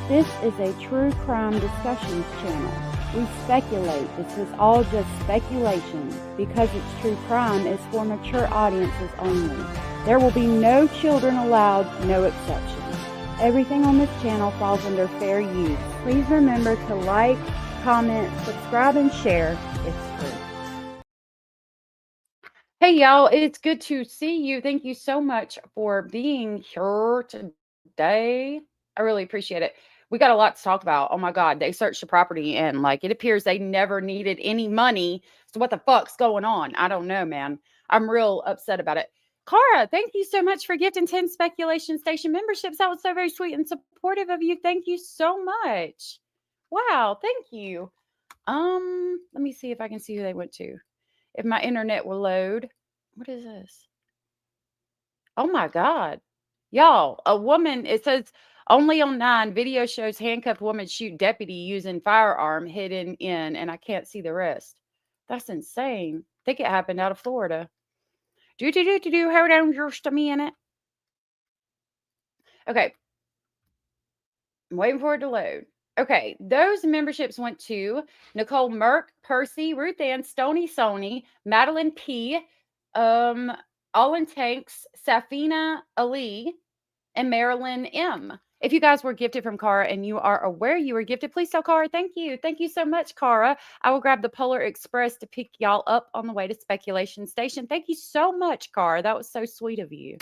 This is a true crime discussions channel. We speculate. This is all just speculation. Because it's true crime, it's for mature audiences only. There will be no children allowed, no exceptions. Everything on this channel falls under fair use. Please remember to like, comment, subscribe, and share. It's free. Hey, y'all. It's good to see you. Thank you so much for being here today. I really appreciate it. We got a lot to talk about. Oh my God, they searched the property and it appears they never needed any money. So what the fuck's going on? I don't know, man. I'm real upset about it. Cara, thank you so much for gifting 10 Speculation Station memberships. That was so very sweet and supportive of you. Thank you so much. Wow, thank you. Let me see if I can see who they went to. If my internet will load. What is this? Oh my God. Y'all, a woman, it says only on 9 video shows handcuffed woman shoot deputy using firearm hidden in, and I can't see the rest. That's insane. I think it happened out of Florida. Hold on just a minute. Okay. I'm waiting for it to load. Okay, those memberships went to Nicole Merck, Percy, Ruth Ann, Stony Sony, Madeline P, Olin Tanks, Safina Ali, and Marilyn M. If you guys were gifted from Cara and you are aware you were gifted, please tell Cara thank you. Thank you so much, Cara. I will grab the Polar Express to pick y'all up on the way to Speculation Station. Thank you so much, Cara. That was so sweet of you.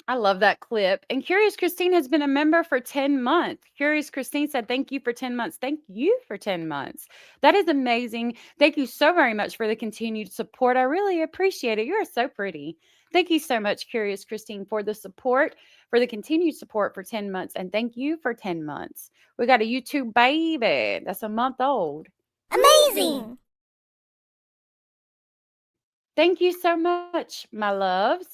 I love that clip. And Curious Christine has been a member for 10 months. Curious Christine said, thank you for 10 months. Thank you for 10 months. That is amazing. Thank you so very much for the continued support. I really appreciate it. You're so pretty. Thank you so much, Curious Christine, for the support, for the continued support for 10 months. And thank you for 10 months. We got a YouTube baby that's a month old. Amazing. Thank you so much, my loves.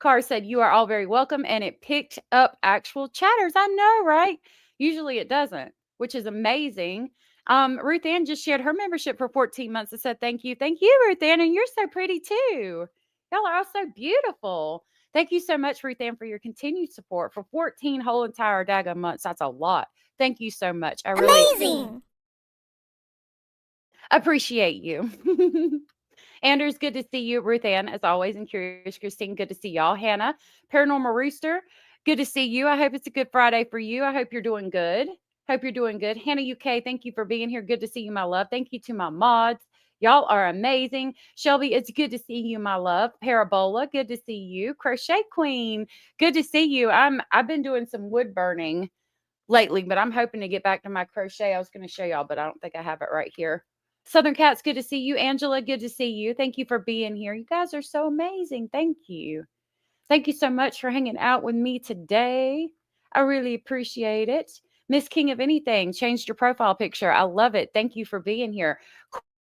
Car said, you are all very welcome, and it picked up actual chatters. I know, right? Usually it doesn't, which is amazing. Ruth Ann just shared her membership for 14 months and said, thank you. Thank you, Ruth Ann, and you're so pretty too. Y'all are all so beautiful. Thank you so much, Ruth Ann, for your continued support for 14 whole entire daggone months. That's a lot. Thank you so much. I really Amazing. appreciate you. Anders, good to see you. Ruth Ann, as always, and Curious Christine, good to see y'all. Hannah, Paranormal Rooster, good to see you. I hope it's a good Friday for you. I hope you're doing good. Hope you're doing good. Hannah UK, thank you for being here. Good to see you, my love. Thank you to my mods. Y'all are amazing. Shelby, it's good to see you, my love. Parabola, good to see you. Crochet Queen, good to see you. I've been doing some wood burning lately, but I'm hoping to get back to my crochet. I was going to show y'all, but I don't think I have it right here. Southern Cats, good to see you. Angela, good to see you. Thank you for being here. You guys are so amazing. Thank you. Thank you so much for hanging out with me today. I really appreciate it. Miss King of Anything, changed your profile picture. I love it. Thank you for being here.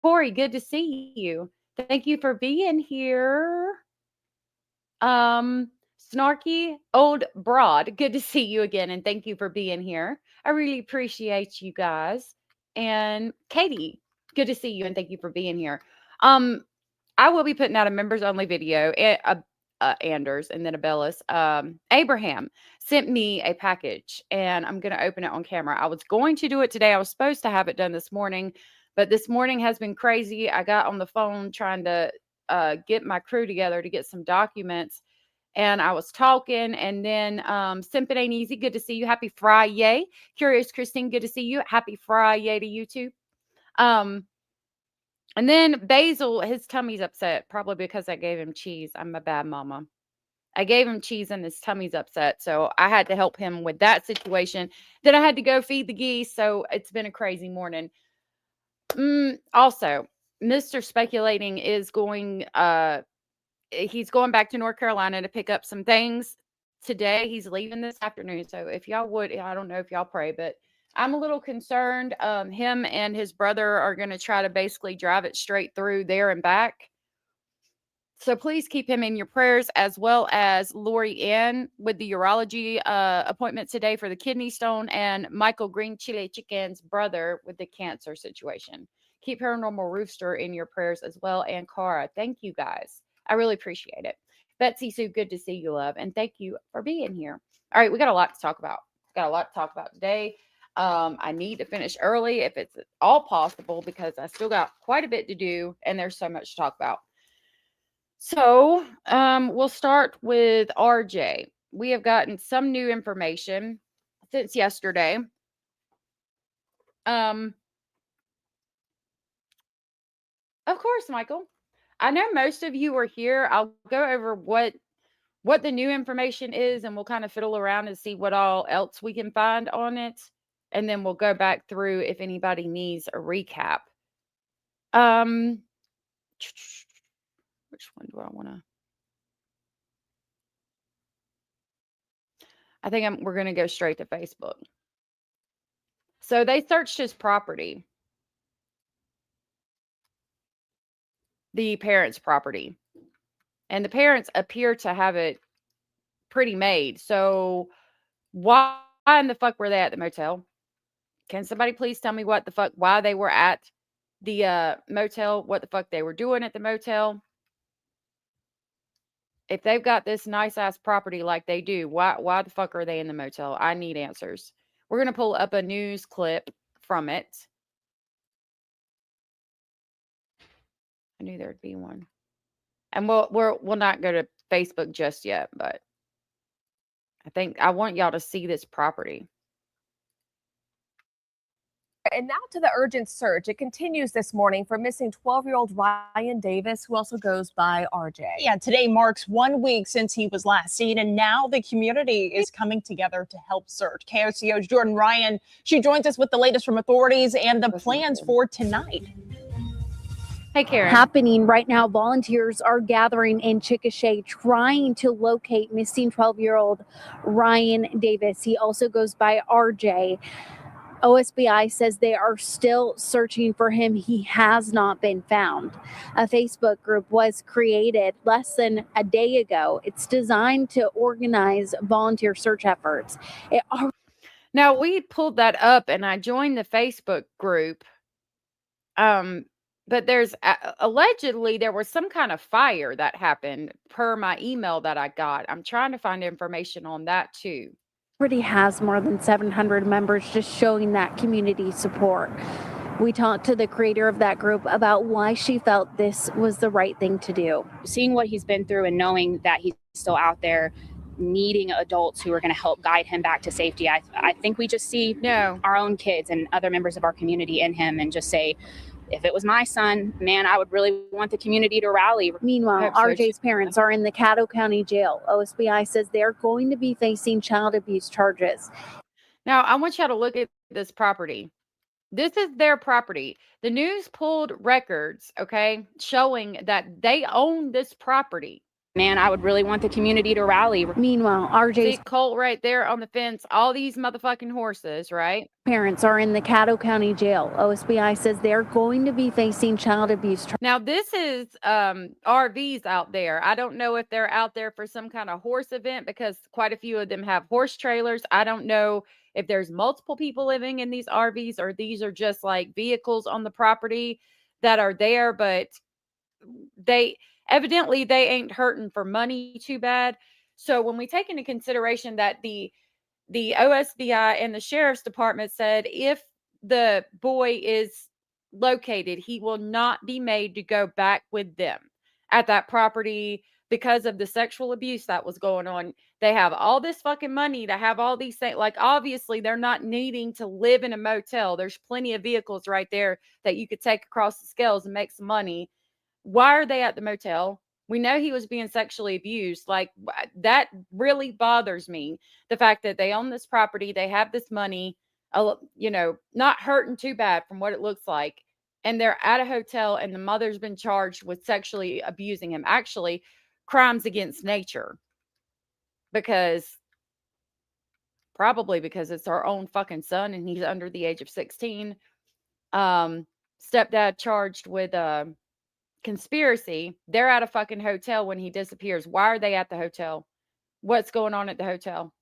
Corey, good to see you. Thank you for being here. Snarky Old Broad, good to see you again, and thank you for being here. I really appreciate you guys. And Katie, good to see you, and thank you for being here. I will be putting out a members only video. Anders and then Abellis. Abraham sent me a package, and I'm going to open it on camera. I was going to do it today. I was supposed to have it done this morning, but this morning has been crazy. I got on the phone trying to get my crew together to get some documents, and I was talking, and then Simp It Ain't Easy, good to see you. Happy Friday. Curious Christine, good to see you. Happy Friday to you too. And then Basil, his tummy's upset, probably because I gave him cheese. I'm a bad mama. I gave him cheese and his tummy's upset. So I had to help him with that situation. Then I had to go feed the geese. So it's been a crazy morning. Also, Mr. Speculating is going, he's going back to North Carolina to pick up some things today. He's leaving this afternoon. So if y'all would, I don't know if y'all pray, but I'm a little concerned. Him and his brother are going to try to basically drive it straight through there and back. So please keep him in your prayers, as well as Lori Ann with the urology appointment today for the kidney stone, and Michael Green Chile Chicken's brother with the cancer situation. Keep Paranormal Rooster in your prayers as well, and Cara. Thank you guys. I really appreciate it. Betsy Sue, good to see you, love, and thank you for being here. All right, we got a lot to talk about. Got a lot to talk about today. I need to finish early if it's at all possible because I still got quite a bit to do, and there's so much to talk about. So, we'll start with RJ. We have gotten some new information since yesterday. Um, of course, Michael. I know most of you are here. I'll go over what the new information is, and we'll kind of fiddle around and see what all else we can find on it, and then we'll go back through if anybody needs a recap. Um, which one do I want to? I think we're going to go straight to Facebook. So they searched his property, the parents' property, and the parents appear to have it pretty made. So why in the fuck were they at the motel? Can somebody please tell me what the fuck, why they were at the motel, what the fuck they were doing at the motel? If they've got this nice ass property like they do, why the fuck are they in the motel? I need answers. We're gonna pull up a news clip from it. I knew there'd be one. And we'll not go to Facebook just yet, but I think I want y'all to see this property. And now to the urgent search. It continues this morning for missing 12-year-old Ryan Davis, who also goes by RJ. Yeah, today marks 1 week since he was last seen, and now the community is coming together to help search. KOCO's Jordan Ryan, she joins us with the latest from authorities and the plans for tonight. Hey, Karen. Happening right now, volunteers are gathering in Chickasha trying to locate missing 12-year-old Ryan Davis. He also goes by RJ. OSBI says they are still searching for him. He has not been found. A Facebook group was created less than a day ago. It's designed to organize volunteer search efforts. Now, we pulled that up and I joined the Facebook group. But there's allegedly there was some kind of fire that happened per my email that I got. I'm trying to find information on that too. Already has more than 700 members, just showing that community support. We talked to the creator of that group about why she felt this was the right thing to do. Seeing what he's been through and knowing that he's still out there needing adults who are going to help guide him back to safety. I think we just see our own kids and other members of our community in him and just say, if it was my son, man, I would really want the community to rally. Meanwhile, RJ's parents are in the Caddo County Jail. OSBI says they're going to be facing child abuse charges. Now, I want y'all to look at this property. This is their property. The news pulled records, okay, showing that they own this property. Man, I would really want the community to rally. Meanwhile, RJ's Colt right there on the fence, all these motherfucking horses, right? Parents are in the Caddo County Jail. OSBI says they're going to be facing child abuse charges. Now, this is RVs out there. I don't know if they're out there for some kind of horse event because quite a few of them have horse trailers. I don't know if there's multiple people living in these RVs or these are just like vehicles on the property that are there, but evidently they ain't hurting for money too bad. So when we take into consideration that the OSBI and the sheriff's department said if the boy is located, he will not be made to go back with them at that property because of the sexual abuse that was going on. They have all this fucking money to have all these things. Like, obviously, they're not needing to live in a motel. There's plenty of vehicles right there that you could take across the scales and make some money. Why are they at the motel? We know he was being sexually abused. Like, that really bothers me. The fact that they own this property, they have this money, not hurting too bad from what it looks like. And they're at a hotel and the mother's been charged with sexually abusing him. Actually, crimes against nature. Because probably because it's our own fucking son and he's under the age of 16. Stepdad charged with conspiracy. They're at a fucking hotel when he disappears. Why are they at the hotel? What's going on at the hotel?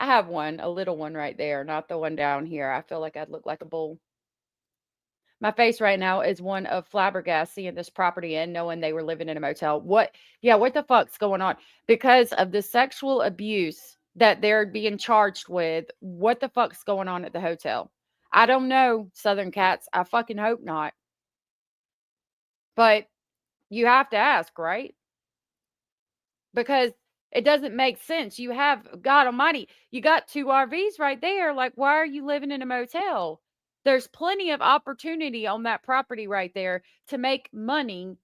I have one, a little one right there, not the one down here. I feel like I'd look like a bull. My face right now is one of flabbergasted seeing this property and knowing they were living in a motel. What? Yeah, what the fuck's going on? Because of the sexual abuse that they're being charged with, what the fuck's going on at the hotel? I don't know, Southern Cats. I fucking hope not. But you have to ask, right? Because it doesn't make sense. You have, God Almighty, you got 2 RVs right there. Like, why are you living in a motel? There's plenty of opportunity on that property right there to make money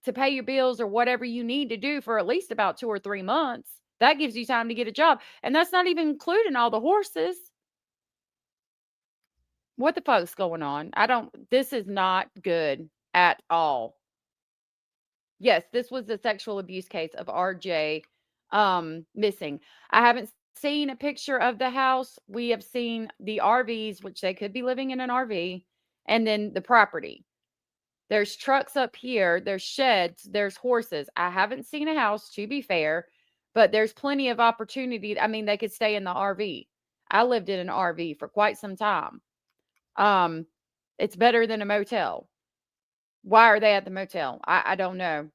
to pay your bills or whatever you need to do for at least about 2 or 3 months. That gives you time to get a job. And that's not even including all the horses. What the fuck's going on? This is not good at all. Yes, this was the sexual abuse case of RJ missing. I haven't seen a picture of the house. We have seen the RVs, which they could be living in an RV, and then the property. There's trucks up here, there's sheds, there's horses. I haven't seen a house, to be fair, but there's plenty of opportunity. I mean, they could stay in the RV. I lived in an RV for quite some time. It's better than a motel. Why are they at the motel? I don't know.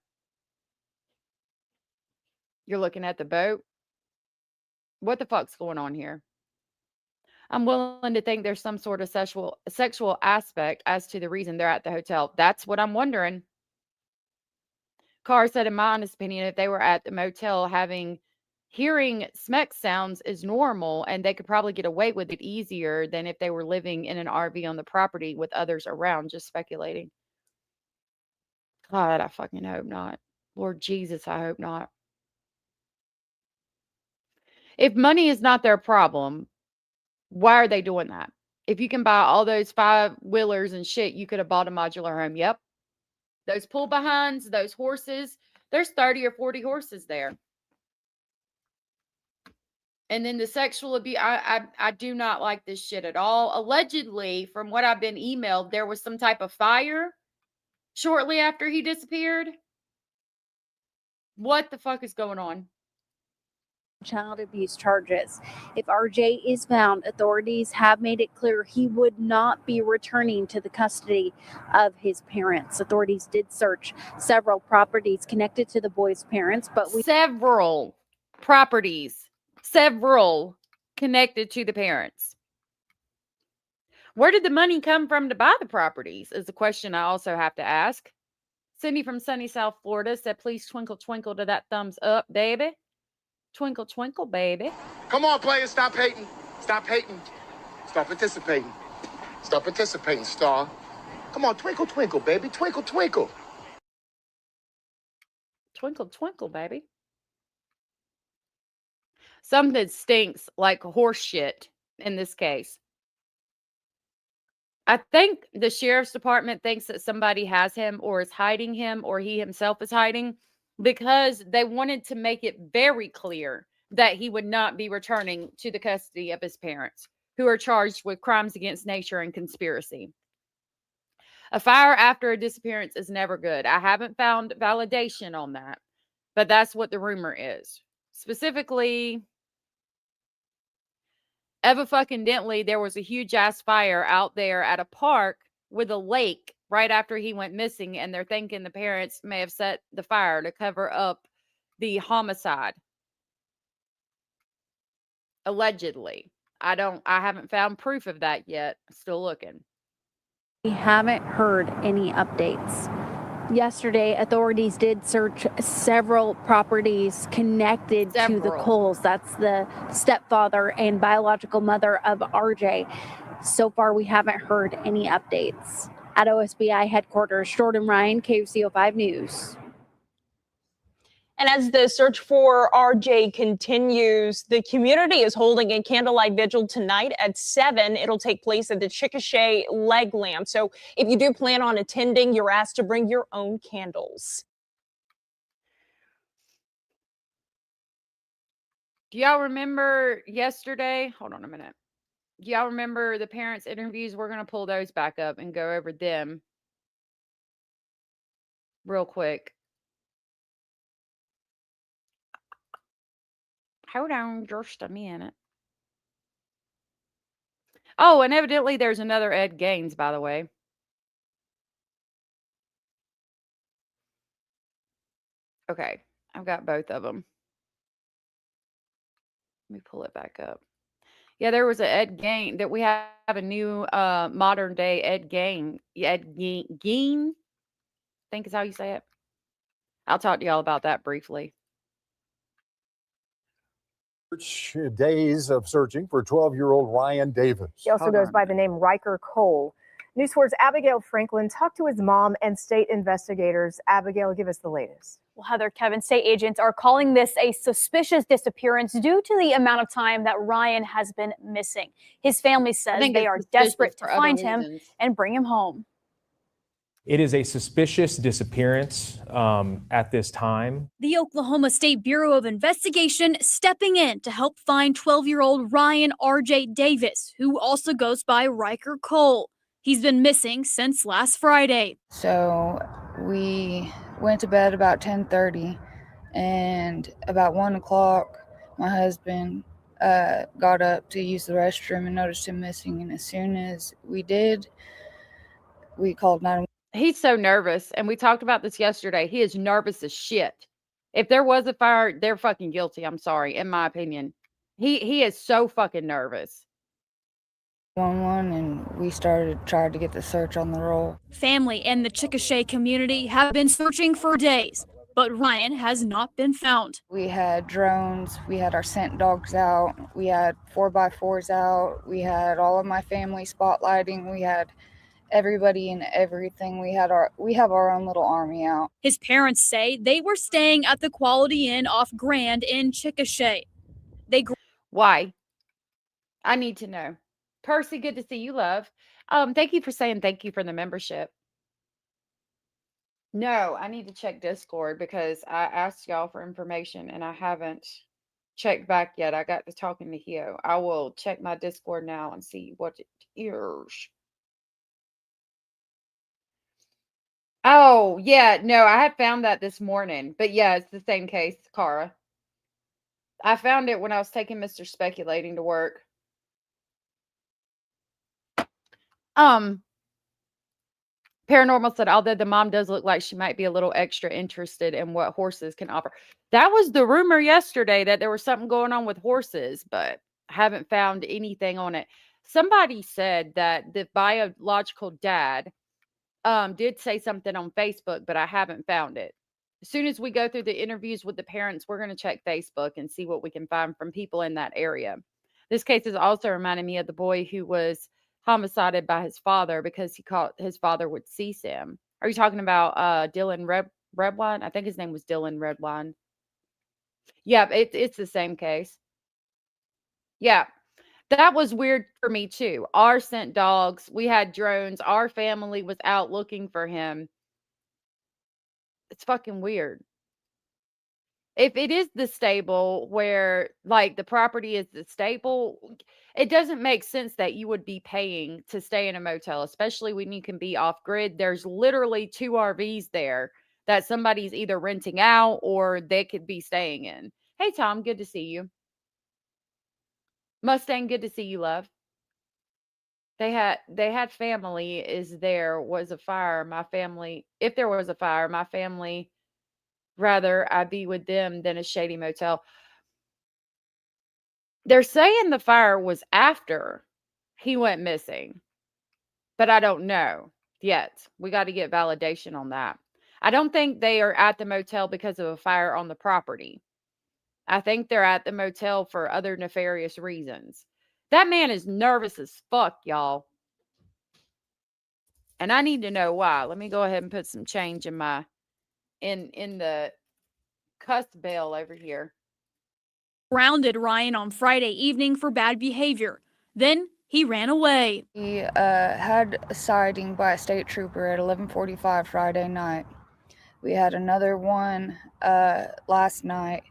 You're looking at the boat? What the fuck's going on here? I'm willing to think there's some sort of sexual aspect as to the reason they're at the hotel. That's what I'm wondering. Carr said, in my honest opinion, if they were at the motel hearing smeck sounds is normal, and they could probably get away with it easier than if they were living in an RV on the property with others around, just speculating. God, I fucking hope not. Lord Jesus, I hope not. If money is not their problem, why are they doing that? If you can buy all those 5-wheelers and shit, you could have bought a modular home. Yep. Those pull behinds, those horses, there's 30 or 40 horses there. And then the sexual abuse, I do not like this shit at all. Allegedly, from what I've been emailed, there was some type of fire shortly after he disappeared. What the fuck is going on? Child abuse charges. If RJ is found, authorities have made it clear he would not be returning to the custody of his parents. Authorities did search several properties connected to the boy's parents, but several properties, several connected to the parents. Where did the money come from to buy the properties is the question I also have to ask. Cindy from sunny South Florida said, please twinkle, twinkle to that thumbs up, baby. Twinkle, twinkle, baby. Come on, players, stop hating. Stop hating. Start participating. Start participating, star. Come on, twinkle, twinkle, baby. Twinkle, twinkle. Twinkle, twinkle, baby. Something stinks like horse shit in this case. I think the sheriff's department thinks that somebody has him or is hiding him or he himself is hiding, because they wanted to make it very clear that he would not be returning to the custody of his parents, who are charged with crimes against nature and conspiracy. A fire after a disappearance is never good. I haven't found validation on that, but that's what the rumor is. Specifically, evidently, there was a huge ass fire out there at a park with a lake right after he went missing, and they're thinking the parents may have set the fire to cover up the homicide. Allegedly. I haven't found proof of that yet. Still looking. we haven't heard any updates. Yesterday, authorities did search several properties connected to the Coles. That's the stepfather and biological mother of RJ. So far, we haven't heard any updates. At OSBI headquarters, Jordan Ryan, KUCO 5 News. And as the search for RJ continues, the community is holding a candlelight vigil tonight at 7. It'll take place at the Chickasha Leg Lamp. So if you do plan on attending, you're asked to bring your own candles. Do y'all remember yesterday? Hold on a minute. Do y'all remember the parents' interviews? We're going to pull those back up and go over them real quick. Hold on just a minute. Oh, and evidently there's another Ed Gaines, by the way. Okay, I've got both of them. Let me pull it back up. Yeah, there was a Ed Gain that we have a new modern day Ed Gain. Ed Gein, I think is how you say it. I'll talk to y'all about that briefly. Days of searching for 12-year-old Ryan Davis. He also goes by the name Ryker Cole. News 4's Abigail Franklin talked to his mom and state investigators. Abigail, give us the latest. Well, Heather, Kevin, state agents are calling this a suspicious disappearance due to the amount of time that Ryan has been missing. His family says they are desperate to find him and bring him home. It is a suspicious disappearance at this time. The Oklahoma State Bureau of Investigation stepping in to help find 12-year-old Ryan R.J. Davis, who also goes by Ryker Cole. He's been missing since last Friday. So we went to bed about 10:30, and about 1 o'clock, my husband got up to use the restroom and noticed him missing. And as soon as we did, we called 911. He's so nervous, and we talked about this yesterday. He is nervous as shit. If there was a fire, they're fucking guilty. I'm sorry, in my opinion. He is so fucking nervous. 911, and we tried to get the search on the roll. Family and the Chickasha community have been searching for days, but Ryan has not been found. We had drones, we had our scent dogs out, we had 4x4s out, we had all of my family spotlighting, we had everybody and everything. We have our own little army out. His parents say they were staying at the Quality Inn off Grand in Chickasha. Why? I need to know. Percy, good to see you, love. Thank you for saying thank you for the membership. No, I need to check Discord because I asked y'all for information and I haven't checked back yet. I got to talking to Hio. I will check my Discord now and see what it is. Oh, yeah. No, I had found that this morning. But yeah, it's the same case, Cara. I found it when I was taking Mr. Speculating to work. Paranormal said, although the mom does look like she might be a little extra interested in what horses can offer. That was the rumor yesterday, that there was something going on with horses, but I haven't found anything on it. Somebody said that the biological dad did say something on Facebook, but I haven't found it. As soon as we go through the interviews with the parents, we're going to check Facebook and see what we can find from people in that area. This case is also reminding me of the boy who was homicided by his father because he caught his father would seize him. Are you talking about Dylan Redwine? I think his name was Dylan Redwine. Yeah, it's the same case. Yeah. That was weird for me too. Our scent dogs, we had drones, our family was out looking for him. It's fucking weird. If it is the stable where like the property is the stable, it doesn't make sense that you would be paying to stay in a motel, especially when you can be off grid. There's literally 2 RVs there that somebody's either renting out or they could be staying in. Hey Tom, good to see you. Mustang, good to see you, love. They had family. Is there was a fire? My family, if there was a fire, my family rather I be with them than a shady motel. They're saying the fire was after he went missing, but I don't know yet. We got to get validation on that. I don't think they are at the motel because of a fire on the property. I think they're at the motel for other nefarious reasons. That man is nervous as fuck, y'all. And I need to know why. Let me go ahead and put some change in my in the cuss bell over here. Grounded Ryan on Friday evening for bad behavior. Then he ran away. He had a sighting by a state trooper at 11:45 Friday night. We had another one last night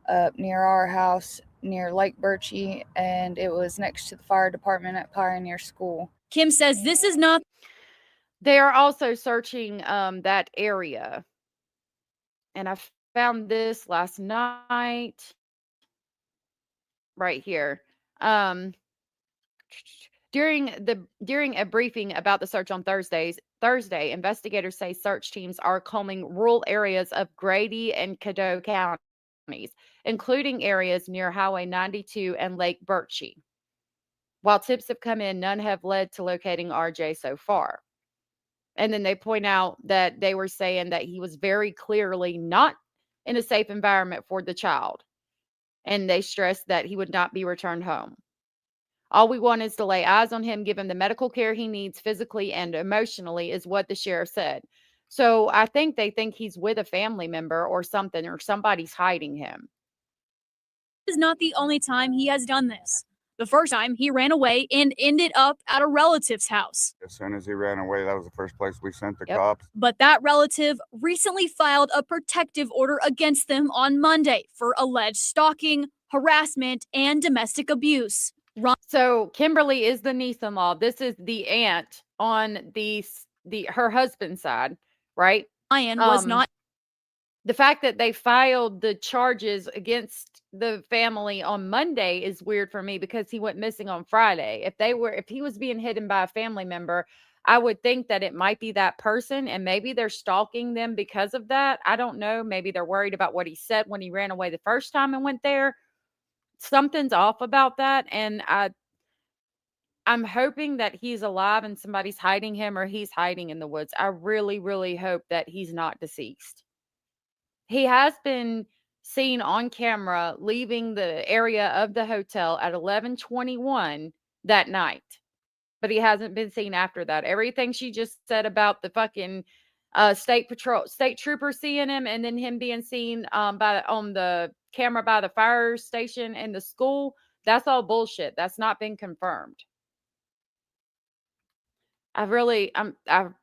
up near our house near Lake Birchie, and it was next to the fire department at Pioneer School. Kim says this is not. They are also searching that area. And I found this last night right here. During a briefing about the search on Thursday, investigators say search teams are combing rural areas of Grady and Caddo counties, including areas near Highway 92 and Lake Birchie. While tips have come in, none have led to locating RJ so far. And then they point out that they were saying that he was very clearly not in a safe environment for the child. And they stressed that he would not be returned home. All we want is to lay eyes on him, give him the medical care he needs physically and emotionally, is what the sheriff said. So I think they think he's with a family member or something, or somebody's hiding him. This is not the only time he has done this. The first time he ran away and ended up at a relative's house. As soon as he ran away, that was the first place we sent the cops. But that relative recently filed a protective order against them on Monday for alleged stalking, harassment, and domestic abuse. So Kimberly is the niece-in-law. This is the aunt on her husband's side, right? Ryan was not. The fact that they filed the charges against the family on Monday is weird for me because he went missing on Friday. If he was being hidden by a family member, I would think that it might be that person, and maybe they're stalking them because of that. I don't know. Maybe they're worried about what he said when he ran away the first time and went there. Something's off about that, and I'm hoping that he's alive and somebody's hiding him, or he's hiding in the woods. I really, really hope that he's not deceased. He has been seen on camera leaving the area of the hotel at 11:21 that night, but he hasn't been seen after that. Everything she just said about the fucking state trooper seeing him, and then him being seen on the camera by the fire station and the school, that's all bullshit. That's not been confirmed. I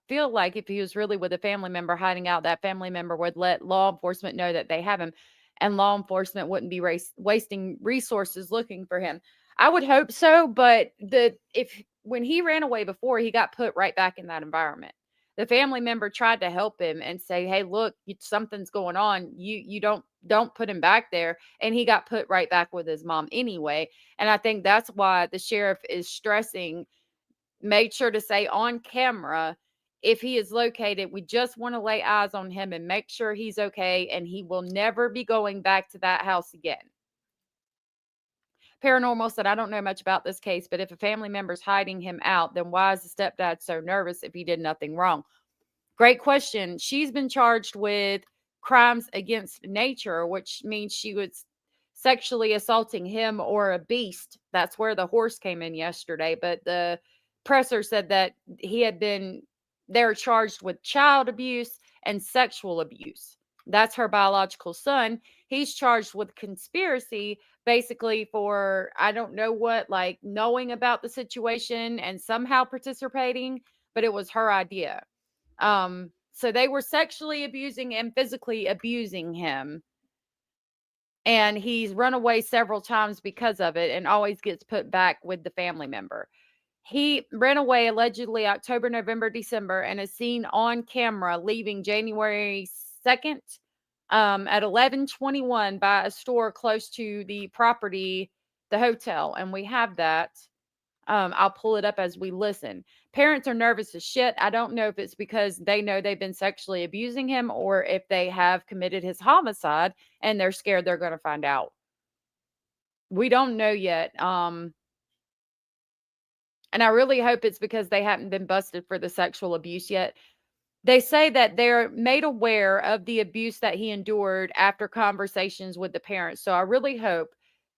feel like if he was really with a family member hiding out, that family member would let law enforcement know that they have him, and law enforcement wouldn't be wasting resources looking for him. I would hope so, but when he ran away before, he got put right back in that environment. The family member tried to help him and say, "Hey, look, something's going on. You don't put him back there," and he got put right back with his mom anyway. And I think that's why the sheriff is stressing. Made sure to say on camera, if he is located, we just want to lay eyes on him and make sure he's okay, and he will never be going back to that house again. Paranormal said, I don't know much about this case, but if a family member's hiding him out, then why is the stepdad so nervous if he did nothing wrong? Great question. She's been charged with crimes against nature, which means she was sexually assaulting him or a beast. That's where the horse came in yesterday, but the presser said that they're charged with child abuse and sexual abuse. That's her biological son. He's charged with conspiracy, basically for, I don't know what, like knowing about the situation and somehow participating, but it was her idea. So they were sexually abusing and physically abusing him. And he's run away several times because of it and always gets put back with the family member. He ran away allegedly October, November, December, and is seen on camera leaving January 2nd at 11:21 by a store close to the property, the hotel. And we have that. I'll pull it up as we listen. Parents are nervous as shit. I don't know if it's because they know they've been sexually abusing him or if they have committed his homicide and they're scared they're going to find out. We don't know yet. And I really hope it's because they haven't been busted for the sexual abuse yet. They say that they're made aware of the abuse that he endured after conversations with the parents. So I really hope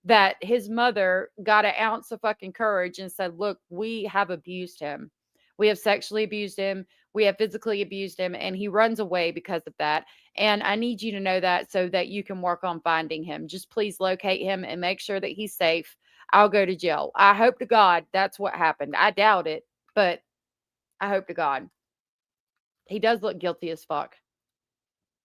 that his mother got an ounce of fucking courage and said, look, we have abused him. We have sexually abused him. We have physically abused him. And he runs away because of that. And I need you to know that so that you can work on finding him. Just please locate him and make sure that he's safe. I'll go to jail. I hope to God that's what happened. I doubt it, but I hope to God. He does look guilty as fuck.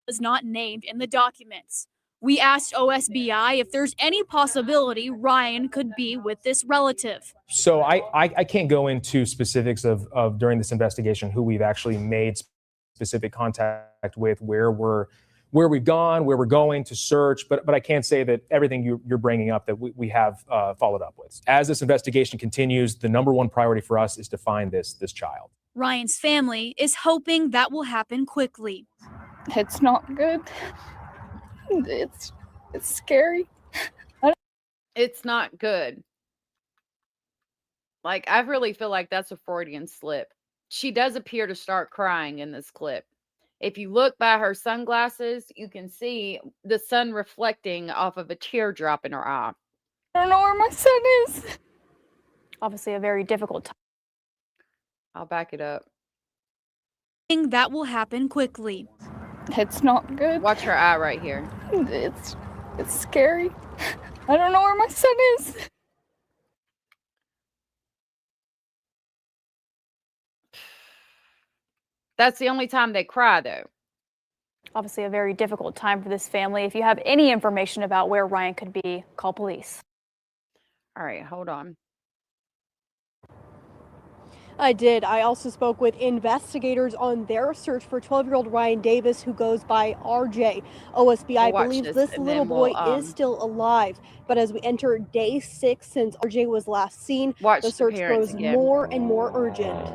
Was not named in the documents. We asked OSBI if there's any possibility Ryan could be with this relative. So I can't go into specifics of during this investigation who we've actually made specific contact with, where we've gone, where we're going to search, but I can say that everything you're bringing up that we have followed up with. As this investigation continues, the number one priority for us is to find this child. Ryan's family is hoping that will happen quickly. It's not good. It's scary. It's not good. Like, I really feel like that's a Freudian slip. She does appear to start crying in this clip. If you look by her sunglasses, you can see the sun reflecting off of a teardrop in her eye. I don't know where my son is. Obviously a very difficult time. I'll back it up. That will happen quickly. It's not good. Watch her eye right here. It's scary. I don't know where my son is. That's the only time they cry, though. Obviously a very difficult time for this family. If you have any information about where Ryan could be, call police. All right, hold on. I did. I also spoke with investigators on their search for 12-year-old Ryan Davis, who goes by RJ. OSBI believes this little boy is still alive. But as we enter day 6 since RJ was last seen, the search grows more and more urgent.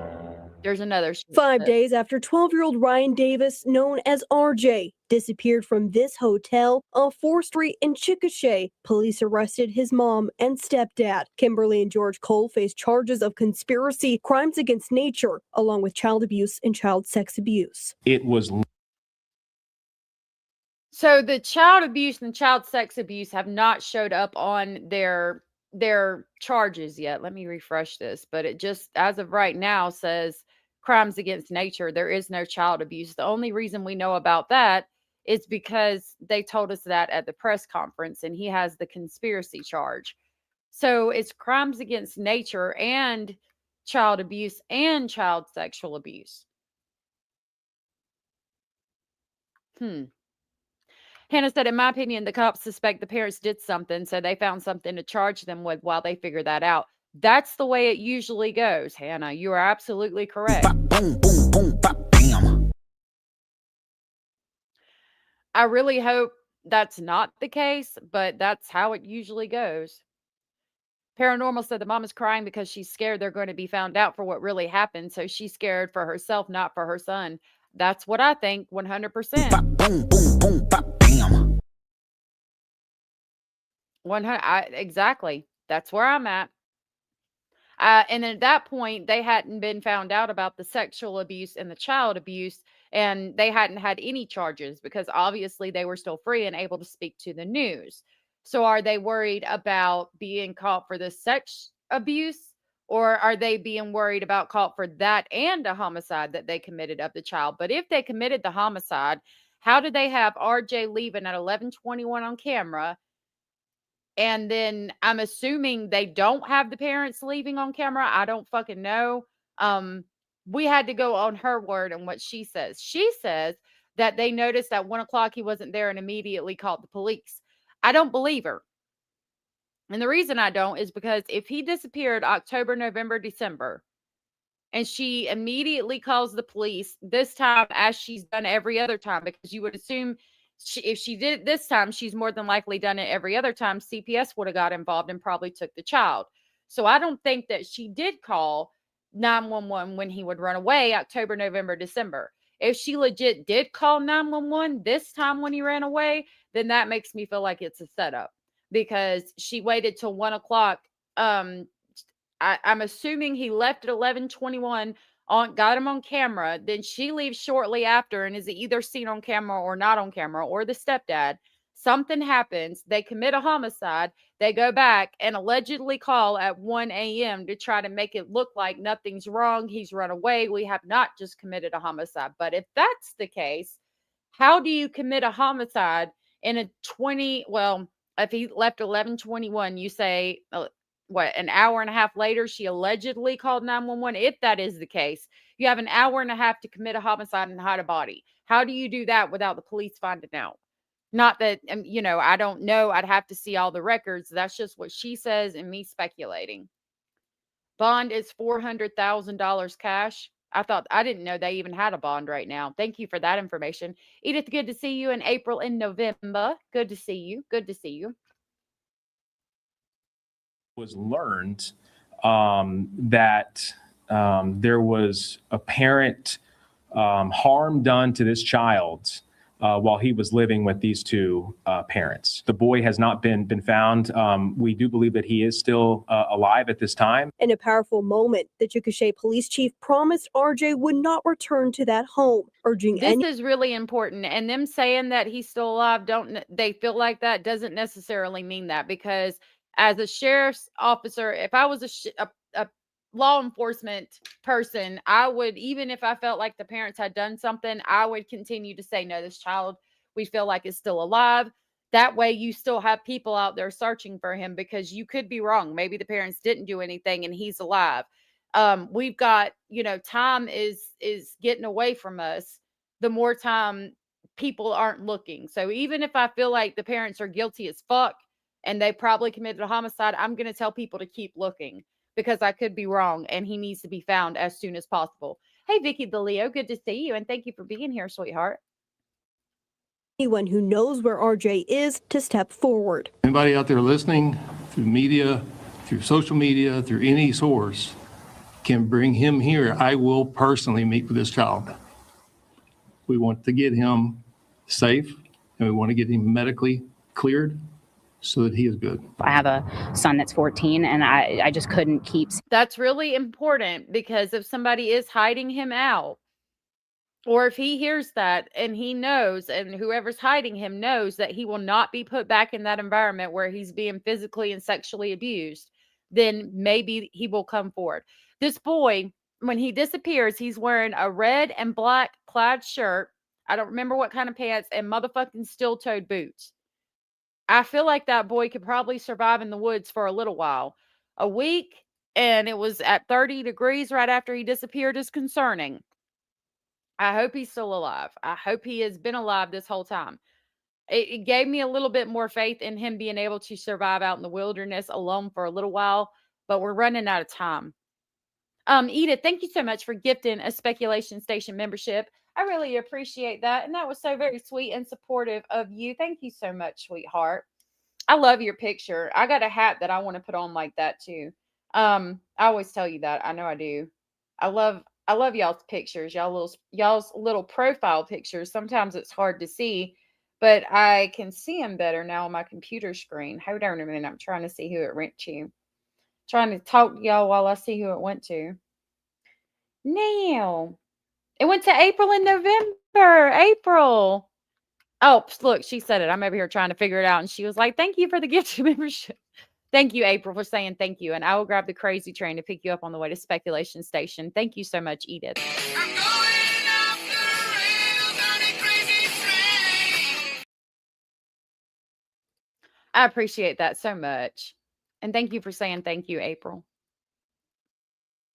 There's another 5 days after 12-year-old Ryan Davis, known as RJ, disappeared from this hotel on 4th Street in Chickasha. Police arrested his mom and stepdad. Kimberly and George Cole face charges of conspiracy, crimes against nature, along with child abuse and child sex abuse. It was. So the child abuse and child sex abuse have not showed up on their charges yet. Let me refresh this, but it just, as of right now, says crimes against nature. There is no child abuse. The only reason we know about that is because they told us that at the press conference, and he has the conspiracy charge. So it's crimes against nature and child abuse and child sexual abuse. Hannah said, in my opinion, the cops suspect the parents did something, so they found something to charge them with while they figure that out. That's the way it usually goes, Hannah. You are absolutely correct. Boom, boom, boom, bop, bam. I really hope that's not the case, but that's how it usually goes. Paranormal said the mom is crying because she's scared they're going to be found out for what really happened, so she's scared for herself, not for her son. That's what I think, 100%. Boom, boom, boom, bop, bam. 100, exactly. That's where I'm at. And at that point, they hadn't been found out about the sexual abuse and the child abuse, and they hadn't had any charges because obviously they were still free and able to speak to the news. So are they worried about being caught for the sex abuse, or are they being worried about caught for that and a homicide that they committed of the child? But if they committed the homicide, how did they have RJ leaving at 11:21 on camera? And then I'm assuming they don't have the parents leaving on camera. I don't fucking know. We had to go on her word and what she says. She says that they noticed at 1 o'clock he wasn't there and immediately called the police. I don't believe her. And the reason I don't is because if he disappeared October, November, December, and she immediately calls the police this time as she's done every other time, because you would assume if she did it this time, she's more than likely done it every other time. CPS would have got involved and probably took the child. So I don't think that she did call 911 when he would run away October, November, December. If she legit did call 911 this time when he ran away, then that makes me feel like it's a setup, because she waited till 1 o'clock. I'm assuming he left at 11:21 got him on camera. Then she leaves shortly after and is either seen on camera or not on camera, or the stepdad. Something happens. They commit a homicide. They go back and allegedly call at 1 a.m. to try to make it look like nothing's wrong. He's run away. We have not just committed a homicide. But if that's the case, how do you commit a homicide in a if he left 11:21, you say, an hour and a half later, she allegedly called 911. If that is the case, you have an hour and a half to commit a homicide and hide a body. How do you do that without the police finding out? Not that, I don't know. I'd have to see all the records. That's just what she says and me speculating. Bond is $400,000 cash. I didn't know they even had a bond right now. Thank you for that information. Edith, good to see you in April and November. Good to see you. Good to see you. Was learned that there was apparent harm done to this child while he was living with these two parents. The boy has not been found. We do believe that he is still alive at this time. In a powerful moment, the Chickasha police chief promised RJ would not return to that home, urging This is really important. And them saying that he's still alive, they feel like that doesn't necessarily mean that, because as a sheriff's officer, if I was a law enforcement person, I would, even if I felt like the parents had done something, I would continue to say, no, this child we feel like is still alive. That way you still have people out there searching for him, because you could be wrong. Maybe the parents didn't do anything and he's alive. We've got, time is getting away from us. The more time people aren't looking. So even if I feel like the parents are guilty as fuck and they probably committed a homicide, I'm going to tell people to keep looking, because I could be wrong and he needs to be found as soon as possible. Hey, Vicky the Leo, good to see you. And thank you for being here, sweetheart. Anyone who knows where RJ is to step forward. Anybody out there listening through media, through social media, through any source can bring him here. I will personally meet with this child. We want to get him safe and we want to get him medically cleared so that he is good. I have a son that's 14 and I just couldn't keep. That's really important, because if somebody is hiding him out, or if he hears that and he knows, and whoever's hiding him knows that he will not be put back in that environment where he's being physically and sexually abused, then maybe he will come forward. This boy, when he disappears, he's wearing a red and black plaid shirt. I don't remember what kind of pants, and motherfucking steel-toed boots. I feel like that boy could probably survive in the woods for a little while. A week, and it was at 30 degrees right after he disappeared, is concerning. I hope he's still alive. I hope he has been alive this whole time. It gave me a little bit more faith in him being able to survive out in the wilderness alone for a little while, but we're running out of time. Edith, thank you so much for gifting a Speculation Station membership. I really appreciate that. And that was so very sweet and supportive of you. Thank you so much, sweetheart. I love your picture. I got a hat that I want to put on like that too. I always tell you that. I know I do. I love y'all's pictures, y'all's little profile pictures. Sometimes it's hard to see, but I can see them better now on my computer screen. Hold on a minute. I'm trying to see who it went to. Trying to talk to y'all while I see who it went to. Now, it went to April and November. April. Oh, look, she said it. I'm over here trying to figure it out. And she was like, thank you for the gift of membership. Thank you, April, for saying thank you. And I will grab the crazy train to pick you up on the way to Speculation Station. Thank you so much, Edith. I appreciate that so much. And thank you for saying thank you, April.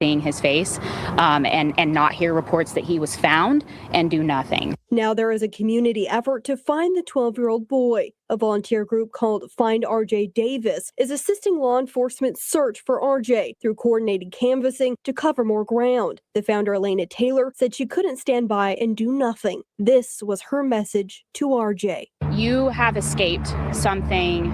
Seeing his face and not hear reports that he was found and do nothing. Now there is a community effort to find the 12-year-old boy. A volunteer group called Find RJ Davis is assisting law enforcement search for RJ through coordinated canvassing to cover more ground. The founder, Elena Taylor, said she couldn't stand by and do nothing. This was her message to RJ. You have escaped something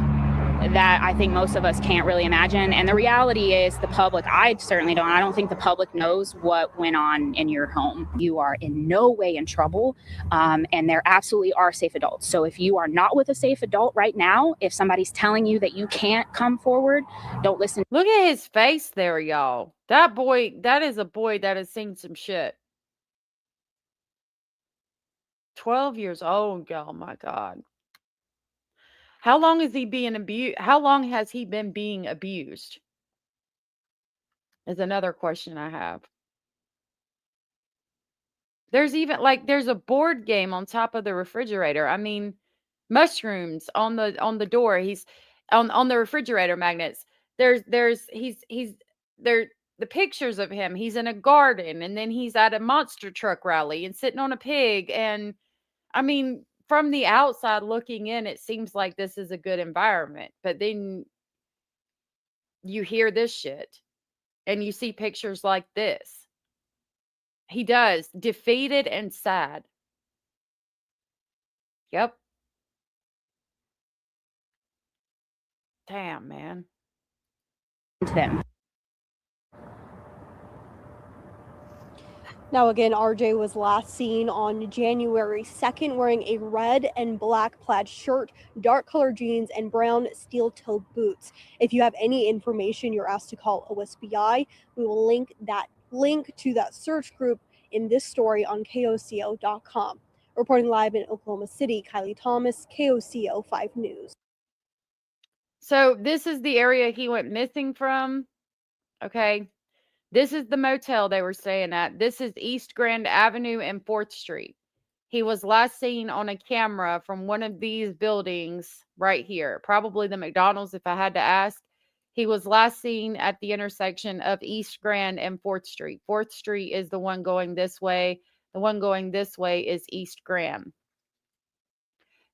that I think most of us can't really imagine. And the reality is the public, I certainly don't. I don't think the public knows what went on in your home. You are in no way in trouble. And there absolutely are safe adults. So if you are not with a safe adult right now, if somebody's telling you that you can't come forward, don't listen. Look at his face there, y'all. That boy, that is a boy that has seen some shit. 12 years old, y'all. My God. How long is he being abused? How long has he been being abused? Is another question I have. There's even there's a board game on top of the refrigerator. I mean, mushrooms on the door. He's on the refrigerator magnets. He's there the pictures of him. He's in a garden, and then he's at a monster truck rally and sitting on a pig. And I mean, from the outside looking in, it seems like this is a good environment. But then you hear this shit and you see pictures like this. He does. Defeated and sad. Yep. Damn, man. To them. Now, again, RJ was last seen on January 2nd wearing a red and black plaid shirt, dark colored jeans, and brown steel-toed boots. If you have any information, you're asked to call OSBI. We will link to that search group in this story on KOCO.com. Reporting live in Oklahoma City, Kylie Thomas, KOCO 5 News. So this is the area he went missing from. Okay. This is the motel they were staying at. This is East Grand Avenue and 4th Street. He was last seen on a camera from one of these buildings right here, probably the McDonald's if I had to ask. He was last seen at the intersection of East Grand and 4th Street. 4th Street is the one going this way. The one going this way is East Grand.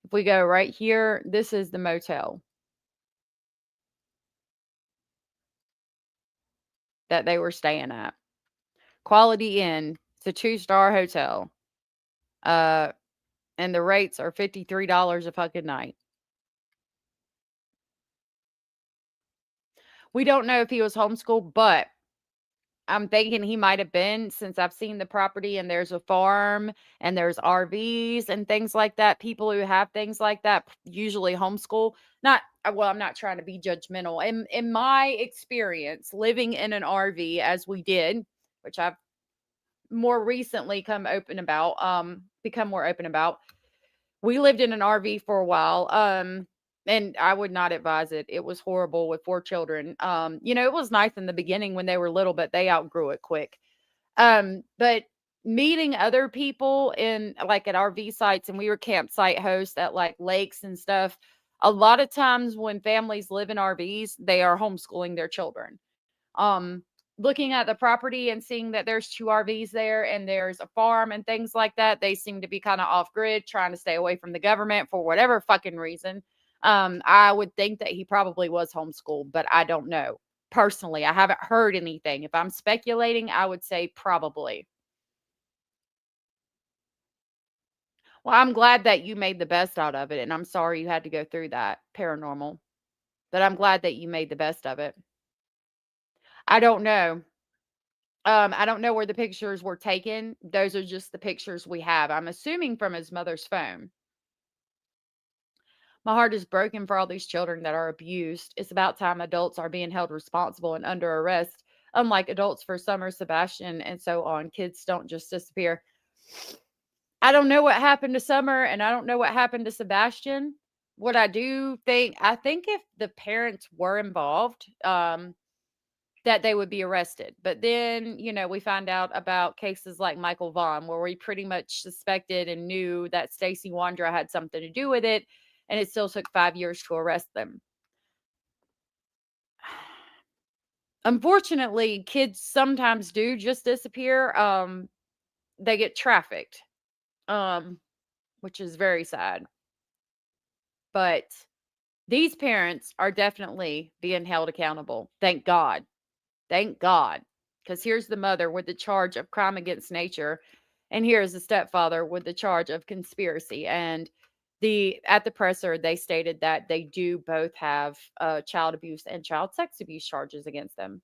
If we go right here, this is the motel that they were staying at. Quality Inn. It's a 2-star hotel. And the rates are $53 a fucking night. We don't know if he was homeschooled, but I'm thinking he might have been, since I've seen the property and there's a farm and there's RVs and things like that. People who have things like that usually homeschool. I'm not trying to be judgmental. In my experience, living in an RV as we did, which I've more recently become more open about. We lived in an RV for a while. And I would not advise it. It was horrible with 4 children. It was nice in the beginning when they were little, but they outgrew it quick. But meeting other people in like at RV sites, and we were campsite hosts at like lakes and stuff. A lot of times when families live in RVs, they are homeschooling their children. Looking at the property and seeing that there's 2 RVs there and there's a farm and things like that, they seem to be kind of off grid, trying to stay away from the government for whatever fucking reason. I would think that he probably was homeschooled, but I don't know. Personally, I haven't heard anything. If I'm speculating, I would say probably. Well, I'm glad that you made the best out of it, and I'm sorry you had to go through that, paranormal. But I'm glad that you made the best of it. I don't know. I don't know where the pictures were taken. Those are just the pictures we have. I'm assuming from his mother's phone. My heart is broken for all these children that are abused. It's about time adults are being held responsible and under arrest. Unlike adults for Summer, Sebastian, and so on, kids don't just disappear. I don't know what happened to Summer, and I don't know what happened to Sebastian. What I do think, I think if the parents were involved, that they would be arrested. But then, we find out about cases like Michael Vaughn, where we pretty much suspected and knew that Stacey Wandra had something to do with it. And it still took 5 years to arrest them. Unfortunately, kids sometimes do just disappear. They get trafficked, which is very sad. But these parents are definitely being held accountable. Thank God. Thank God. Because here's the mother with the charge of crime against nature. And here's the stepfather with the charge of conspiracy. And at the presser, they stated that they do both have child abuse and child sex abuse charges against them.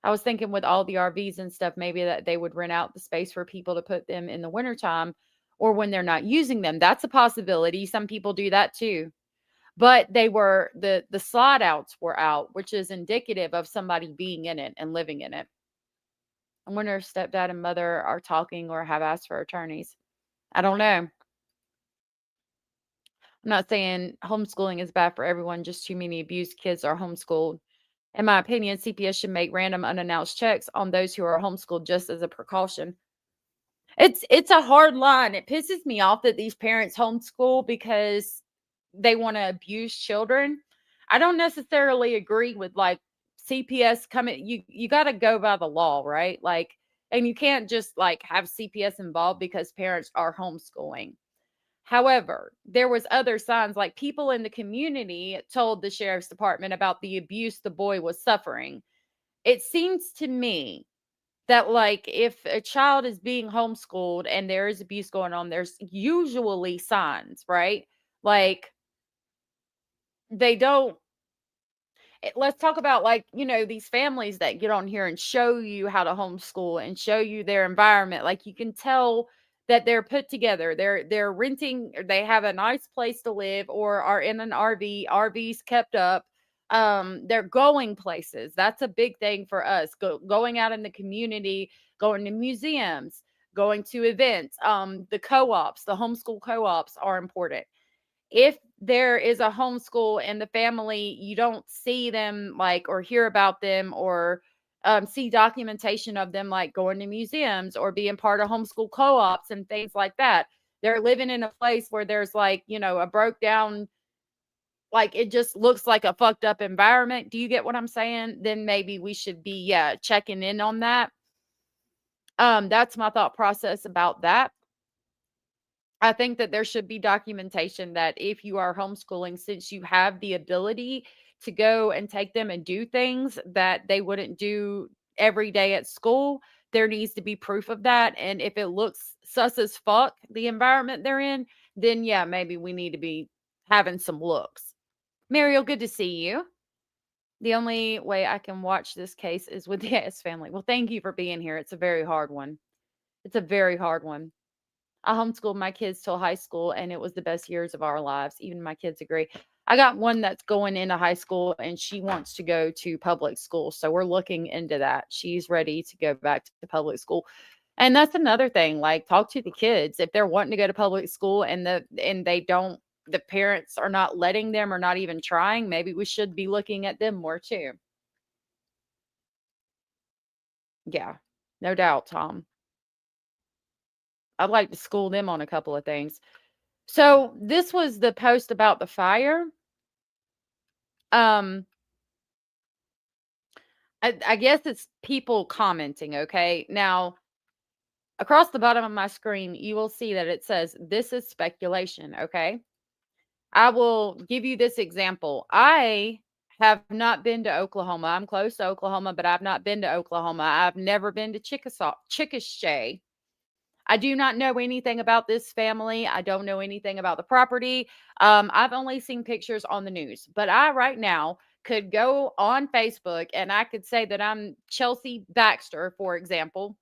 I was thinking with all the RVs and stuff, maybe that they would rent out the space for people to put them in the wintertime or when they're not using them. That's a possibility. Some people do that too. But they were, the slide outs were out, which is indicative of somebody being in it and living in it. I wonder if stepdad and mother are talking or have asked for attorneys. I don't know. I'm not saying homeschooling is bad for everyone, just too many abused kids are homeschooled. In my opinion, CPS should make random unannounced checks on those who are homeschooled just as a precaution. It's a hard line. It pisses me off that these parents homeschool because they want to abuse children. I don't necessarily agree with like CPS coming. You got to go by the law, right? And you can't just like have CPS involved because parents are homeschooling. However, there was other signs, like people in the community told the sheriff's department about the abuse the boy was suffering. It seems to me that, like, if a child is being homeschooled and there is abuse going on, there's usually signs, right? Like, they don't let's talk about, like, these families that get on here and show you how to homeschool and show you their environment. Like, you can tell that they're put together. They're renting, or they have a nice place to live, or are in an RV's kept up. They're going places. That's a big thing for us. Going out in the community, going to museums, going to events. The co-ops, the homeschool co-ops are important. If there is a homeschool and the family, you don't see them, like, or hear about them, or see documentation of them, like going to museums or being part of homeschool co-ops and things like that. They're living in a place where there's, like, a broke down, like, it just looks like a fucked up environment. Do you get what I'm saying? Then maybe we should be checking in on that. That's my thought process about that. I think that there should be documentation that if you are homeschooling, since you have the ability to go and take them and do things that they wouldn't do every day at school, there needs to be proof of that. And if it looks sus as fuck, the environment they're in, then yeah, maybe we need to be having some looks. Mariel, good to see you. The only way I can watch this case is with the S family. Well, thank you for being here. It's a very hard one. It's a very hard one. I homeschooled my kids till high school, and it was the best years of our lives. Even my kids agree. I got one that's going into high school, and she wants to go to public school. So we're looking into that. She's ready to go back to public school. And that's another thing. Like, talk to the kids. If they're wanting to go to public school and the parents are not letting them or not even trying, maybe we should be looking at them more too. Yeah, no doubt, Tom. I'd like to school them on a couple of things. So this was the post about the fire. I guess it's people commenting, okay? Now, across the bottom of my screen, you will see that it says, this is speculation, okay? I will give you this example. I have not been to Oklahoma. I'm close to Oklahoma, but I've not been to Oklahoma. I've never been to Chickasha. I do not know anything about this family. I don't know anything about the property. I've only seen pictures on the news, but I right now could go on Facebook and I could say that I'm Chelsea Baxter, for example,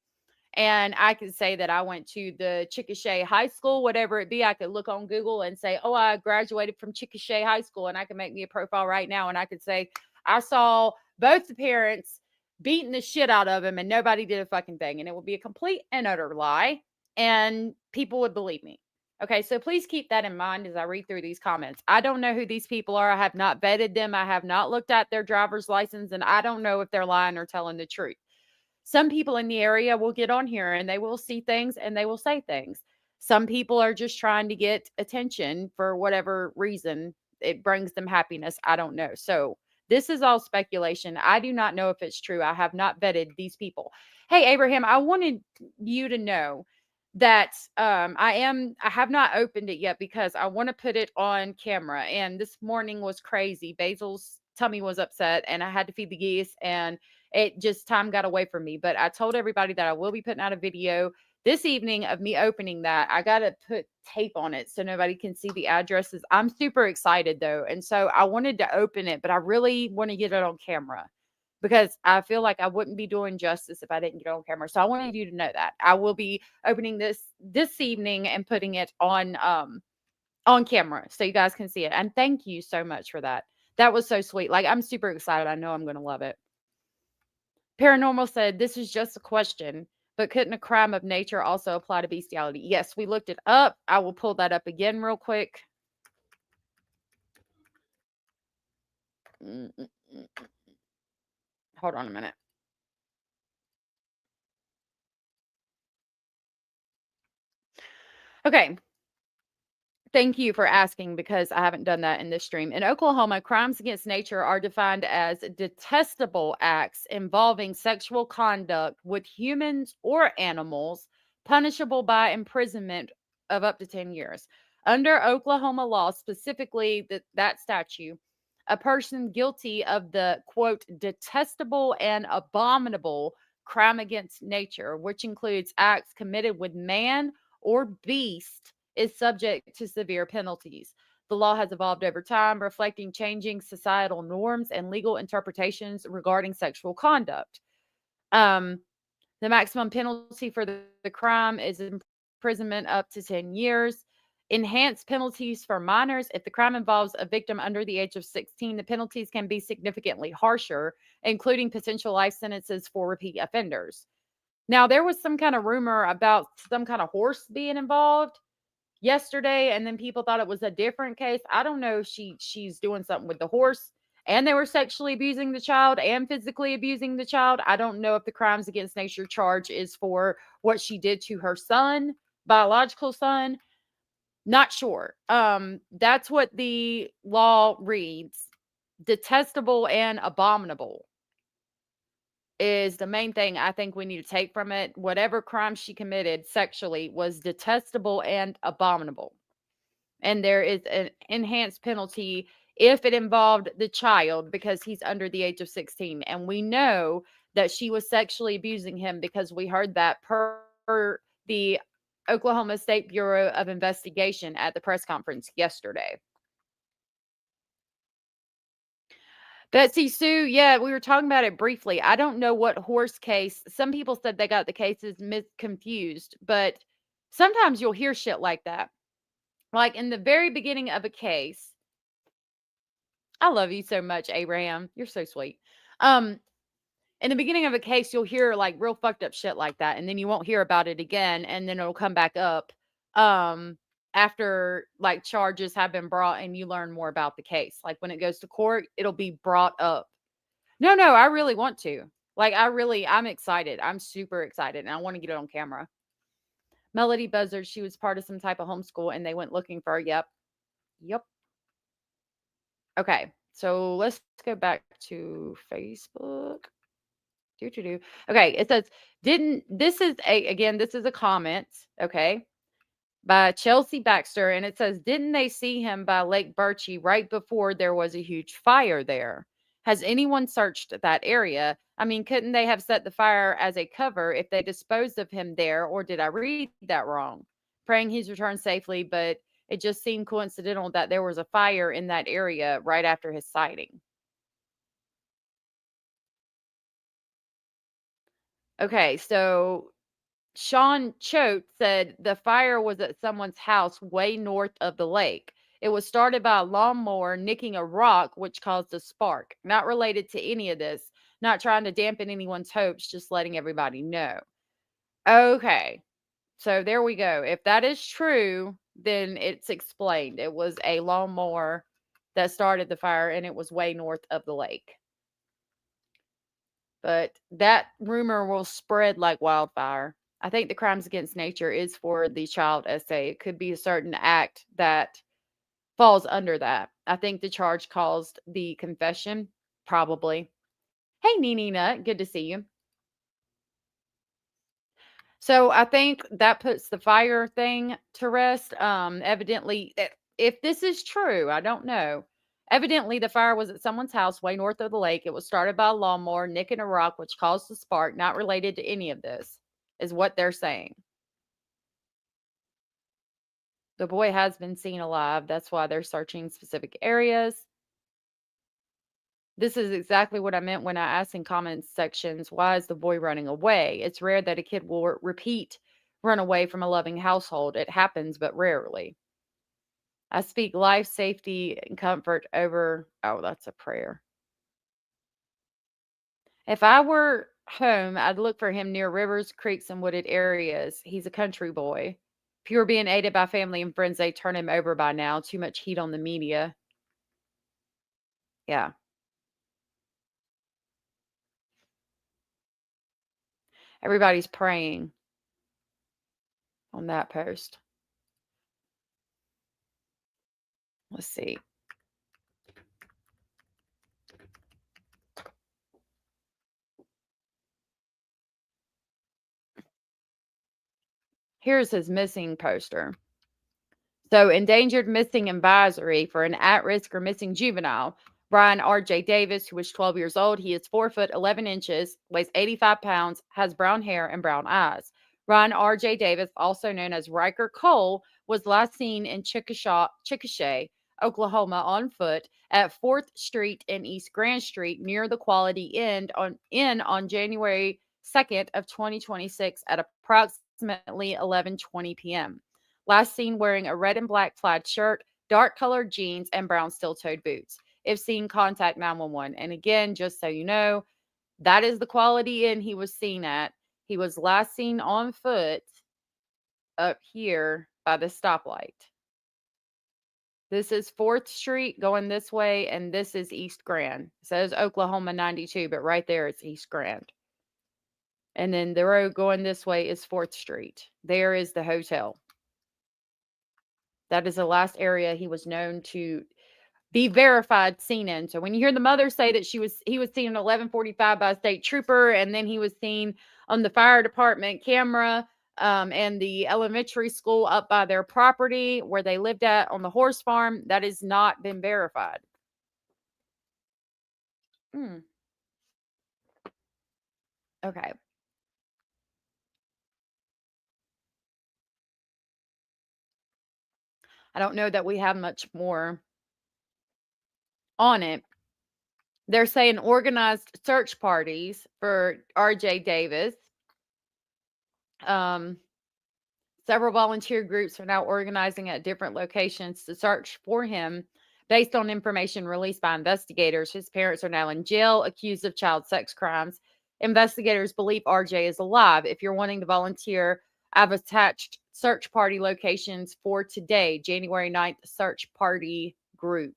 and I could say that I went to the Chickasha High School, whatever it be. I could look on Google and say, oh, I graduated from Chickasha High School, and I can make me a profile right now, and I could say I saw both the parents beating the shit out of him and nobody did a fucking thing, and it would be a complete and utter lie. And people would believe me. Okay, so please keep that in mind as I read through these comments. I don't know who these people are. I have not vetted them. I have not looked at their driver's license, and I don't know if they're lying or telling the truth. Some people in the area will get on here and they will see things and they will say things. Some people are just trying to get attention for whatever reason. It brings them happiness. I don't know. So this is all speculation. I do not know if it's true. I have not vetted these people. Hey, Abraham, I wanted you to know that I have not opened it yet because I want to put it on camera. And this morning was crazy. Basil's tummy was upset and I had to feed the geese, and it just, time got away from me. But I told everybody that I will be putting out a video this evening of me opening that. I got to put tape on it so nobody can see the addresses. I'm super excited though. And so I wanted to open it, but I really want to get it on camera, because I feel like I wouldn't be doing justice if I didn't get it on camera. So I wanted you to know that I will be opening this evening and putting it on camera so you guys can see it. And thank you so much for that. That was so sweet. Like, I'm super excited. I know I'm going to love it. Paranormal said, this is just a question, but couldn't a crime of nature also apply to bestiality? Yes, we looked it up. I will pull that up again real quick. Hold on a minute. Okay. Thank you for asking, because I haven't done that in this stream. In Oklahoma, crimes against nature are defined as detestable acts involving sexual conduct with humans or animals, punishable by imprisonment of up to 10 years. Under Oklahoma law, specifically that statute, a person guilty of the, quote, detestable and abominable crime against nature, which includes acts committed with man or beast, is subject to severe penalties. The law has evolved over time, reflecting changing societal norms and legal interpretations regarding sexual conduct. The maximum penalty for the crime is imprisonment up to 10 years. Enhanced penalties for minors. If the crime involves a victim under the age of 16, the penalties can be significantly harsher, including potential life sentences for repeat offenders. Now, there was some kind of rumor about some kind of horse being involved yesterday, and then people thought it was a different case. I don't know if she's doing something with the horse and they were sexually abusing the child and physically abusing the child. I don't know if the crimes against nature charge is for what she did to her son, biological son. Not sure. That's what the law reads. Detestable and abominable is the main thing I think we need to take from it. Whatever crime she committed sexually was detestable and abominable. And there is an enhanced penalty if it involved the child because he's under the age of 16. And we know that she was sexually abusing him because we heard that per the Oklahoma State Bureau of Investigation at the press conference yesterday. Betsy Sue, yeah, we were talking about it briefly. I don't know what horse case. Some people said they got the cases confused, but sometimes you'll hear shit like that. Like in the very beginning of a case. I love you so much, Abraham. You're so sweet. In the beginning of a case, you'll hear like real fucked up shit like that, and then you won't hear about it again, and then it'll come back up after like charges have been brought and you learn more about the case. Like when it goes to court, it'll be brought up. No, I really want to. Like I'm excited. I'm super excited, and I want to get it on camera. Melody Buzzard, she was part of some type of homeschool, and they went looking for her. Yep. Okay, so let's go back to Facebook. Okay, it says, this is a comment, okay, by Chelsea Baxter, and it says, didn't they see him by Lake Birchie right before there was a huge fire there? Has anyone searched that area? I mean, couldn't they have set the fire as a cover if they disposed of him there, or did I read that wrong? Praying he's returned safely, but it just seemed coincidental that there was a fire in that area right after his sighting. Okay, so Sean Choate said the fire was at someone's house way north of the lake. It was started by a lawnmower nicking a rock, which caused a spark. Not related to any of this. Not trying to dampen anyone's hopes, just letting everybody know. Okay, so there we go. If that is true, then it's explained. It was a lawnmower that started the fire, and it was way north of the lake. But that rumor will spread like wildfire. I think the crimes against nature is for the child essay. It could be a certain act that falls under that. I think the charge caused the confession, probably. Hey, Nene Nut, good to see you. So I think that puts the fire thing to rest. Evidently, if this is true, I don't know. Evidently, the fire was at someone's house way north of the lake. It was started by a lawnmower nicking a rock, which caused the spark. Not related to any of this, is what they're saying. The boy has been seen alive. That's why they're searching specific areas. This is exactly what I meant when I asked in comments sections, why is the boy running away? It's rare that a kid will run away from a loving household. It happens, but rarely. I speak life, safety, and comfort over. Oh, that's a prayer. If I were home, I'd look for him near rivers, creeks, and wooded areas. He's a country boy. If you were being aided by family and friends, they turn him over by now. Too much heat on the media. Yeah. Everybody's praying on that post. Let's see. Here's his missing poster. So, endangered missing advisory for an at-risk or missing juvenile. Brian R.J. Davis, who was 12 years old. He is 4 foot 11 inches, weighs 85 pounds, has brown hair and brown eyes. Brian R.J. Davis, also known as Ryker Cole, was last seen in Chickasha, Oklahoma, on foot at 4th Street and East Grand Street near the Quality Inn on January 2nd of 2026 at approximately 11:20 p.m. Last seen wearing a red and black plaid shirt, dark colored jeans, and brown steel-toed boots. If seen, contact 911. And again, just so you know, that is the Quality Inn he was seen at. He was last seen on foot up here by the stoplight. This is 4th Street going this way, and this is East Grand. It says Oklahoma 92, but right there it's East Grand. And then the road going this way is 4th Street. There is the hotel. That is the last area he was known to be verified seen in. So when you hear the mother say that he was seen at 11:45 by a state trooper, and then he was seen on the fire department camera and the elementary school up by their property where they lived at on the horse farm, that has not been verified. Okay. I don't know that we have much more on it. They're saying organized search parties for R.J. Davis. Several volunteer groups are now organizing at different locations to search for him based on information released by investigators. His parents are now in jail, accused of child sex crimes. Investigators believe RJ is alive. If you're wanting to volunteer, I've attached search party locations for today, January 9th search party group.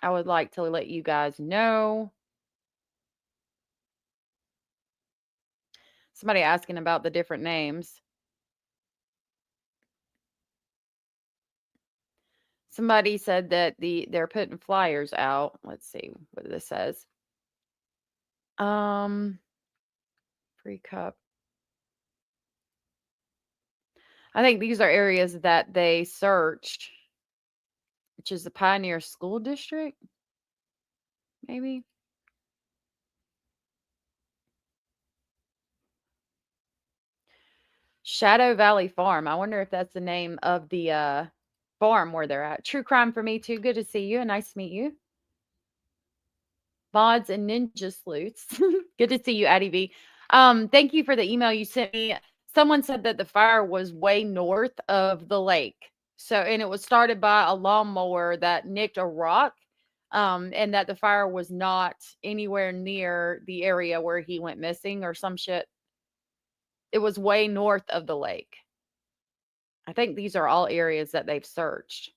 I would like to let you guys know. Somebody asking about the different names. Somebody said that they're putting flyers out. Let's see what this says. Free cup. I think these are areas that they searched, which is the Pioneer School District, maybe. Shadow Valley Farm. I wonder if that's the name of the farm where they're at. True crime for me too. Good to see you. Nice to meet you. Mods and Ninja Sleuths. Good to see you, Addie V. Thank you for the email you sent me. Someone said that the fire was way north of the lake. So, and it was started by a lawnmower that nicked a rock, and that the fire was not anywhere near the area where he went missing or some shit. It was way north of the lake. I think these are all areas that they've searched.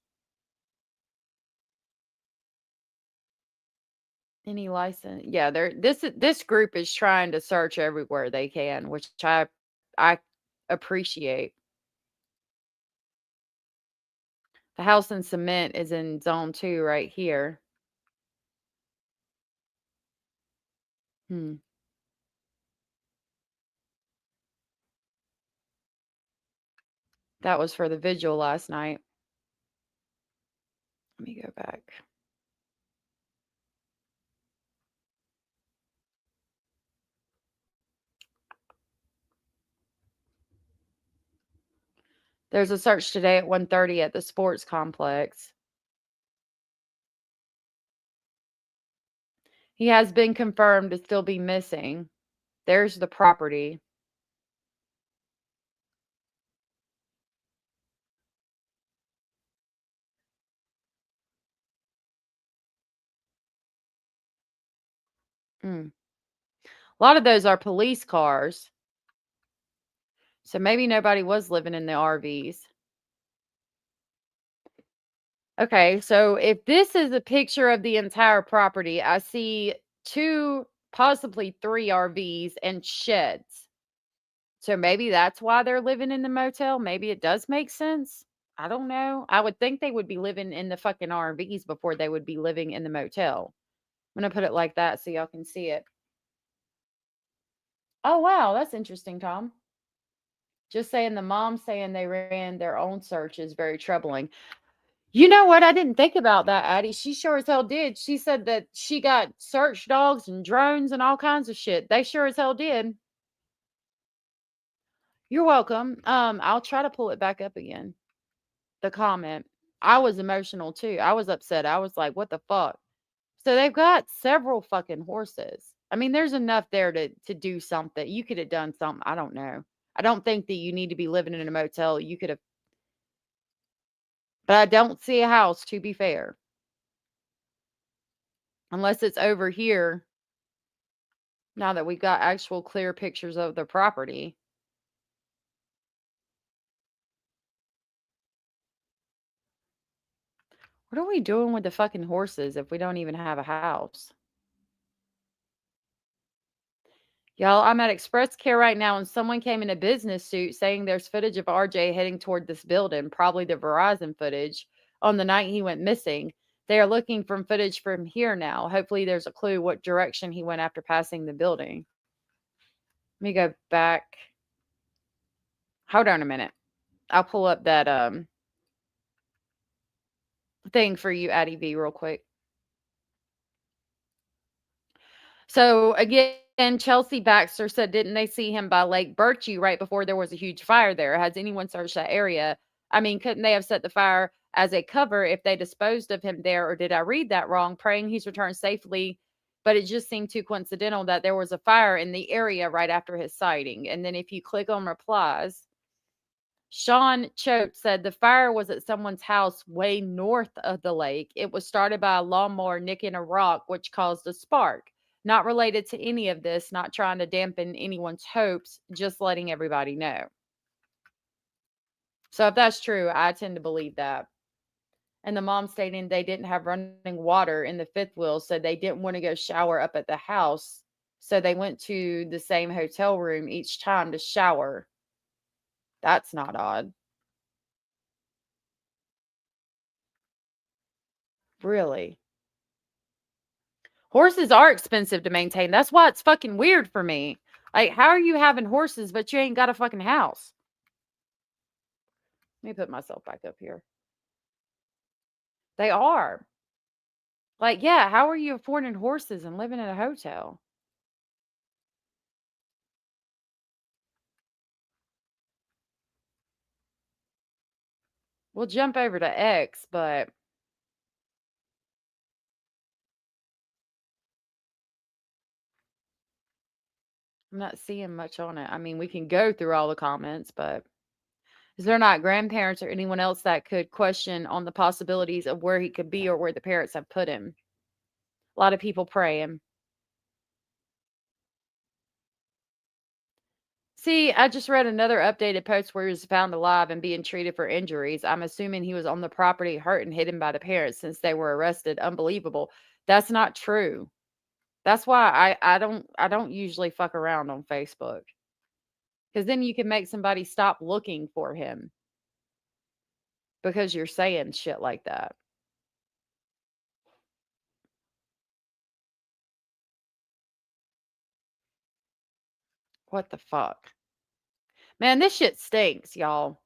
Any license? Yeah, this group is trying to search everywhere they can, which I appreciate. The house and cement is in zone 2 right here. That was for the vigil last night. Let me go back. There's a search today at 1:30 at the sports complex. He has been confirmed to still be missing. There's the property. A lot of those are police cars. So maybe nobody was living in the RVs. Okay, so if this is a picture of the entire property, I see 2, possibly 3 RVs and sheds. So maybe that's why they're living in the motel. Maybe it does make sense. I don't know. I would think they would be living in the fucking RVs before they would be living in the motel. I'm going to put it like that so y'all can see it. Oh, wow. That's interesting, Tom. Just saying the mom saying they ran their own search is very troubling. You know what? I didn't think about that, Addie. She sure as hell did. She said that she got search dogs and drones and all kinds of shit. They sure as hell did. You're welcome. I'll try to pull it back up again. The comment. I was emotional too. I was upset. I was like, what the fuck? So they've got several fucking horses. I mean, there's enough there to do something. You could have done something. I don't know. I don't think that you need to be living in a motel. You could have, but I don't see a house, to be fair. Unless it's over here. Now that we've got actual clear pictures of the property. What are we doing with the fucking horses if we don't even have a house? Y'all, I'm at Express Care right now, and someone came in a business suit saying there's footage of RJ heading toward this building, probably the Verizon footage, on the night he went missing. They are looking for footage from here now. Hopefully there's a clue what direction he went after passing the building. Let me go back. Hold on a minute. I'll pull up that thing for you, Addie V, real quick. So again, Chelsea Baxter said, didn't they see him by Lake Birchie right before there was a huge fire there? Has anyone searched that area? I mean, couldn't they have set the fire as a cover if they disposed of him there? Or did I read that wrong? Praying he's returned safely. But it just seemed too coincidental that there was a fire in the area right after his sighting. And then if you click on replies, Sean Choate said the fire was at someone's house way north of the lake. It was started by a lawnmower nicking a rock, which caused a spark. Not related to any of this, not trying to dampen anyone's hopes, just letting everybody know. So if that's true, I tend to believe that. And the mom stating they didn't have running water in the fifth wheel, so they didn't want to go shower up at the house. So they went to the same hotel room each time to shower. That's not odd. Really? Horses are expensive to maintain. That's why it's fucking weird for me. Like, how are you having horses, but you ain't got a fucking house? Let me put myself back up here. They are. Like, yeah, how are you affording horses and living in a hotel? We'll jump over to X, but I'm not seeing much on it. I mean, we can go through all the comments, but is there not grandparents or anyone else that could question on the possibilities of where he could be or where the parents have put him? A lot of people praying. See, I just read another updated post where he was found alive and being treated for injuries. I'm assuming he was on the property hurt and hidden by the parents since they were arrested. Unbelievable. That's not true. That's why I don't usually fuck around on Facebook. Because then you can make somebody stop looking for him. Because you're saying shit like that. What the fuck? Man, this shit stinks, y'all.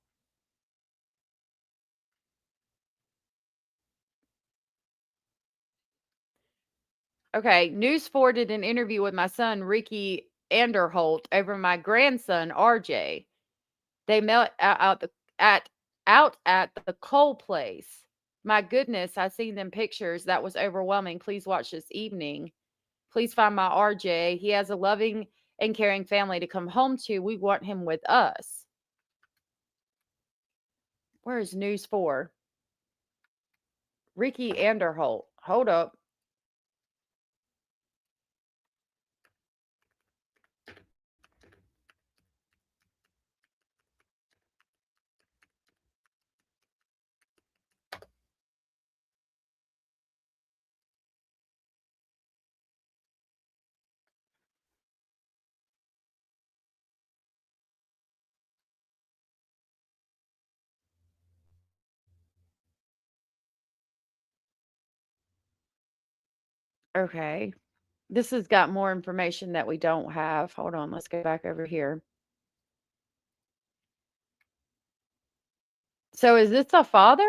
Okay, News 4 did an interview with my son, Ricky Anderholt, over my grandson, RJ. They met out at the Cole place. My goodness, I seen them pictures. That was overwhelming. Please watch this evening. Please find my RJ. He has a loving and caring family to come home to. We want him with us. Where is News 4? Ricky Anderholt. Hold up. Okay. This has got more information that we don't have. Hold on, let's go back over here. So is this a father?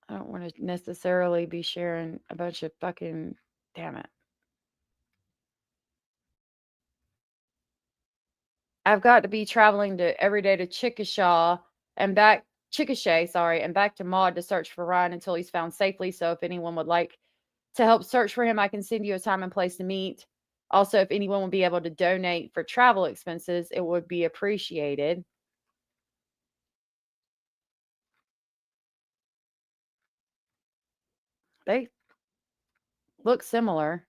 I don't want to necessarily be sharing a bunch of fucking, damn it. I've got to be traveling to every day to Chickasha and back, Chickasha, sorry, and back to Maud to search for Ryan until he's found safely. So if anyone would like to help search for him, I can send you a time and place to meet. Also, if anyone would be able to donate for travel expenses, it would be appreciated. They look similar.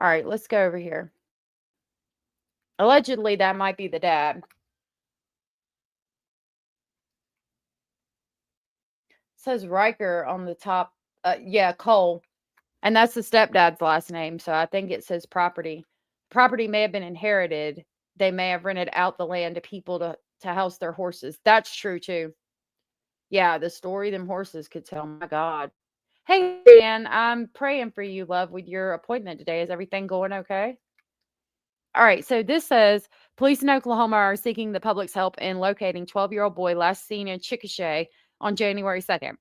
All right, let's go over here. Allegedly, that might be the dad. It says Ryker on the top. Yeah, Cole. And that's the stepdad's last name. So I think it says property. Property may have been inherited. They may have rented out the land to people to house their horses. That's true too. Yeah, the story them horses could tell. My God. Hey, Dan, I'm praying for you, love, with your appointment today. Is everything going okay? All right, so this says police in Oklahoma are seeking the public's help in locating 12-year-old boy last seen in Chickasha on January 2nd.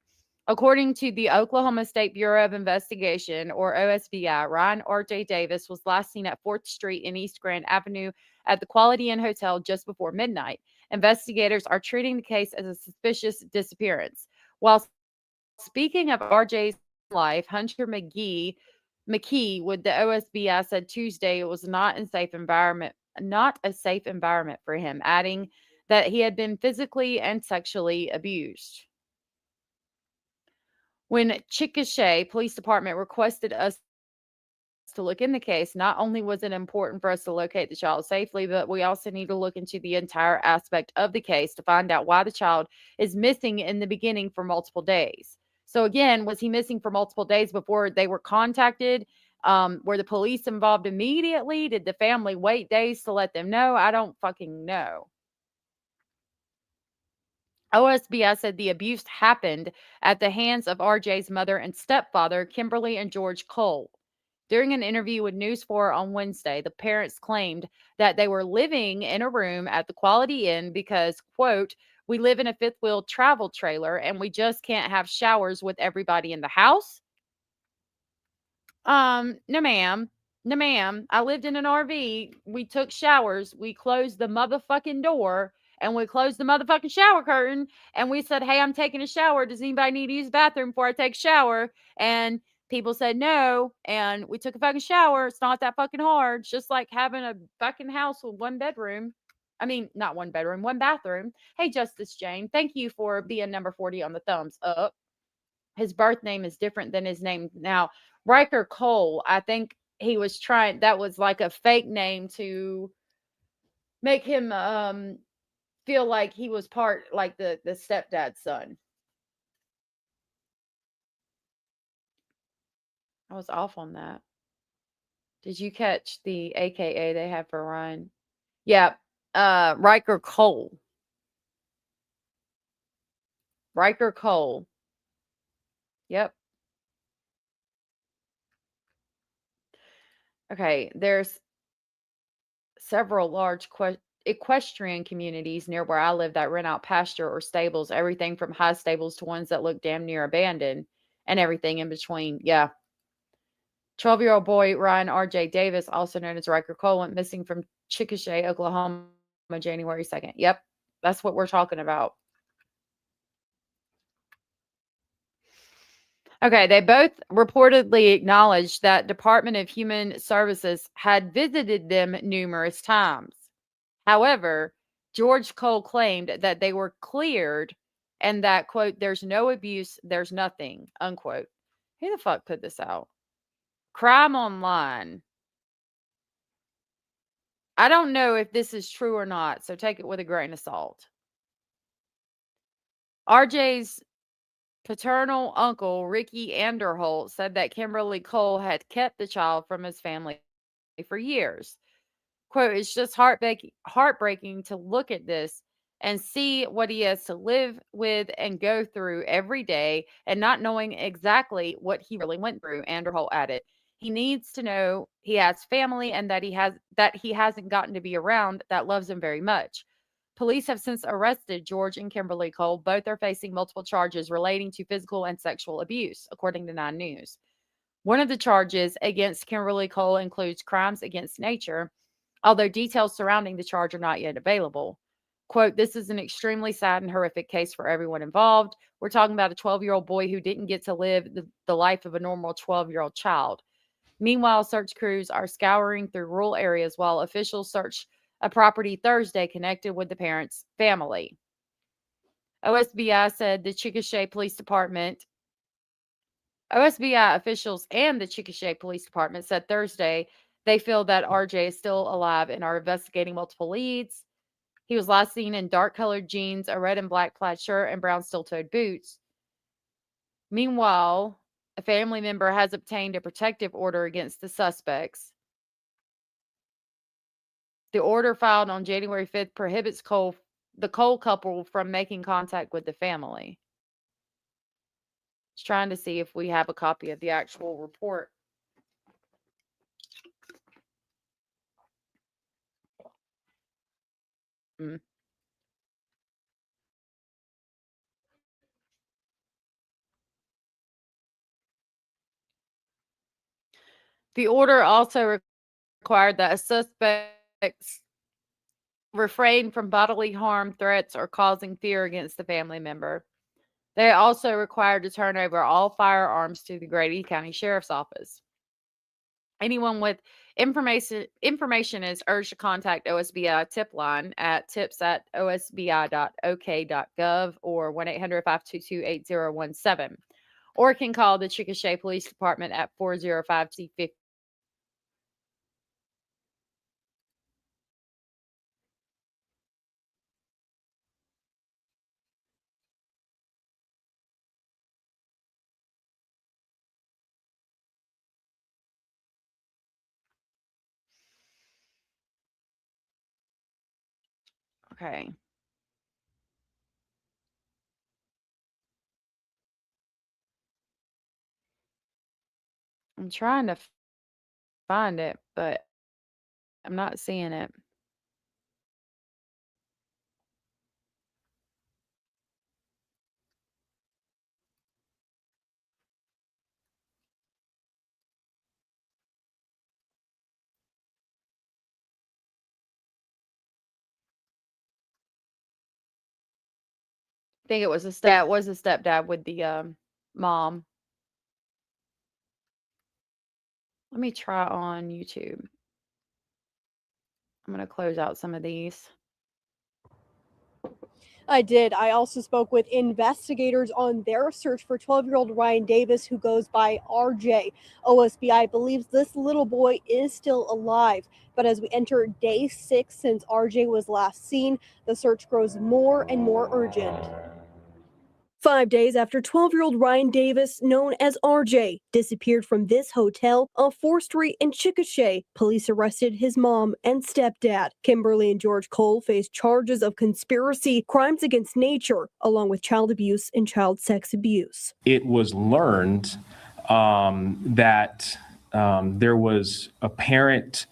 According to the Oklahoma State Bureau of Investigation, or OSBI, Ryan R.J. Davis was last seen at 4th Street and East Grand Avenue at the Quality Inn Hotel just before midnight. Investigators are treating the case as a suspicious disappearance. While speaking of R.J.'s life, Hunter McKee with the OSBI said Tuesday it was not a safe environment for him, adding that he had been physically and sexually abused. When Chickasha Police Department requested us to look in the case, not only was it important for us to locate the child safely, but we also need to look into the entire aspect of the case to find out why the child is missing in the beginning for multiple days. So again, was he missing for multiple days before they were contacted? Were the police involved immediately? Did the family wait days to let them know? I don't fucking know. OSBI said the abuse happened at the hands of RJ's mother and stepfather, Kimberly and George Cole. During an interview with News 4 on Wednesday, the parents claimed that they were living in a room at the Quality Inn because, quote, we live in a fifth wheel travel trailer and we just can't have showers with everybody in the house. No, ma'am. No, ma'am. I lived in an RV. We took showers. We closed the motherfucking door and we closed the motherfucking shower curtain. And we said, hey, I'm taking a shower. Does anybody need to use the bathroom before I take a shower? And people said no. And we took a fucking shower. It's not that fucking hard. It's just like having a fucking house with one bedroom. I mean, not one bedroom, one bathroom. Hey, Justice Jane, thank you for being number 40 on the thumbs up. His birth name is different than his name now. Ryker Cole, I think he was trying, that was like a fake name to make him feel like he was part, like the stepdad's son. I was off on that. Did you catch the AKA they have for Ryan? Yeah, Ryker Cole. Ryker Cole. Yep. Okay, there's several large equestrian communities near where I live that rent out pasture or stables, everything from high stables to ones that look damn near abandoned and everything in between. Yeah. 12-year-old boy Ryan R.J. Davis, also known as Ryker Cole, went missing from Chickasha, Oklahoma, January 2nd. Yep, that's what we're talking about. Okay, they both reportedly acknowledged that Department of Human Services had visited them numerous times. However, George Cole claimed that they were cleared and that, quote, there's no abuse, there's nothing, unquote. Who the fuck put this out? Crime Online. I don't know if this is true or not, so take it with a grain of salt. RJ's paternal uncle, Ricky Anderholt, said that Kimberly Cole had kept the child from his family for years. Quote, it's just heartbreaking to look at this and see what he has to live with and go through every day and not knowing exactly what he really went through, Anderholt added. He needs to know he has family and that he hasn't gotten to be around that loves him very much. Police have since arrested George and Kimberly Cole. Both are facing multiple charges relating to physical and sexual abuse, according to 9 News. One of the charges against Kimberly Cole includes crimes against nature, although details surrounding the charge are not yet available. Quote, "This is an extremely sad and horrific case for everyone involved. We're talking about a 12-year-old boy who didn't get to live the life of a normal 12-year-old child. Meanwhile, search crews are scouring through rural areas while officials search a property Thursday connected with the parents' family." OSBI said the Chickasha Police Department OSBI officials and the Chickasha Police Department said Thursday they feel that RJ is still alive and are investigating multiple leads. He was last seen in dark-colored jeans, a red and black plaid shirt, and brown steel-toed boots. Meanwhile, a family member has obtained a protective order against the suspects. The order filed on January 5th prohibits the Cole couple from making contact with the family. Just trying to see if we have a copy of the actual report. Mm. The order also required that a suspect refrain from bodily harm, threats, or causing fear against the family member. They also required to turn over all firearms to the Grady County Sheriff's Office. Anyone with information is urged to contact OSBI tip line at tips@osbi.ok.gov or 1-800-522-8017, or can call the Chickasha Police Department at 405-50. Okay. I'm trying to find it, but I'm not seeing it. I think it was a stepdad with the mom. Let me try on YouTube. I'm going to close out some of these. I did. I also spoke with investigators on their search for 12-year-old Ryan Davis, who goes by RJ. OSBI believes this little boy is still alive. But as we enter day 6 since RJ was last seen, the search grows more and more urgent. 5 days after 12-year-old Ryan Davis, known as RJ, disappeared from this hotel on 4th Street in Chickasha, police arrested his mom and stepdad. Kimberly and George Cole faced charges of conspiracy, crimes against nature, along with child abuse and child sex abuse. It was learned that there was apparent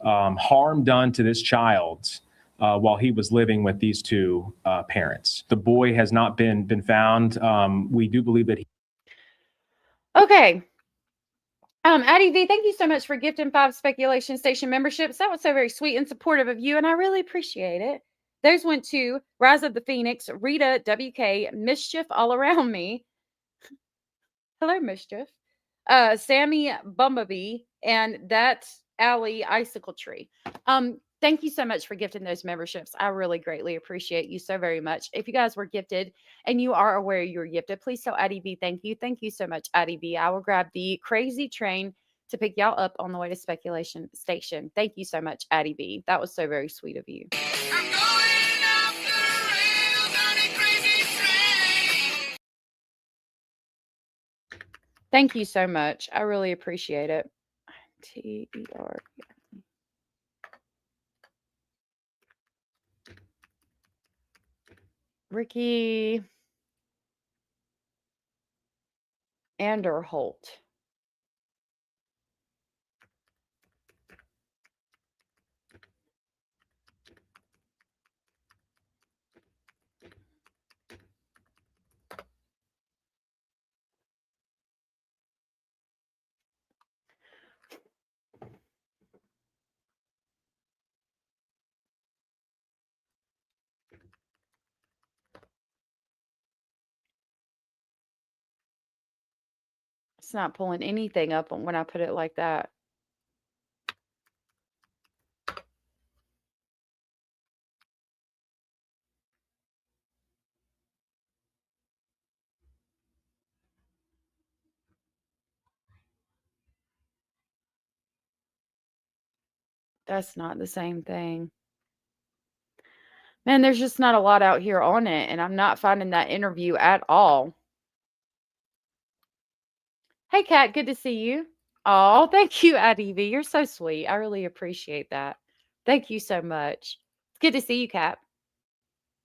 harm done to this child while he was living with these two parents. The boy has not been found. We do believe that he. Okay. Addie V, thank you so much for gifting 5 Speculation Station memberships. That was so very sweet and supportive of you, and I really appreciate it. Those went to Rise of the Phoenix, Rita WK, Mischief All Around Me. Hello, Mischief. Sammy Bumblebee, and that Alley Icicle Tree. Thank you so much for gifting those memberships. I really greatly appreciate you so very much. If you guys were gifted and you are aware you were gifted, please tell Addie B thank you. Thank you so much, Addie B. I will grab the crazy train to pick y'all up on the way to Speculation Station. Thank you so much, Addie B. That was so very sweet of you. Thank you so much. I really appreciate it. TER. Ricky Anderholt. It's not pulling anything up when I put it like that. That's not the same thing. Man, there's just not a lot out here on it, and I'm not finding that interview at all. Hey, Kat, good to see you. Oh, thank you, Adivi. You're so sweet. I really appreciate that. Thank you so much. It's good to see you, Kat.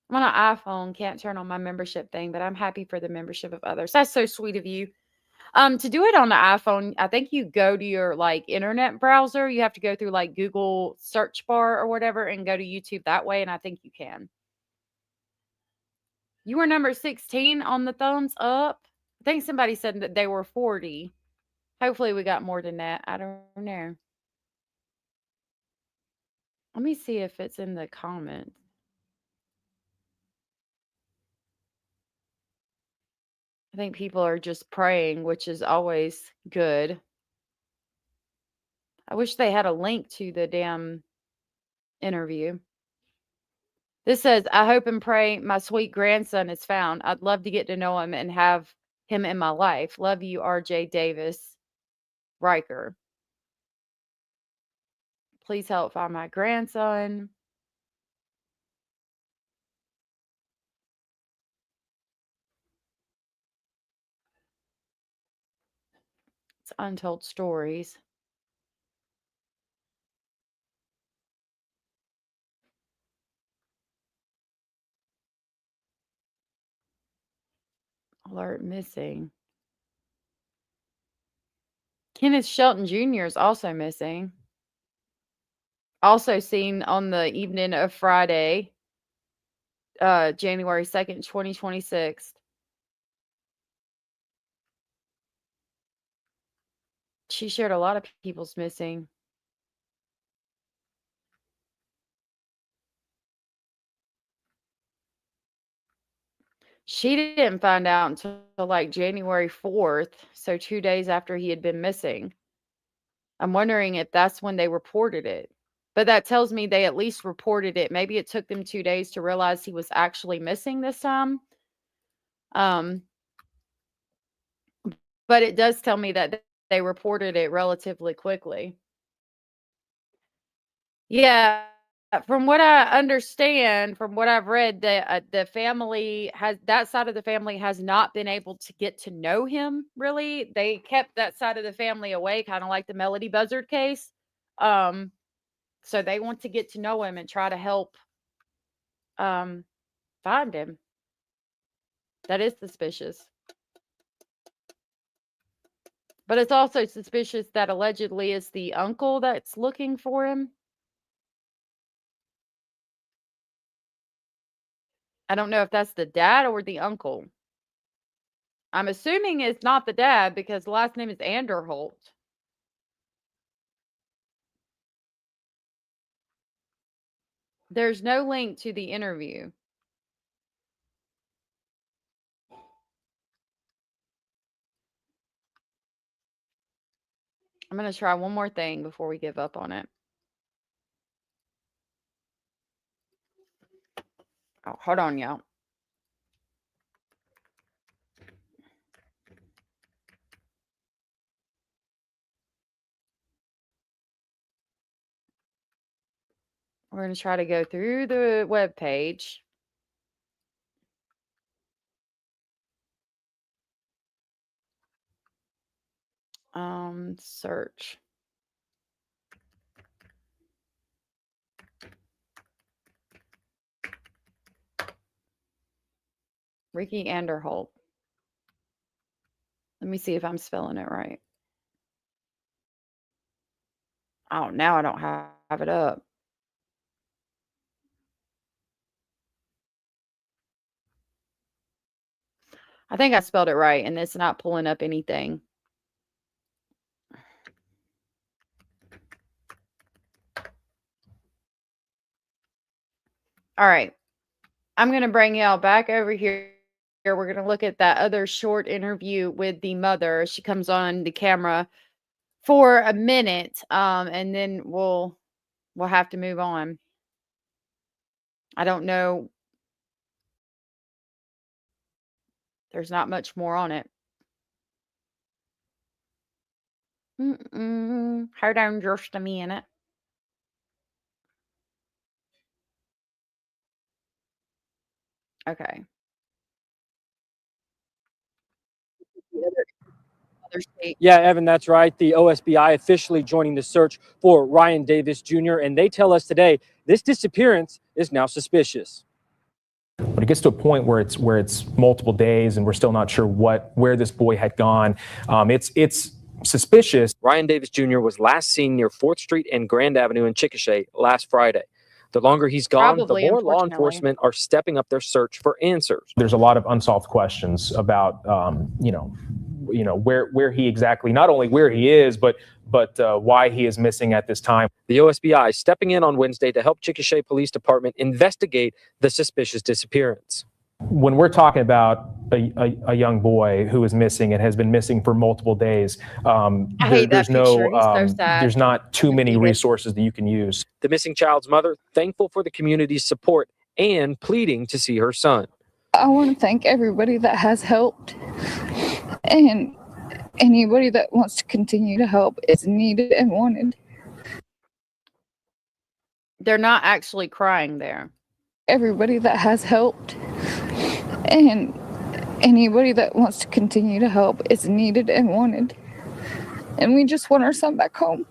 I'm on an iPhone, can't turn on my membership thing, but I'm happy for the membership of others. That's so sweet of you. To do it on the iPhone, I think you go to your like internet browser. You have to go through like Google search bar or whatever and go to YouTube that way, and I think you can. You were number 16 on the thumbs up. I think somebody said that they were 40. Hopefully we got more than that. I don't know. Let me see if it's in the comments. I think people are just praying, which is always good. I wish they had a link to the damn interview. This says, I hope and pray my sweet grandson is found. I'd love to get to know him and have him in my life. Love you, RJ Davis, Ryker. Please help find my grandson. It's Untold Stories. Alert missing. Kenneth Shelton Jr. is also missing. Also seen on the evening of Friday, January 2nd, 2026. She shared a lot of people's missing. She didn't find out until like January 4th, so 2 days after he had been missing. I'm wondering if that's when they reported it. But that tells me they at least reported it. Maybe it took them 2 days to realize he was actually missing this time. But it does tell me that they reported it relatively quickly. Yeah, from what I understand, from what I've read, the family has that side of the family has not been able to get to know him really. They kept that side of the family away, kind of like the Melody Buzzard case. So they want to get to know him and try to help find him. That is suspicious. But it's also suspicious that allegedly it's the uncle that's looking for him. I don't know if that's the dad or the uncle. I'm assuming it's not the dad because the last name is Anderholt. There's no link to the interview. I'm going to try one more thing before we give up on it. Oh, hold on, y'all. We're going to try to go through the web page. Search. Ricky Anderholt. Let me see if I'm spelling it right. Oh, now I don't have it up. I think I spelled it right, and it's not pulling up anything. All right. I'm going to bring y'all back over here. We're going to look at that other short interview with the mother. She comes on the camera for a minute, and then we'll have to move on. I don't know. There's not much more on it. Hold on just a minute. Okay. Yeah, Evan, that's right. The OSBI officially joining the search for Ryan Davis Jr., and they tell us today this disappearance is now suspicious. When it gets to a point where it's multiple days and we're still not sure where this boy had gone, it's suspicious. Ryan Davis Jr. was last seen near 4th Street and Grand Avenue in Chickasha last Friday. The longer he's gone, Probably, the more law enforcement are stepping up their search for answers. There's a lot of unsolved questions about where he exactly, not only where he is, but why he is missing at this time. The OSBI stepping in on Wednesday to help Chickasha Police Department investigate the suspicious disappearance. When we're talking about a young boy who is missing and has been missing for multiple days, there's not too many resources that you can use. The missing child's mother thankful for the community's support and pleading to see her son. I want to thank everybody that has helped, and anybody that wants to continue to help is needed and wanted. They're not actually crying there. Everybody that has helped, and anybody that wants to continue to help is needed and wanted. And we just want our son back home.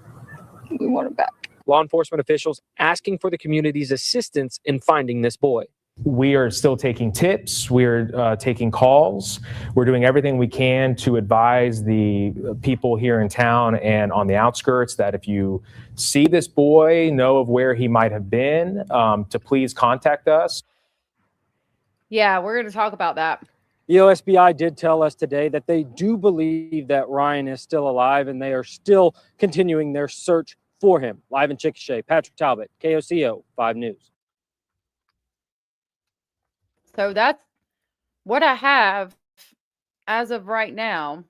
We want him back. Law enforcement officials asking for the community's assistance in finding this boy. We are still taking tips. We're taking calls. We're doing everything we can to advise the people here in town and on the outskirts that if you see this boy, know of where he might have been, to please contact us. Yeah, we're going to talk about that. The OSBI did tell us today that they do believe that Ryan is still alive and they are still continuing their search for him. Live in Chickasha, Patrick Talbot, KOCO 5 News. So that's what I have as of right now.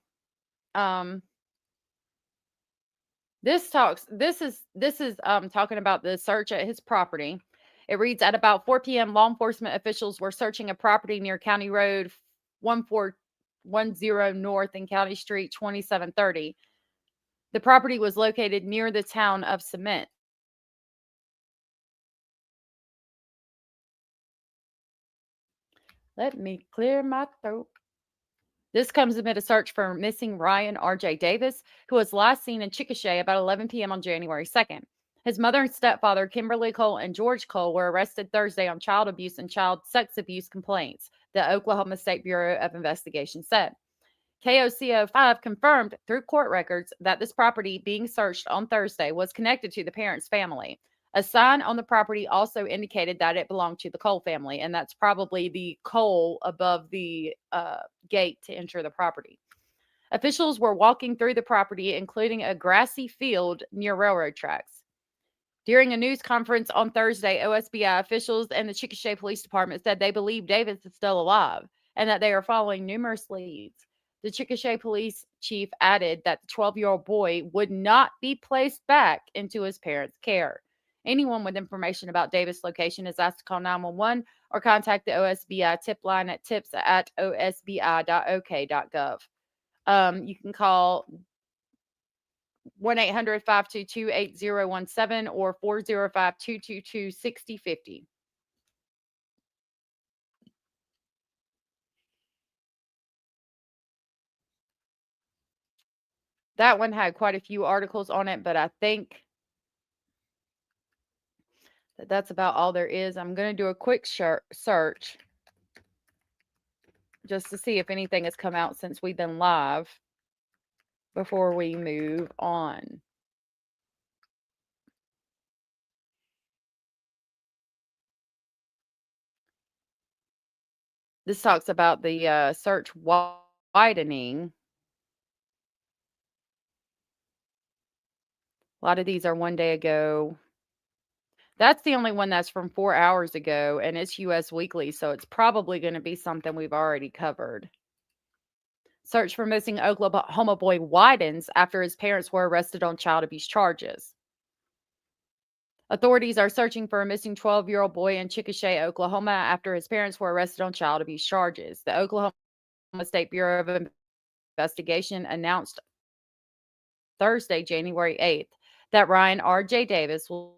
This is talking about the search at his property. It reads, at about 4 p.m., law enforcement officials were searching a property near County Road 1410 North and County Street 2730. The property was located near the town of Cement. Let me clear my throat. This comes amid a search for missing Ryan R.J. Davis, who was last seen in Chickasha about 11 p.m. on January 2nd. His mother and stepfather, Kimberly Cole and George Cole, were arrested Thursday on child abuse and child sex abuse complaints, the Oklahoma State Bureau of Investigation said. KOCO 5 confirmed through court records that this property being searched on Thursday was connected to the parents' family. A sign on the property also indicated that it belonged to the Cole family, and that's probably the Cole above the gate to enter the property. Officials were walking through the property, including a grassy field near railroad tracks. During a news conference on Thursday, OSBI officials and the Chickasha Police Department said they believe Davis is still alive and that they are following numerous leads. The Chickasha police chief added that the 12-year-old boy would not be placed back into his parents' care. Anyone with information about Davis' location is asked to call 911 or contact the OSBI tip line at tips@osbi.ok.gov. You can call 1-800-522-8017 or 405-222-6050. That one had quite a few articles on it, but I think that's about all there is. I'm going to do a quick search. just to see if anything has come out since we've been live before we move on. This talks about the search widening. A lot of these are 1 day ago. That's the only one that's from 4 hours ago, and it's U.S. Weekly, so it's probably going to be something we've already covered. Search for missing Oklahoma boy widens after his parents were arrested on child abuse charges. Authorities are searching for a missing 12-year-old boy in Chickasha, Oklahoma, after his parents were arrested on child abuse charges. The Oklahoma State Bureau of Investigation announced Thursday, January 8th, that Ryan R.J. Davis was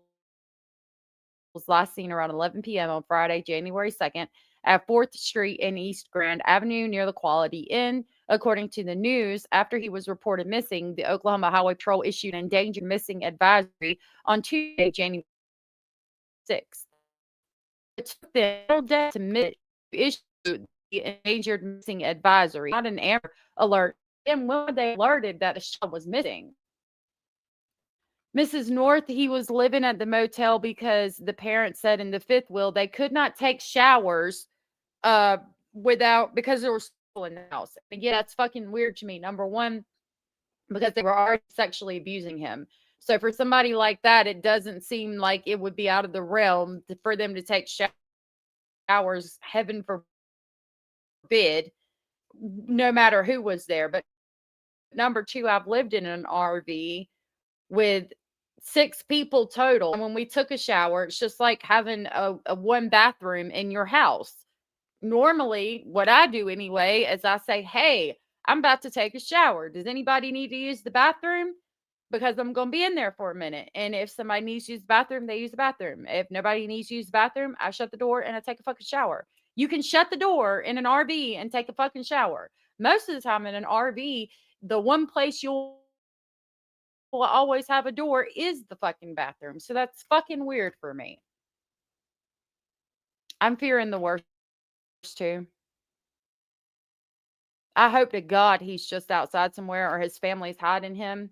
last seen around 11 p.m. on Friday, January 2nd, at 4th Street and East Grand Avenue near the Quality Inn. According to the news, after he was reported missing, the Oklahoma Highway Patrol issued an endangered missing advisory on Tuesday, January 6th. It took them day to issue the endangered missing advisory, not an Amber Alert. And when they alerted that a child was missing, Mrs. North, he was living at the motel because the parents said in the fifth will they could not take showers because there was people in the house. And yeah, that's fucking weird to me. Number one, because they were already sexually abusing him. So for somebody like that, it doesn't seem like it would be out of the realm for them to take showers, heaven forbid, no matter who was there. But number two, I've lived in an RV with 6 people total. And when we took a shower, it's just like having a one bathroom in your house. Normally, what I do anyway is I say, hey, I'm about to take a shower. Does anybody need to use the bathroom? Because I'm going to be in there for a minute. And if somebody needs to use the bathroom, they use the bathroom. If nobody needs to use the bathroom, I shut the door and I take a fucking shower. You can shut the door in an RV and take a fucking shower. Most of the time in an RV, the one place you'll always have a door is the fucking bathroom. So that's fucking weird for me. I'm fearing the worst too. I hope to God he's just outside somewhere or his family's hiding him,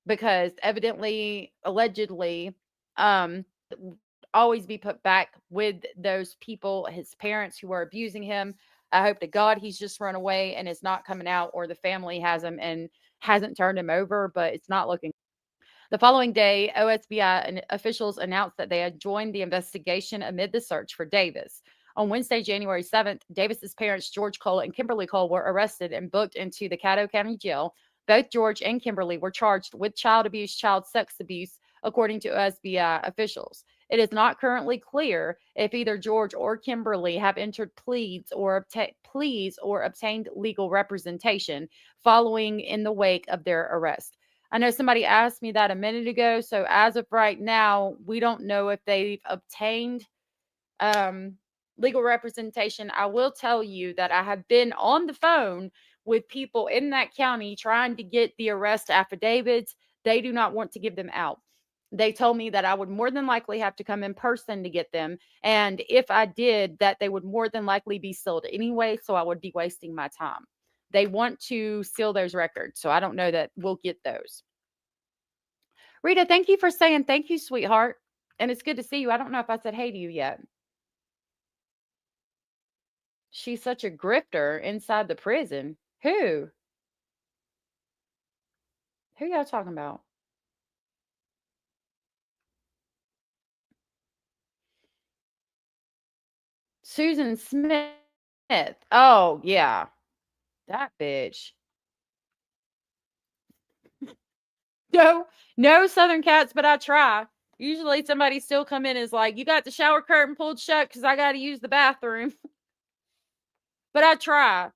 because evidently, allegedly, always be put back with those people, his parents who are abusing him. I hope to God he's just run away and is not coming out, or the family has him and hasn't turned him over, but it's not looking. The following day, OSBI officials announced that they had joined the investigation amid the search for Davis. On Wednesday, January 7th, Davis's parents, George Cole and Kimberly Cole, were arrested and booked into the Caddo County Jail. Both George and Kimberly were charged with child abuse, child sex abuse, according to OSBI officials. It is not currently clear if either George or Kimberly have entered pleas or obtained legal representation following in the wake of their arrest. I know somebody asked me that a minute ago. So as of right now, we don't know if they've obtained legal representation. I will tell you that I have been on the phone with people in that county trying to get the arrest affidavits. They do not want to give them out. They told me that I would more than likely have to come in person to get them. And if I did, that they would more than likely be sealed anyway. So I would be wasting my time. They want to seal those records. So I don't know that we'll get those. Rita, thank you for saying thank you, sweetheart. And it's good to see you. I don't know if I said hey to you yet. She's such a grifter inside the prison. Who? Who y'all talking about? Susan Smith. Oh, yeah. That bitch. No Southern cats, but I try. Usually somebody still come in and is like, you got the shower curtain pulled shut because I got to use the bathroom. But I try.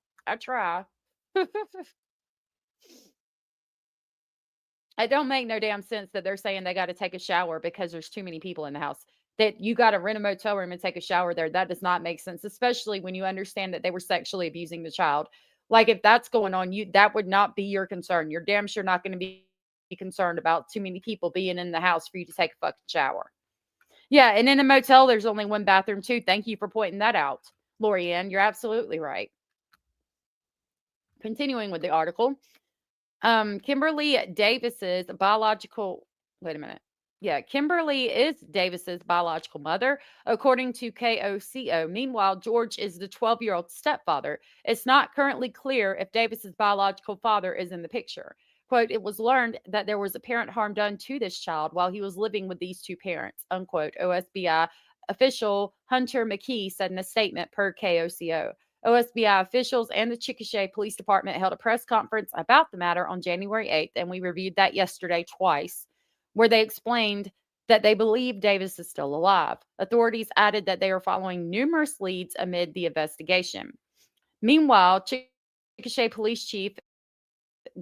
It don't make no damn sense that they're saying they got to take a shower because there's too many people in the house. That you got to rent a motel room and take a shower there. That does not make sense, especially when you understand that they were sexually abusing the child. Like, if that's going on, that would not be your concern. You're damn sure not going to be concerned about too many people being in the house for you to take a fucking shower. Yeah, and in a motel, there's only one bathroom too. Thank you for pointing that out, Lori Ann. You're absolutely right. Continuing with the article, Kimberly Davis's biological, wait a minute. Yeah, Kimberly is Davis's biological mother, according to KOCO. Meanwhile, George is the 12-year-old stepfather. It's not currently clear if Davis's biological father is in the picture. Quote, it was learned that there was apparent harm done to this child while he was living with these two parents, unquote, OSBI official Hunter McKee said in a statement per KOCO. OSBI officials and the Chickasha Police Department held a press conference about the matter on January 8th, and we reviewed that yesterday twice, where they explained that they believe Davis is still alive. Authorities added that they are following numerous leads amid the investigation. Meanwhile, Chickasha Police Chief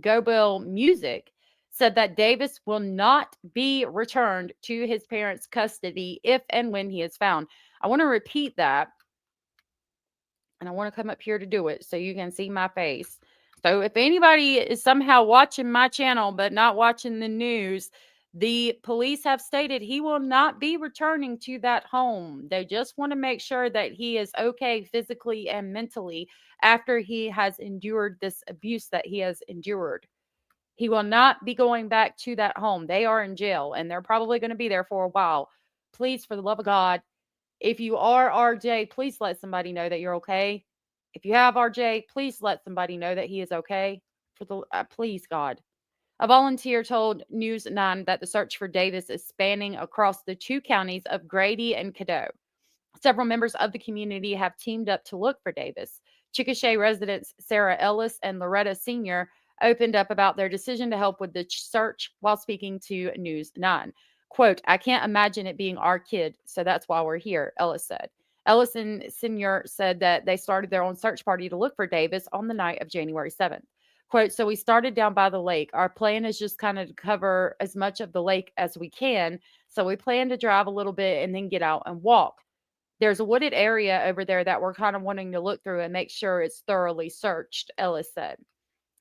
Gobel Music said that Davis will not be returned to his parents' custody if and when he is found. I want to repeat that, and I want to come up here to do it so you can see my face. So if anybody is somehow watching my channel but not watching the news, the police have stated he will not be returning to that home. They just want to make sure that he is okay physically and mentally after he has endured this abuse that he has endured. He will not be going back to that home. They are in jail, and they're probably going to be there for a while. Please, for the love of God, if you are RJ, please let somebody know that you're okay. If you have RJ, please let somebody know that he is okay. For the please, God. A volunteer told News 9 that the search for Davis is spanning across the two counties of Grady and Caddo. Several members of the community have teamed up to look for Davis. Chickasha residents Sarah Ellis and Loretta Sr. opened up about their decision to help with the search while speaking to News 9. Quote, I can't imagine it being our kid, so that's why we're here, Ellis said. Ellis and Sr. said that they started their own search party to look for Davis on the night of January 7th. Quote, so we started down by the lake. Our plan is just kind of to cover as much of the lake as we can. So we plan to drive a little bit and then get out and walk. There's a wooded area over there that we're kind of wanting to look through and make sure it's thoroughly searched, Ellis said.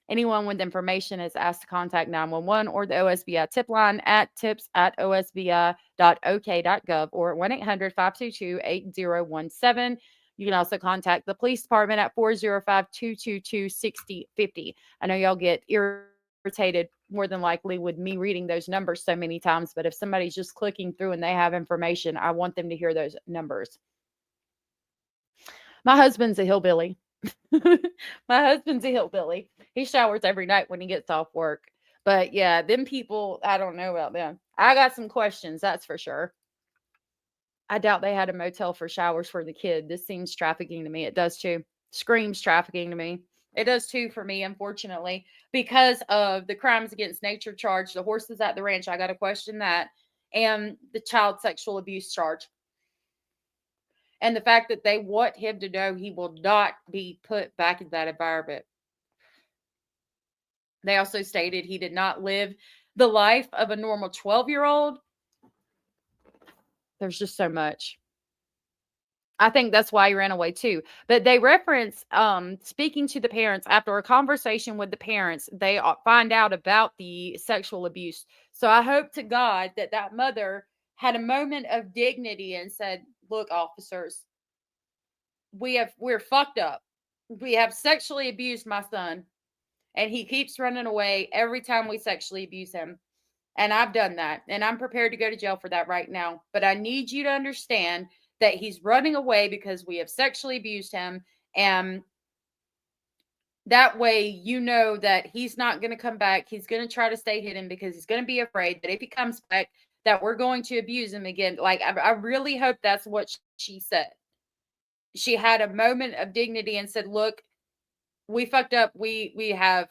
Anyone with information is asked to contact 911 or the OSBI tip line at tips@osbi.ok.gov or 1-800-522-8017. You can also contact the police department at 405-222-6050. I know y'all get irritated more than likely with me reading those numbers so many times, but if somebody's just clicking through and they have information, I want them to hear those numbers. My husband's a hillbilly. My husband's a hillbilly. He showers every night when he gets off work. But yeah, them people, I don't know about them. I got some questions, that's for sure. I doubt they had a motel for showers for the kid. This seems trafficking to me. It does too. Screams trafficking to me. It does too for me, unfortunately, because of the crimes against nature charge, the horses at the ranch. I got to question that. And the child sexual abuse charge. And the fact that they want him to know he will not be put back in that environment. They also stated he did not live the life of a normal 12-year-old. There's just so much. I think that's why he ran away too. But they reference speaking to the parents after a conversation with the parents. They find out about the sexual abuse. So I hope to God that that mother had a moment of dignity and said, look, officers, we're fucked up. We have sexually abused my son, and he keeps running away every time we sexually abuse him. And I've done that, and I'm prepared to go to jail for that right now. But I need you to understand that he's running away because we have sexually abused him. And that way, you know that he's not going to come back. He's going to try to stay hidden because he's going to be afraid that if he comes back, that we're going to abuse him again. Like, I really hope that's what she said. She had a moment of dignity and said, look, we fucked up. We have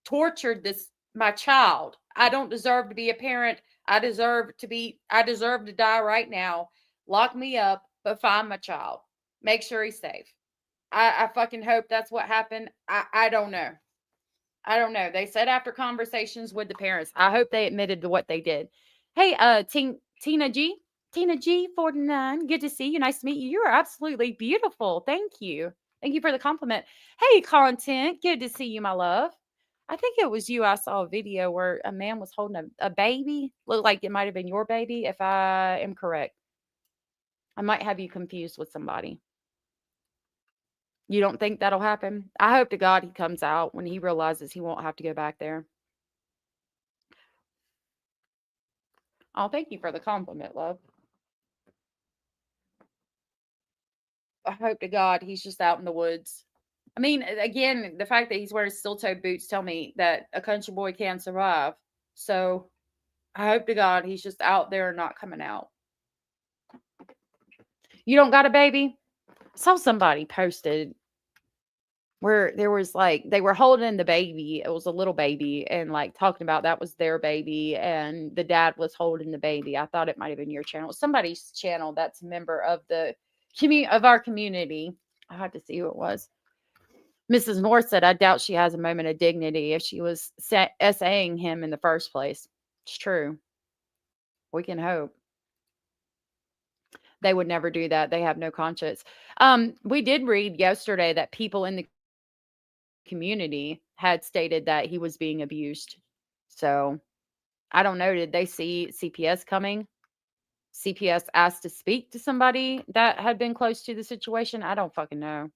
tortured my child. I don't deserve to be a parent. I deserve to die right now. Lock me up, but find my child. Make sure he's safe. I fucking hope that's what happened. I don't know. I don't know. They said after conversations with the parents, I hope they admitted to what they did. Hey, Tina G, 49. Good to see you. Nice to meet you. You are absolutely beautiful. Thank you. Thank you for the compliment. Hey, Content. Good to see you, my love. I think it was you. I saw a video where a man was holding a baby. Looked like it might have been your baby, if I am correct. I might have you confused with somebody. You don't think that'll happen? I hope to God he comes out when he realizes he won't have to go back there. Oh, thank you for the compliment, love. I hope to God he's just out in the woods. I mean, again, the fact that he's wearing steel-toed boots tell me that a country boy can survive. So I hope to God he's just out there and not coming out. You don't got a baby? I saw somebody posted where there was like, they were holding the baby. It was a little baby and like talking about that was their baby and the dad was holding the baby. I thought it might have been your channel. Somebody's channel that's a member of the of our community. I had to see who it was. Mrs. North said, I doubt she has a moment of dignity if she was essaying him in the first place. It's true. We can hope. They would never do that. They have no conscience. We did read yesterday that people in the community had stated that he was being abused. So I don't know. Did they see CPS coming? CPS asked to speak to somebody that had been close to the situation. I don't fucking know.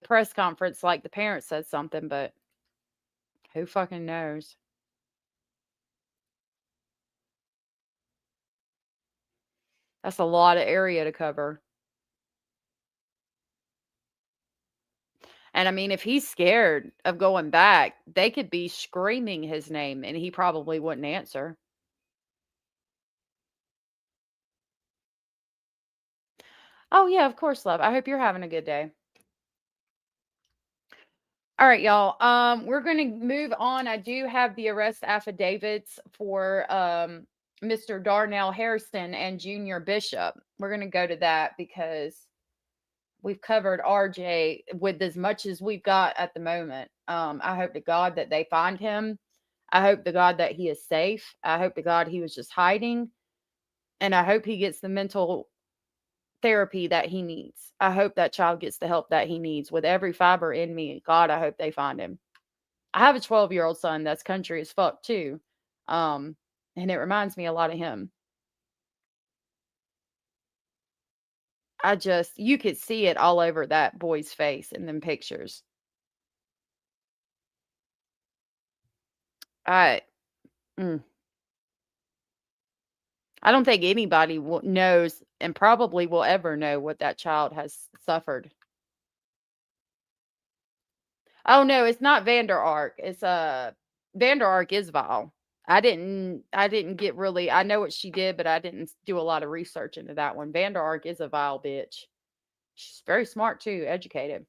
Press conference, like the parent said something, but who fucking knows? That's a lot of area to cover. And I mean, if he's scared of going back, they could be screaming his name and he probably wouldn't answer. Oh, yeah, of course, love. I hope you're having a good day. All right, y'all. We're going to move on. I do have the arrest affidavits for Mr. Darnell Harristonand Junior Bishop. We're going to go to that because we've covered RJ with as much as we've got at the moment. I hope to God that they find him. I hope to God that he is safe. I hope to God he was just hiding. And I hope he gets the mental therapy that he needs. I hope that child gets the help that he needs with every fiber in me. God, I hope they find him. I have a 12-year-old son that's country as fuck too. And it reminds me a lot of him. You could see it all over that boy's face in them pictures. I don't think anybody knows and probably will ever know what that child has suffered. Oh no, it's not Vander Ark. It's Vander Ark is vile. I didn't get really, I know what she did, but I didn't do a lot of research into that one. Vander Ark is a vile bitch. She's very smart too, educated.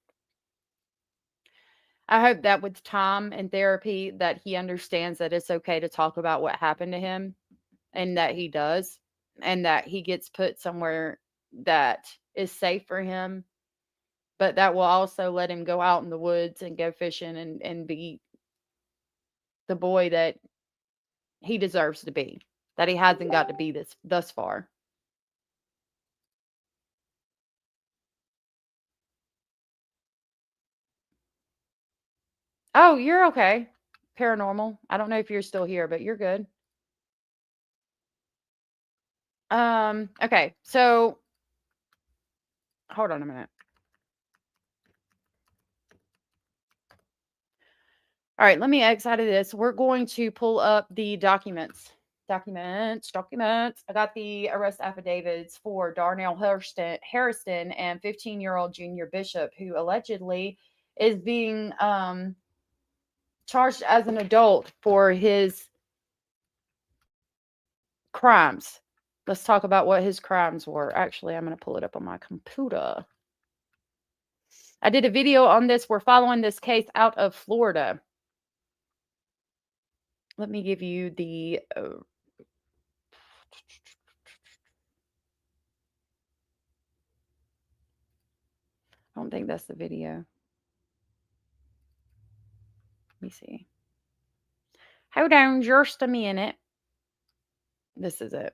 I hope that with time and therapy that he understands that it's okay to talk about what happened to him and that he does and that he gets put somewhere that is safe for him, but that will also let him go out in the woods and go fishing and be the boy that he deserves to be, that he hasn't got to be thus far. Oh, you're okay. Paranormal. I don't know if you're still here, but you're good. Okay. So hold on a minute. All right, let me exit out of this. We're going to pull up the documents. I got the arrest affidavits for Darnell Harriston and 15-year-old Junior Bishop, who allegedly is being charged as an adult for his crimes. Let's talk about what his crimes were. Actually, I'm going to pull it up on my computer. I did a video on this. We're following this case out of Florida. Let me give you the I don't think that's the video. Let me see. Hold on just a minute. This is it.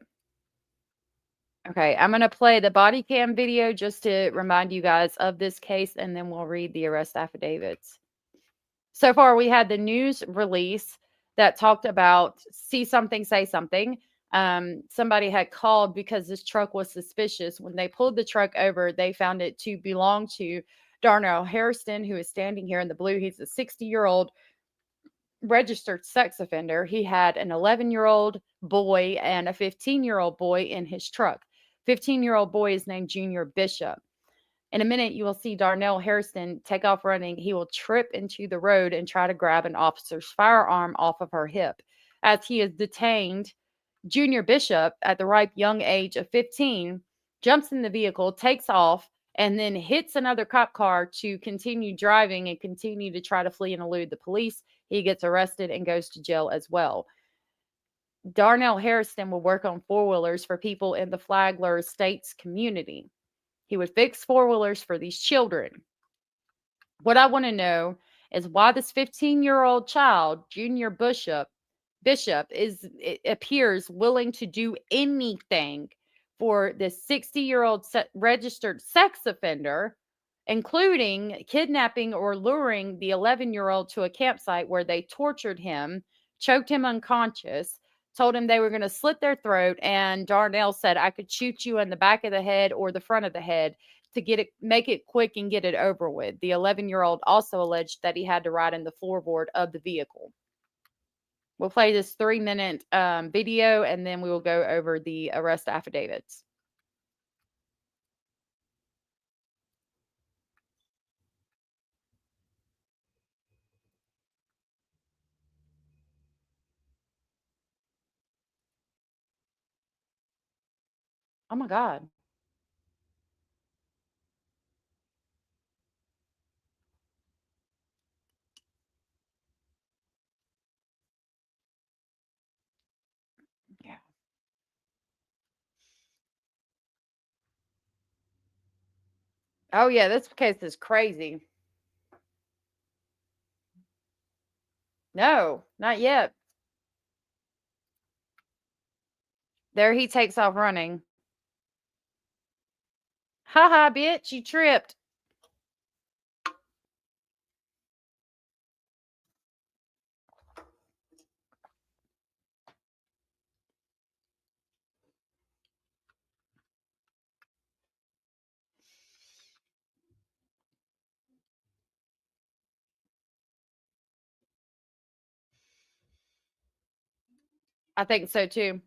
Okay, I'm going to play the body cam video just to remind you guys of this case, and then we'll read the arrest affidavits. So far, we had the news release that talked about see something, say something. somebody had called because this truck was suspicious. When they pulled the truck over, they found it to belong to Darnell Harriston, who is standing here in the blue. He's a 60-year-old registered sex offender. He had an 11-year-old boy and a 15-year-old boy in his truck. 15-year-old boy is named Junior Bishop. In a minute, you will see Darnell Harrison take off running. He will trip into the road and try to grab an officer's firearm off of her hip. As he is detained, Junior Bishop, at the ripe young age of 15, jumps in the vehicle, takes off, and then hits another cop car to continue driving and continue to try to flee and elude the police. He gets arrested and goes to jail as well. Darnell Harrison will work on four-wheelers for people in the Flagler Estates community. He would fix four-wheelers for these children. What I want to know is why this 15-year-old child, Junior Bishop, appears willing to do anything for this 60-year-old registered sex offender, including kidnapping or luring the 11-year-old to a campsite where they tortured him, choked him unconscious, told him they were going to slit their throat, and Darnell said, I could shoot you in the back of the head or the front of the head to get it, make it quick and get it over with. The 11-year-old also alleged that he had to ride in the floorboard of the vehicle. We'll play this 3-minute video, and then we will go over the arrest affidavits. Oh my God. Yeah. Oh yeah, this case is crazy. No, not yet. There he takes off running. Ha ha, bitch, you tripped. I think so too.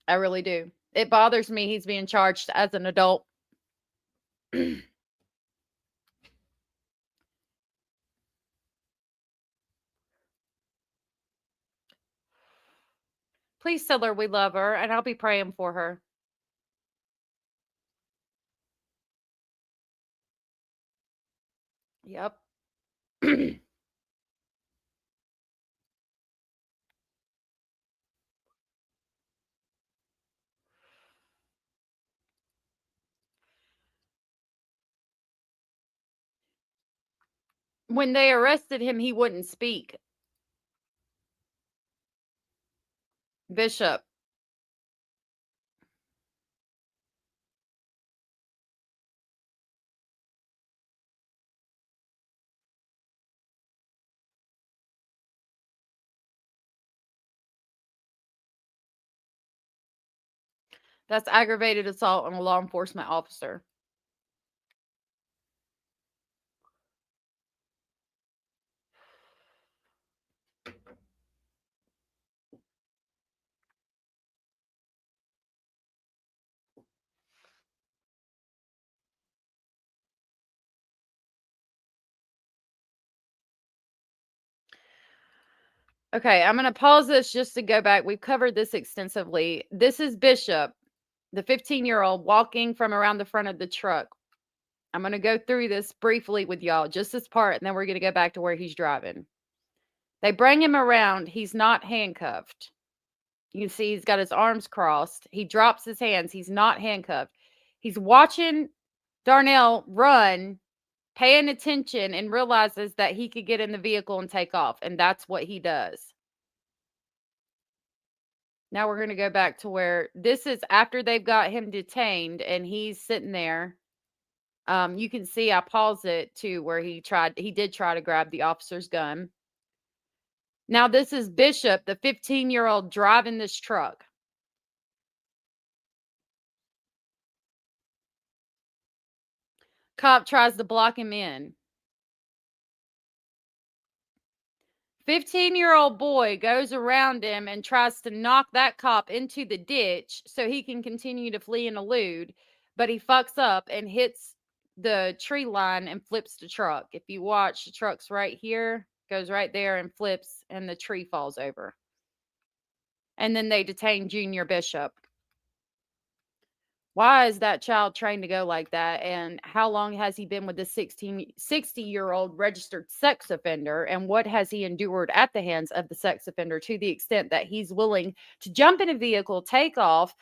I really do. It bothers me he's being charged as an adult. Please tell her we love her, and I'll be praying for her. Yep. When they arrested him, he wouldn't speak. Bishop. That's aggravated assault on a law enforcement officer. Okay, I'm going to pause this just to go back. We've covered this extensively. This is Bishop, the 15-year-old, walking from around the front of the truck. I'm going to go through this briefly with y'all, just this part, and then we're going to go back to where he's driving. They bring him around. He's not handcuffed. You can see he's got his arms crossed. He drops his hands. He's not handcuffed. He's watching Darnell run, paying attention, and realizes that he could get in the vehicle and take off. And that's what he does. Now we're going to go back to where this is after they've got him detained and he's sitting there. You can see I paused it to where he did try to grab the officer's gun. Now this is Bishop, the 15-year-old driving this truck. Cop tries to block him in. 15-year-old boy goes around him and tries to knock that cop into the ditch so he can continue to flee and elude, but he fucks up and hits the tree line and flips the truck. If you watch, the truck's right here, goes right there and flips, and the tree falls over. And then they detain Junior Bishop. Why is that child trained to go like that? And how long has he been with the 60-year-old registered sex offender? And what has he endured at the hands of the sex offender to the extent that he's willing to jump in a vehicle, take off,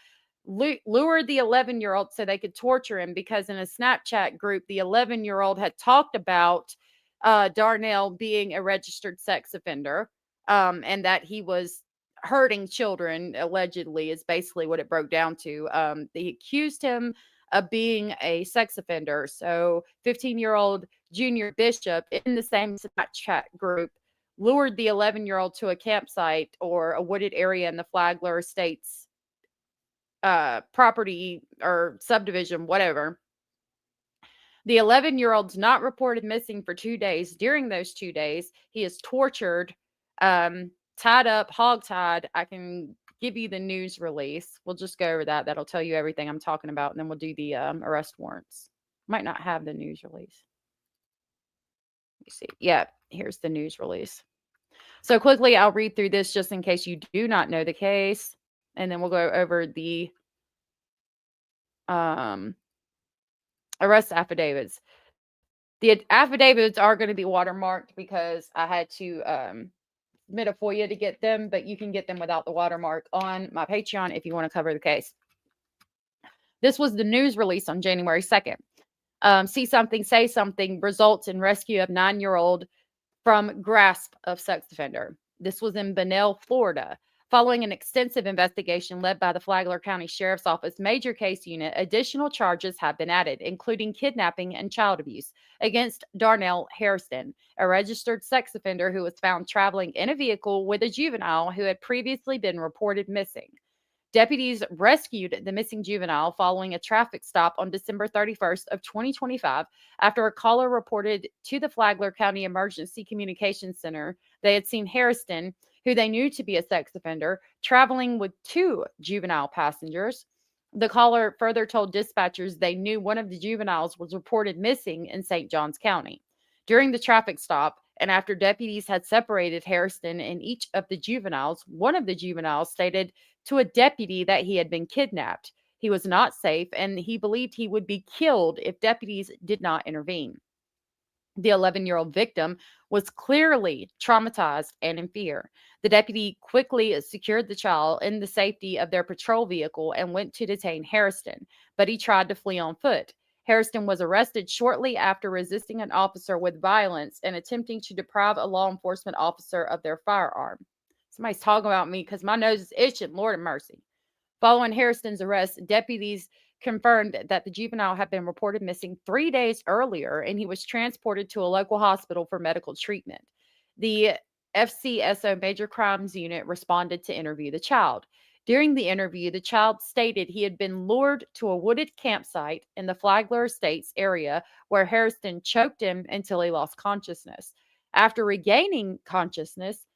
lure the 11-year-old so they could torture him? Because in a Snapchat group, the 11-year-old had talked about Darnell being a registered sex offender, and that he was hurting children, allegedly, is basically what it broke down to. They accused him of being a sex offender. So 15-year-old Junior Bishop, in the same Snapchat group, lured the 11-year-old to a campsite or a wooded area in the Flagler Estates property or subdivision, whatever. The 11-year-old's not reported missing for 2 days. During those 2 days, he is tortured, tied up, hogtied. I can give you the news release. We'll just go over that. That'll tell you everything I'm talking about, and then we'll do the arrest warrants. Might not have the news release. Let me see. Yeah, here's the news release. So quickly, I'll read through this just in case you do not know the case, and then we'll go over the arrest affidavits. The affidavits are going to be watermarked because I had to submit a FOIA to get them, but you can get them without the watermark on my Patreon if you want to cover the case. This was the news release on January 2nd. See something, say something results in rescue of 9-year-old from grasp of sex offender. This was in Bunnell, Florida. Following an extensive investigation led by the Flagler County Sheriff's Office Major Case Unit, additional charges have been added, including kidnapping and child abuse, against Darnell Harristonand, a registered sex offender who was found traveling in a vehicle with a juvenile who had previously been reported missing. Deputies rescued the missing juvenile following a traffic stop on December 31st of 2025 after a caller reported to the Flagler County Emergency Communications Center they had seen Harriston, who they knew to be a sex offender, traveling with 2 juvenile passengers. The caller further told dispatchers they knew one of the juveniles was reported missing in St. Johns County. During the traffic stop, and after deputies had separated Harriston and each of the juveniles, one of the juveniles stated to a deputy that he had been kidnapped. He was not safe, and he believed he would be killed if deputies did not intervene. The 11-year-old victim was clearly traumatized and in fear. The deputy quickly secured the child in the safety of their patrol vehicle and went to detain Harriston, but he tried to flee on foot. Harriston was arrested shortly after resisting an officer with violence and attempting to deprive a law enforcement officer of their firearm. Somebody's talking about me because my nose is itching. Lord have mercy. Following Harriston's arrest, deputies confirmed that the juvenile had been reported missing 3 days earlier, and he was transported to a local hospital for medical treatment. The FCSO Major Crimes Unit responded to interview the child. During the interview, the child stated he had been lured to a wooded campsite in the Flagler Estates area where Harriston choked him until he lost consciousness. After regaining consciousness,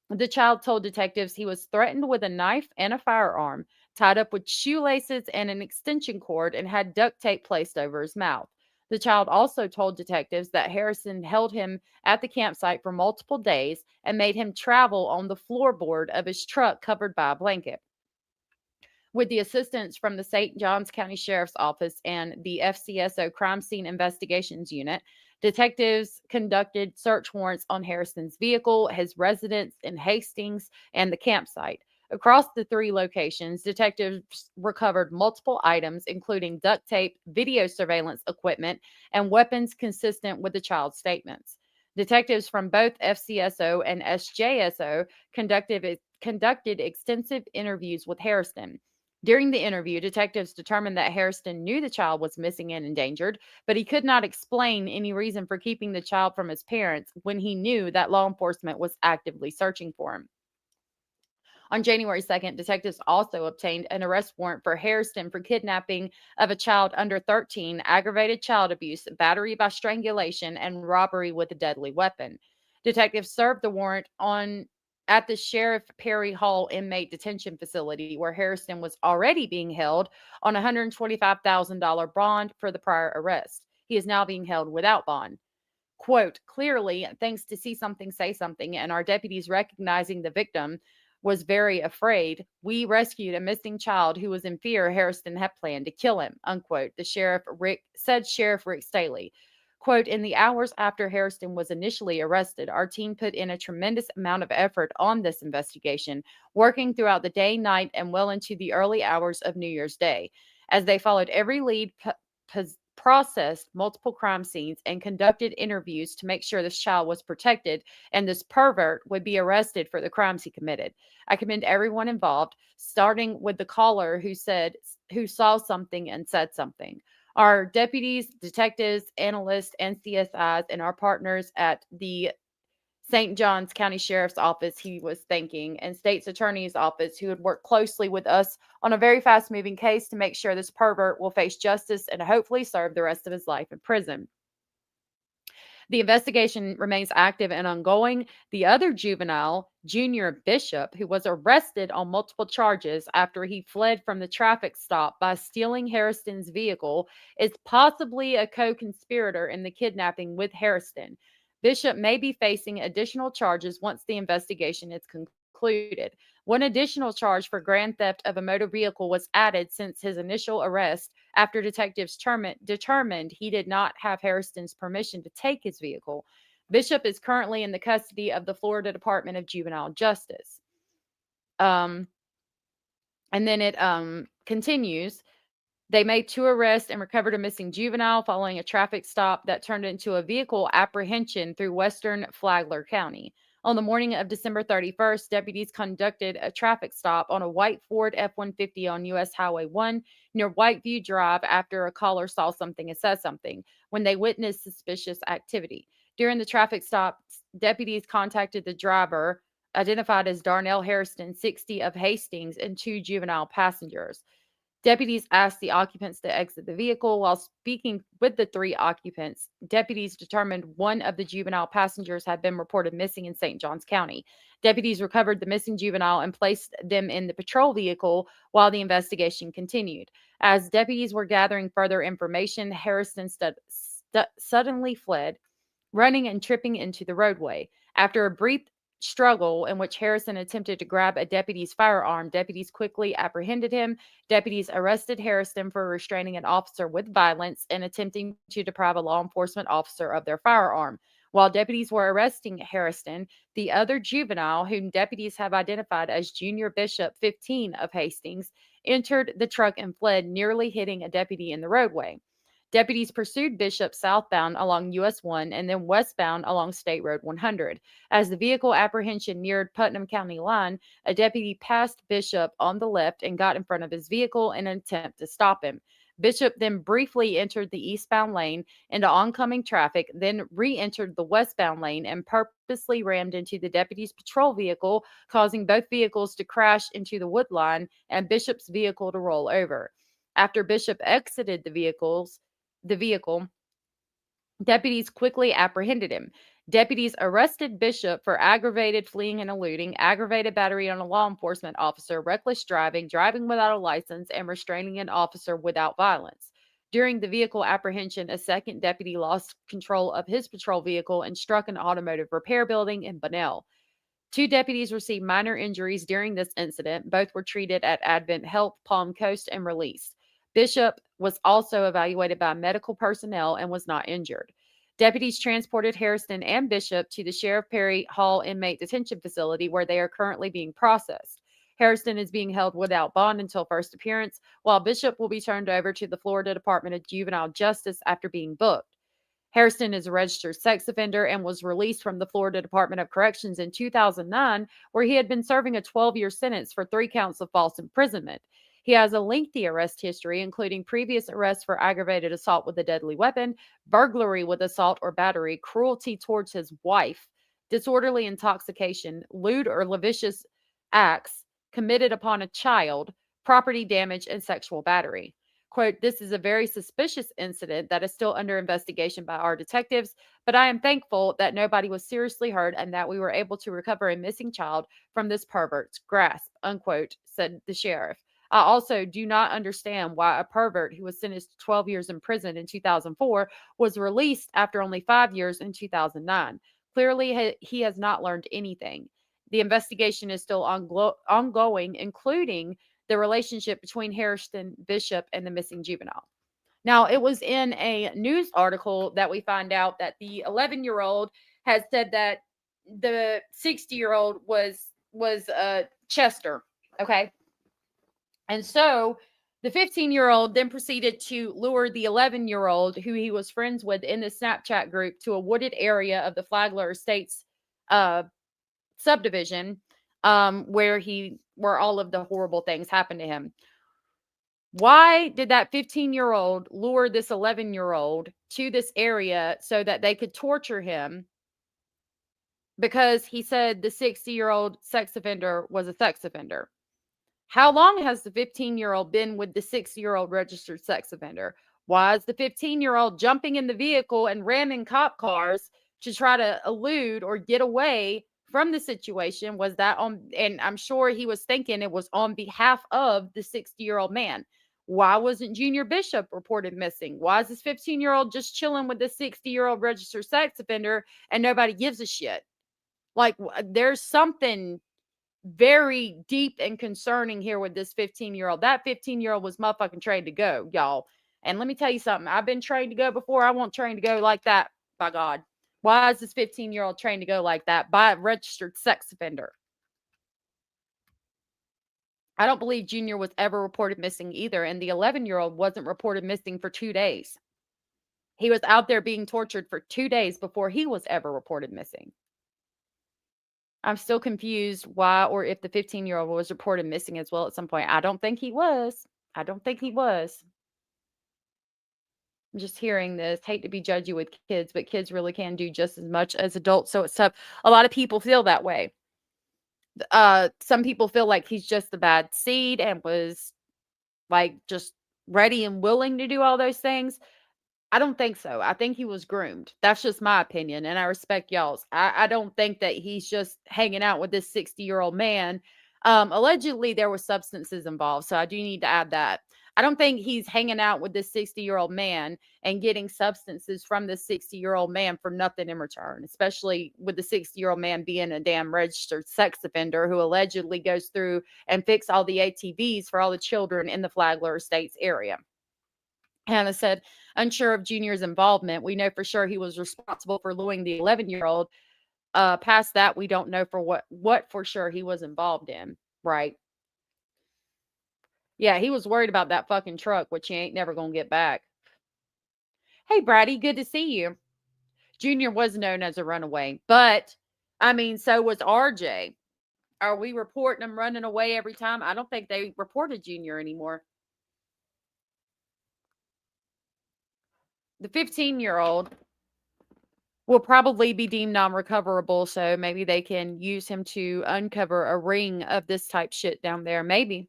the child told detectives he was threatened with a knife and a firearm, tied up with shoelaces and an extension cord, and had duct tape placed over his mouth. The child also told detectives that Harrison held him at the campsite for multiple days and made him travel on the floorboard of his truck covered by a blanket. With the assistance from the St. Johns County Sheriff's Office and the FCSO Crime Scene Investigations Unit, detectives conducted search warrants on Harrison's vehicle, his residence in Hastings, and the campsite. Across the 3 locations, detectives recovered multiple items, including duct tape, video surveillance equipment, and weapons consistent with the child's statements. Detectives from both FCSO and SJSO conducted extensive interviews with Harrison. During the interview, detectives determined that Harrison knew the child was missing and endangered, but he could not explain any reason for keeping the child from his parents when he knew that law enforcement was actively searching for him. On January 2nd, detectives also obtained an arrest warrant for Harrison for kidnapping of a child under 13, aggravated child abuse, battery by strangulation, and robbery with a deadly weapon. Detectives served the warrant at the Sheriff Perry Hall inmate detention facility, where Harrison was already being held on a $125,000 bond for the prior arrest. He is now being held without bond. Quote, clearly, thanks to See Something, Say Something, and our deputies recognizing the victim was very afraid, we rescued a missing child who was in fear Harrison had planned to kill him, unquote, Sheriff Rick Staley. Quote, in the hours after Harrison was initially arrested, our team put in a tremendous amount of effort on this investigation, working throughout the day, night, and well into the early hours of New Year's Day. As they followed every lead, processed multiple crime scenes, and conducted interviews to make sure this child was protected and this pervert would be arrested for the crimes he committed. I commend everyone involved, starting with the caller who saw something and said something. Our deputies, detectives, analysts, and CSIs, and our partners at the St. Johns County Sheriff's Office, he was thanking, and State's Attorney's Office, who had worked closely with us on a very fast-moving case to make sure this pervert will face justice and hopefully serve the rest of his life in prison. The investigation remains active and ongoing. The other juvenile, Junior Bishop, who was arrested on multiple charges after he fled from the traffic stop by stealing Harrison's vehicle, is possibly a co-conspirator in the kidnapping with Harrison. Bishop may be facing additional charges once the investigation is concluded. One additional charge for grand theft of a motor vehicle was added since his initial arrest after detectives determined he did not have Harrison's permission to take his vehicle. Bishop is currently in the custody of the Florida Department of Juvenile Justice. And then it continues. They made 2 arrests and recovered a missing juvenile following a traffic stop that turned into a vehicle apprehension through western Flagler County. On the morning of December 31st, deputies conducted a traffic stop on a white Ford F-150 on U.S. Highway 1 near Whiteview Drive after a caller saw something and said something when they witnessed suspicious activity. During the traffic stop, deputies contacted the driver, identified as Darnell Harristonand, 60, of Hastings, and 2 juvenile passengers. Deputies asked the occupants to exit the vehicle. While speaking with the 3 occupants, deputies determined one of the juvenile passengers had been reported missing in St. Johns County. Deputies recovered the missing juvenile and placed them in the patrol vehicle while the investigation continued. As deputies were gathering further information, Harrison suddenly fled, running and tripping into the roadway. After a brief struggle in which Harrison attempted to grab a deputy's firearm, deputies quickly apprehended him. Deputies arrested Harrison for restraining an officer with violence and attempting to deprive a law enforcement officer of their firearm. While deputies were arresting Harrison, the other juvenile, whom deputies have identified as Junior Bishop, 15, of Hastings, entered the truck and fled, nearly hitting a deputy in the roadway. Deputies pursued Bishop southbound along US 1 and then westbound along State Road 100. As the vehicle apprehension neared Putnam County line, a deputy passed Bishop on the left and got in front of his vehicle in an attempt to stop him. Bishop then briefly entered the eastbound lane into oncoming traffic, then re-entered the westbound lane and purposely rammed into the deputy's patrol vehicle, causing both vehicles to crash into the wood line and Bishop's vehicle to roll over. After Bishop exited the vehicle, deputies quickly apprehended him. Deputies arrested Bishop for aggravated fleeing and eluding, aggravated battery on a law enforcement officer, reckless driving, driving without a license, and restraining an officer without violence. During the vehicle apprehension, a second deputy lost control of his patrol vehicle and struck an automotive repair building in Bunnell. 2 deputies received minor injuries during this incident. Both were treated at Advent Health, Palm Coast, and released. Bishop was also evaluated by medical personnel and was not injured. Deputies transported Harrison and Bishop to the Sheriff Perry Hall inmate detention facility, where they are currently being processed. Harrison is being held without bond until first appearance, while Bishop will be turned over to the Florida Department of Juvenile Justice after being booked. Harrison is a registered sex offender and was released from the Florida Department of Corrections in 2009, where he had been serving a 12-year sentence for 3 counts of false imprisonment. He has a lengthy arrest history, including previous arrests for aggravated assault with a deadly weapon, burglary with assault or battery, cruelty towards his wife, disorderly intoxication, lewd or lascivious acts, committed upon a child, property damage, and sexual battery. Quote, this is a very suspicious incident that is still under investigation by our detectives, but I am thankful that nobody was seriously hurt and that we were able to recover a missing child from this pervert's grasp, unquote, said the sheriff. I also do not understand why a pervert who was sentenced to 12 years in prison in 2004 was released after only 5 years in 2009. Clearly, he has not learned anything. The investigation is still ongoing, including the relationship between Harriston Bishop and the missing juvenile. Now, it was in a news article that we find out that the 11-year-old has said that the 60-year-old was Chester, okay? And so the 15-year-old then proceeded to lure the 11-year-old, who he was friends with in the Snapchat group, to a wooded area of the Flagler Estates subdivision, where all of the horrible things happened to him. Why did that 15-year-old lure this 11-year-old to this area so that they could torture him? Because he said the 60-year-old sex offender was a sex offender. How long has the 15-year-old been with the 60-year-old registered sex offender? Why is the 15-year-old jumping in the vehicle and ramming cop cars to try to elude or get away from the situation? Was that on, and I'm sure he was thinking it was on behalf of the 60-year-old man. Why wasn't Junior Bishop reported missing? Why is this 15-year-old just chilling with the 60-year-old registered sex offender and nobody gives a shit? Like, there's something very deep and concerning here with this 15-year-old. That 15-year-old was motherfucking trained to go, y'all. And let me tell you something. I've been trained to go before. I won't train to go like that, by God. Why is this 15-year-old trained to go like that by a registered sex offender? I don't believe Junior was ever reported missing either. And the 11-year-old wasn't reported missing for 2 days. He was out there being tortured for 2 days before he was ever reported missing. I'm still confused why or if the 15-year-old was reported missing as well at some point. I don't think he was. I'm just hearing this. Hate to be judgy with kids, but kids really can do just as much as adults. So it's tough. A lot of people feel that way. Some people feel like he's just the bad seed and was like just ready and willing to do all those things. I don't think so. I think he was groomed. That's just my opinion, and I respect y'all's. I don't think that he's just hanging out with this 60-year-old man. Allegedly, there were substances involved, so I do need to add that. I don't think he's hanging out with this 60-year-old man and getting substances from this 60-year-old man for nothing in return, especially with the 60-year-old man being a damn registered sex offender who allegedly goes through and fix all the ATVs for all the children in the Flagler Estates area. Hannah said, unsure of Junior's involvement. We know for sure he was responsible for luring the 11-year-old. Past that, we don't know for what for sure he was involved in. Right. Yeah, he was worried about that fucking truck, which he ain't never going to get back. Hey, Brady, good to see you. Junior was known as a runaway, but, I mean, so was RJ. Are we reporting him running away every time? I don't think they reported Junior anymore. The 15-year-old will probably be deemed non-recoverable, so maybe they can use him to uncover a ring of this type shit down there. Maybe.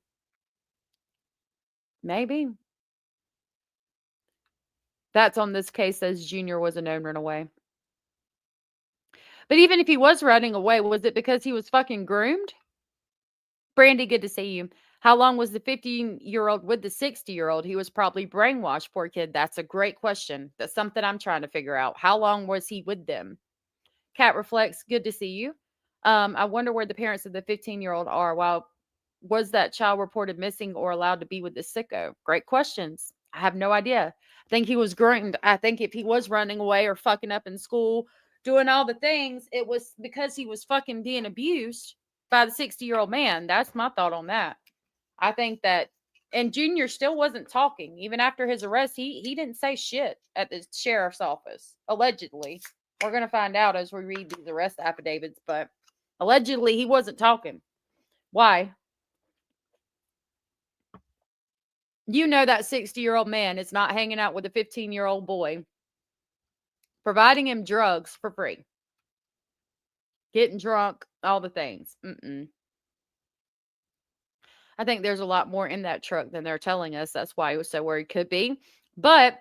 That's on this case says Junior was a known runaway. But even if he was running away, was it because he was fucking groomed? Brandy, good to see you. How long was the 15-year-old with the 60-year-old? He was probably brainwashed, poor kid. That's a great question. That's something I'm trying to figure out. How long was he with them? Cat Reflects, good to see you. I wonder where the parents of the 15-year-old are. While was that child reported missing or allowed to be with the sicko? Great questions. I have no idea. I think he was groomed. I think if he was running away or fucking up in school, doing all the things, it was because he was fucking being abused by the 60-year-old man. That's my thought on that. I think that, and Junior still wasn't talking. Even after his arrest, he didn't say shit at the sheriff's office, allegedly. We're going to find out as we read these arrest affidavits, but allegedly he wasn't talking. Why? You know that 60-year-old man is not hanging out with a 15-year-old boy, providing him drugs for free, getting drunk, all the things. I think there's a lot more in that truck than they're telling us. That's why he was so worried. Could be. But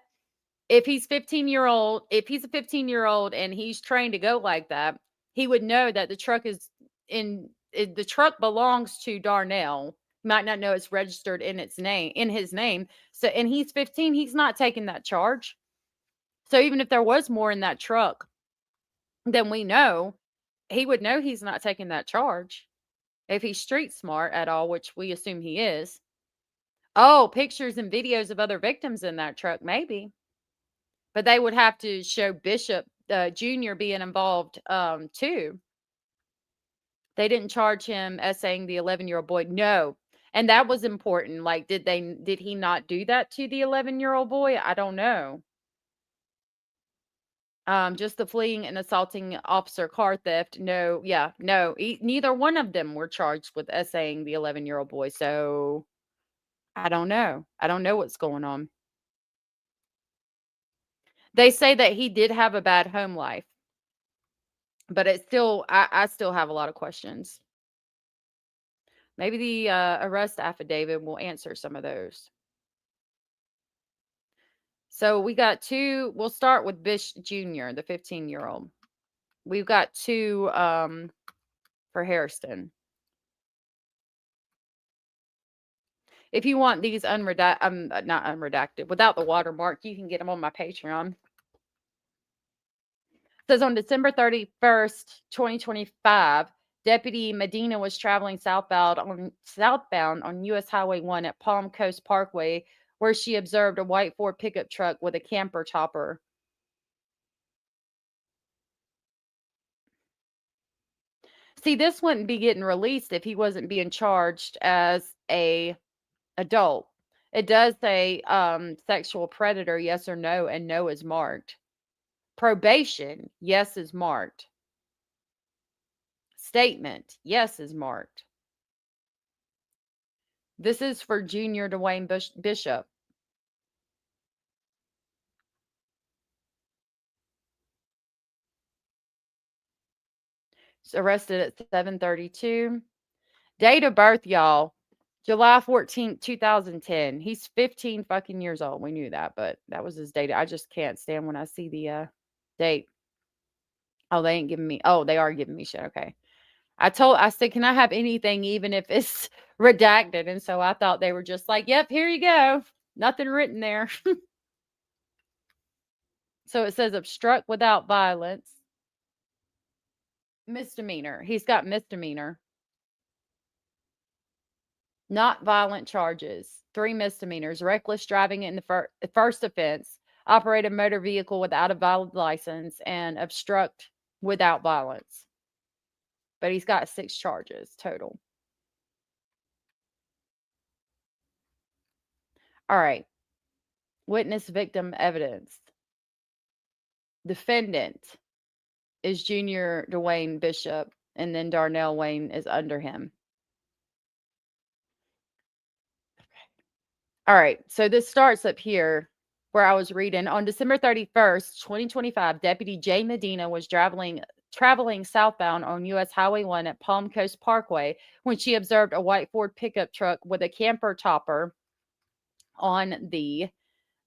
if he's if he's a 15-year-old and he's trained to go like that, he would know that the truck the truck belongs to Darnell. Might not know it's registered in his name. So, and he's 15, he's not taking that charge. So even if there was more in that truck than we know, he would know he's not taking that charge if he's street smart at all, which we assume he is. Oh, pictures and videos of other victims in that truck, maybe. But they would have to show Bishop Jr. being involved too. They didn't charge him essaying the 11-year-old boy. No. And that was important. Like, did he not do that to the 11-year-old boy? I don't know. Just the fleeing and assaulting officer car theft. No, yeah, no. Neither one of them were charged with essaying the 11-year-old boy. So I don't know. I don't know what's going on. They say that he did have a bad home life, but it's still, I still have a lot of questions. Maybe the arrest affidavit will answer some of those. So we got two. We'll start with Bish Jr., the 15-year-old. We've got two for Harrison. If you want these not unredacted, without the watermark, you can get them on my Patreon. It says on December 31st, 2025, Deputy Medina was traveling southbound on US Highway 1 at Palm Coast Parkway, where she observed a white Ford pickup truck with a camper topper. See, this wouldn't be getting released if he wasn't being charged as a adult. It does say sexual predator, yes or no, and no is marked. Probation, yes is marked. Statement, yes is marked. This is for Junior Dwayne Bishop. He's arrested at 7:32. Date of birth, y'all. July 14th, 2010. He's 15 fucking years old. We knew that, but that was his date. I just can't stand when I see the date. Oh, they ain't giving me. Oh, they are giving me shit. Okay. I said, can I have anything, even if it's redacted? And so I thought they were just like, yep, here you go. Nothing written there. So it says obstruct without violence. Misdemeanor. He's got misdemeanor. Not violent charges. 3 misdemeanors. Reckless driving in the first offense. Operate a motor vehicle without a valid license. And obstruct without violence. But he's got 6 charges total. All right. Witness victim evidence. Defendant is Junior Dwayne Bishop, and then Darnell Wayne is under him. All right. So this starts up here where I was reading. On December 31st, 2025, Deputy J. Medina was traveling southbound on US Highway 1 at Palm Coast Parkway when she observed a white Ford pickup truck with a camper topper on the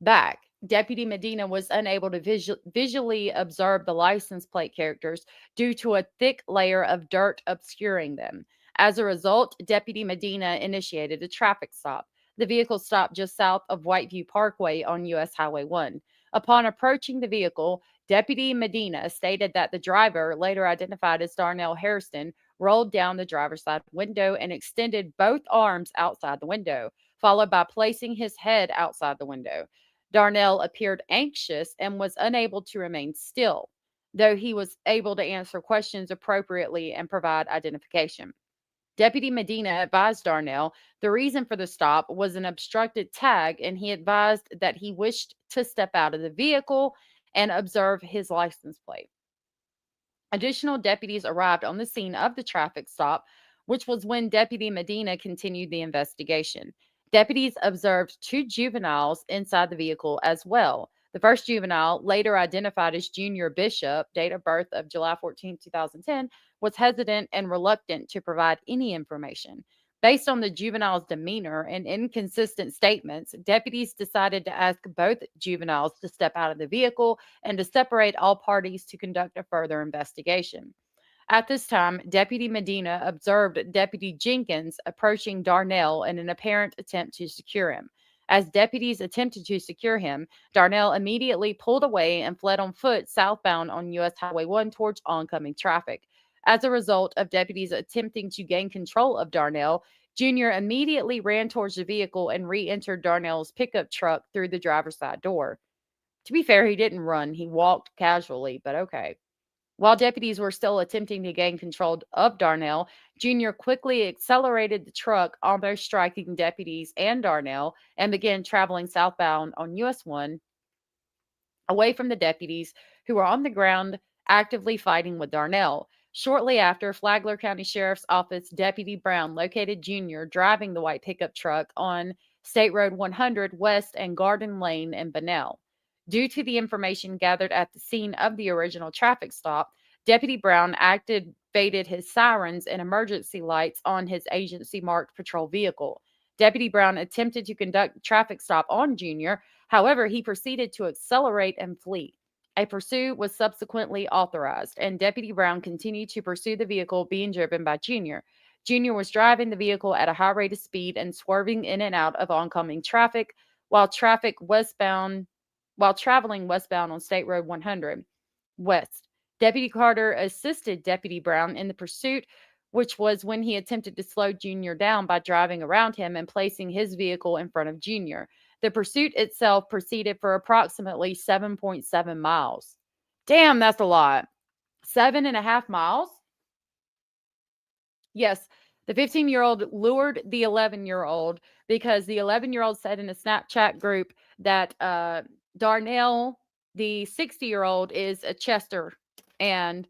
back. Deputy Medina was unable to visually observe the license plate characters due to a thick layer of dirt obscuring them. As a result, Deputy Medina initiated a traffic stop. The vehicle stopped just south of Whiteview Parkway on US Highway 1. Upon approaching the vehicle, Deputy Medina stated that the driver, later identified as Darnell Harristonand, rolled down the driver's side window and extended both arms outside the window, followed by placing his head outside the window. Darnell appeared anxious and was unable to remain still, though he was able to answer questions appropriately and provide identification. Deputy Medina advised Darnell the reason for the stop was an obstructed tag, and he advised that he wished to step out of the vehicle and observe his license plate. Additional deputies arrived on the scene of the traffic stop, which was when Deputy Medina continued the investigation. Deputies observed 2 juveniles inside the vehicle as well. The first juvenile, later identified as Junior Bishop, date of birth of July 14, 2010, was hesitant and reluctant to provide any information. Based on the juvenile's demeanor and inconsistent statements, deputies decided to ask both juveniles to step out of the vehicle and to separate all parties to conduct a further investigation. At this time, Deputy Medina observed Deputy Jenkins approaching Darnell in an apparent attempt to secure him. As deputies attempted to secure him, Darnell immediately pulled away and fled on foot southbound on US Highway 1 towards oncoming traffic. As a result of deputies attempting to gain control of Darnell, Jr. immediately ran towards the vehicle and re-entered Darnell's pickup truck through the driver's side door. To be fair, he didn't run. He walked casually, but okay. While deputies were still attempting to gain control of Darnell, Jr. quickly accelerated the truck, almost striking deputies and Darnell, and began traveling southbound on US 1, away from the deputies who were on the ground actively fighting with Darnell. Shortly after, Flagler County Sheriff's Office Deputy Brown located Jr. driving the white pickup truck on State Road 100 West and Garden Lane in Bunnell. Due to the information gathered at the scene of the original traffic stop, Deputy Brown activated his sirens and emergency lights on his agency-marked patrol vehicle. Deputy Brown attempted to conduct a traffic stop on Jr., however, he proceeded to accelerate and flee. A pursuit was subsequently authorized, and Deputy Brown continued to pursue the vehicle being driven by Jr. Jr. was driving the vehicle at a high rate of speed and swerving in and out of oncoming traffic while traveling westbound on State Road 100 West. Deputy Carter assisted Deputy Brown in the pursuit, which was when he attempted to slow Jr. down by driving around him and placing his vehicle in front of Jr. The pursuit itself proceeded for approximately 7.7 miles. Damn, that's a lot. 7.5 miles? Yes, the 15-year-old lured the 11-year-old because the 11-year-old said in a Snapchat group that Darnell, the 60-year-old, is a Chester. And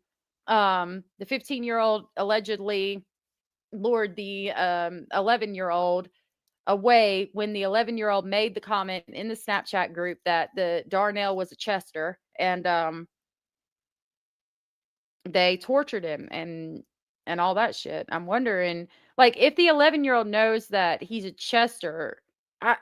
the 15-year-old allegedly lured the 11-year-old away when the 11-year-old made the comment in the Snapchat group that the Darnell was a Chester, and they tortured him and all that shit. I'm wondering, like, if the 11-year-old knows that he's a Chester,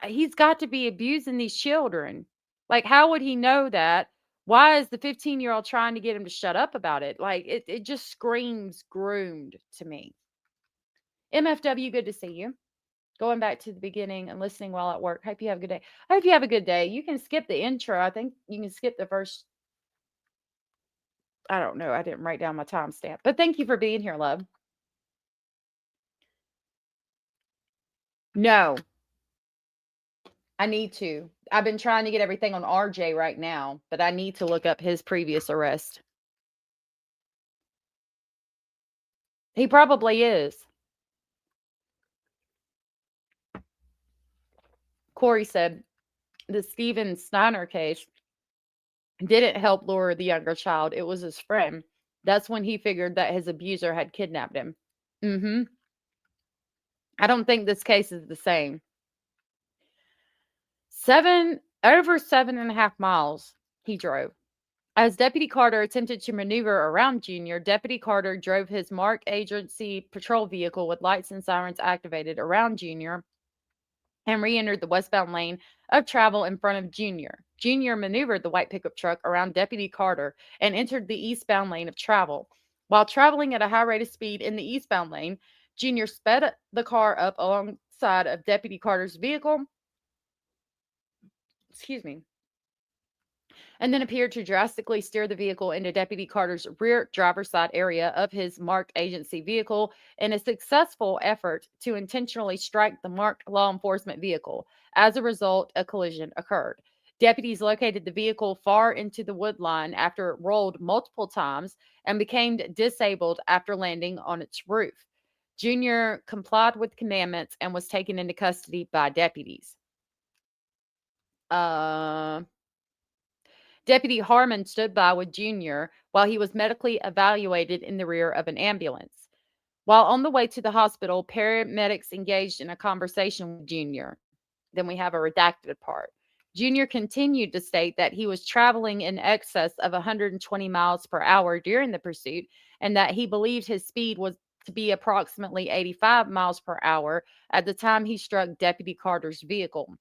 he's got to be abusing these children. Like, how would he know that? Why is the 15-year-old trying to get him to shut up about it? Like, it just screams groomed to me. MFW, good to see you. Going back to the beginning and listening while at work. Hope you have a good day. I hope you have a good day. You can skip the intro. I think you can skip the first. I don't know. I didn't write down my timestamp. But thank you for being here, love. No. I need to. I've been trying to get everything on RJ right now, but I need to look up his previous arrest. He probably is. Corey said the Steven Snyder case didn't help lure the younger child. It was his friend. That's when he figured that his abuser had kidnapped him. I don't think this case is the same. Over 7.5 miles he drove. As Deputy Carter attempted to maneuver around Jr., Deputy Carter drove his MARC agency patrol vehicle with lights and sirens activated around Jr. and re-entered the westbound lane of travel in front of Jr. Jr. maneuvered the white pickup truck around Deputy Carter and entered the eastbound lane of travel. While traveling at a high rate of speed in the eastbound lane, Jr. sped the car up alongside of Deputy Carter's vehicle. And then appeared to drastically steer the vehicle into Deputy Carter's rear driver's side area of his marked agency vehicle in a successful effort to intentionally strike the marked law enforcement vehicle. As a result, a collision occurred. Deputies located the vehicle far into the wood line after it rolled multiple times and became disabled after landing on its roof. Jr. complied with commandments and was taken into custody by deputies. Deputy Harmon stood by with Jr. while he was medically evaluated in the rear of an ambulance. While on the way to the hospital, paramedics engaged in a conversation with Jr. Then we have a redacted part. Jr. continued to state that he was traveling in excess of 120 miles per hour during the pursuit and that he believed his speed was to be approximately 85 miles per hour at the time he struck Deputy Carter's vehicle.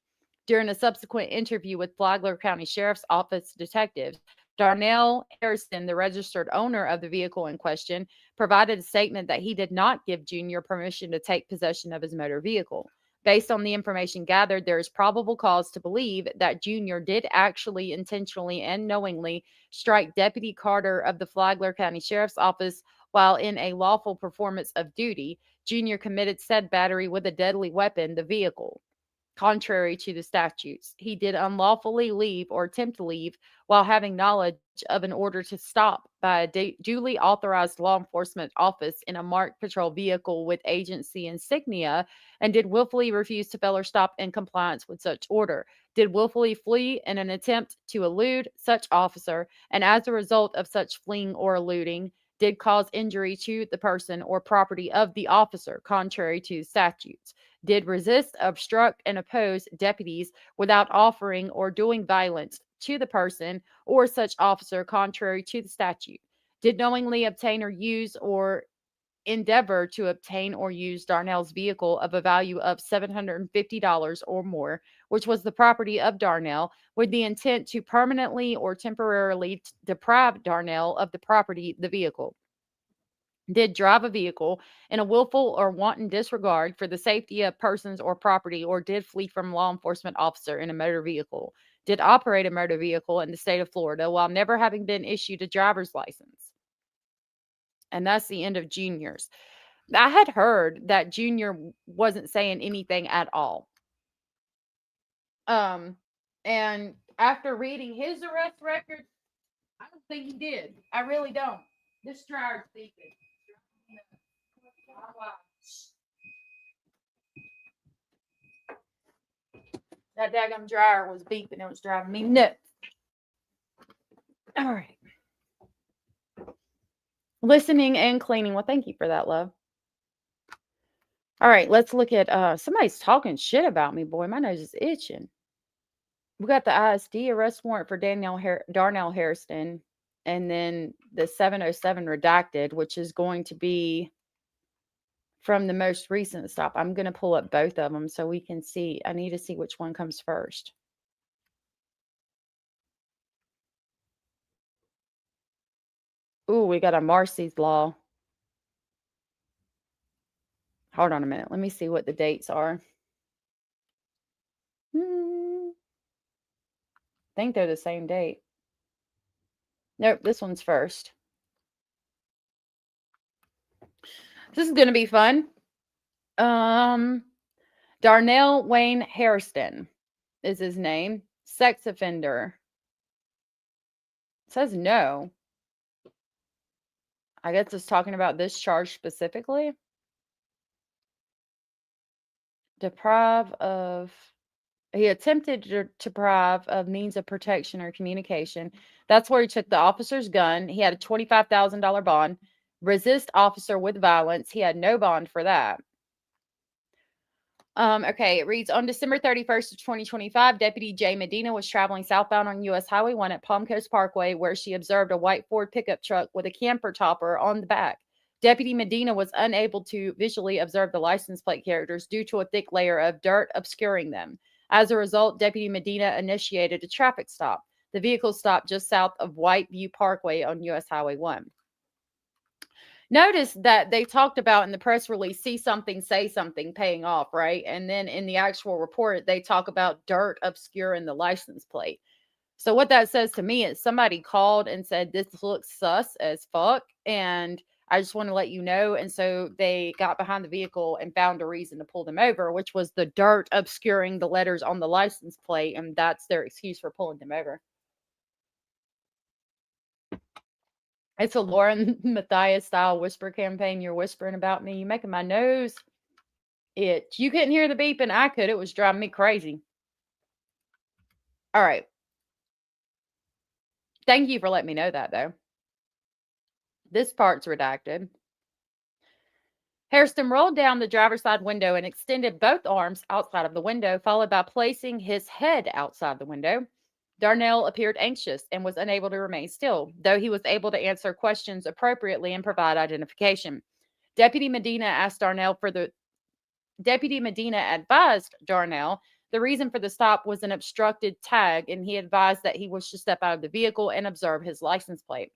During a subsequent interview with Flagler County Sheriff's Office detectives, Darnell Harriston, the registered owner of the vehicle in question, provided a statement that he did not give Junior permission to take possession of his motor vehicle. Based on the information gathered, there is probable cause to believe that Junior did actually intentionally and knowingly strike Deputy Carter of the Flagler County Sheriff's Office while in a lawful performance of duty. Junior committed said battery with a deadly weapon, the vehicle. Contrary to the statutes, he did unlawfully leave or attempt to leave while having knowledge of an order to stop by a duly authorized law enforcement office in a marked patrol vehicle with agency insignia, and did willfully refuse to fail or stop in compliance with such order, did willfully flee in an attempt to elude such officer, and as a result of such fleeing or eluding, did cause injury to the person or property of the officer, contrary to statutes, did resist, obstruct, and oppose deputies without offering or doing violence to the person or such officer, contrary to the statute, did knowingly obtain or use or endeavor to obtain or use Darnell's vehicle of a value of $750 or more, which was the property of Darnell, with the intent to permanently or temporarily deprive Darnell of the property, the vehicle. Did drive a vehicle in a willful or wanton disregard for the safety of persons or property, or did flee from law enforcement officer in a motor vehicle. Did operate a motor vehicle in the state of Florida while never having been issued a driver's license. And that's the end of Junior's. I had heard that Junior wasn't saying anything at all. And after reading his arrest record, I don't think he did. I really don't. This dryer's beeping. That daggum dryer was beeping. It was driving me nuts. All right. Listening and cleaning. Well, thank you for that, love. All right, let's look at somebody's talking shit about me, boy. My nose is itching. We got the ISD arrest warrant for Darnell Harriston, and then the 707 redacted, which is going to be from the most recent stop. I'm going to pull up both of them so we can see. I need to see which one comes first. Ooh, we got a Marcy's Law. Hold on a minute. Let me see what the dates are. I think they're the same date. Nope, this one's first. This is going to be fun. Darnell Wayne Harriston is his name. Sex offender. It says no. I guess it's talking about this charge specifically. He attempted to deprive of means of protection or communication. That's where he took the officer's gun. He had a $25,000 bond. Resist officer with violence. He had no bond for that. Okay, it reads, on December 31st of 2025, Deputy J. Medina was traveling southbound on U.S. Highway 1 at Palm Coast Parkway, where she observed a white Ford pickup truck with a camper topper on the back. Deputy Medina was unable to visually observe the license plate characters due to a thick layer of dirt obscuring them. As a result, Deputy Medina initiated a traffic stop. The vehicle stopped just south of Whiteview Parkway on U.S. Highway 1. Notice that they talked about in the press release, see something, say something, paying off, right? And then in the actual report, they talk about dirt obscuring the license plate. So what that says to me is somebody called and said, this looks sus as fuck, and I just want to let you know. And so they got behind the vehicle and found a reason to pull them over, which was the dirt obscuring the letters on the license plate, and that's their excuse for pulling them over. It's a Lauren Matthias style whisper campaign. You're whispering about me. You're making my nose itch. You couldn't hear the beep and I could. It was driving me crazy. All right. Thank you for letting me know that, though. This part's redacted. Harriston rolled down the driver's side window and extended both arms outside of the window, followed by placing his head outside the window. Darnell appeared anxious and was unable to remain still, though he was able to answer questions appropriately and provide identification. Deputy Medina advised Darnell the reason for the stop was an obstructed tag, and he advised that he wished to step out of the vehicle and observe his license plate.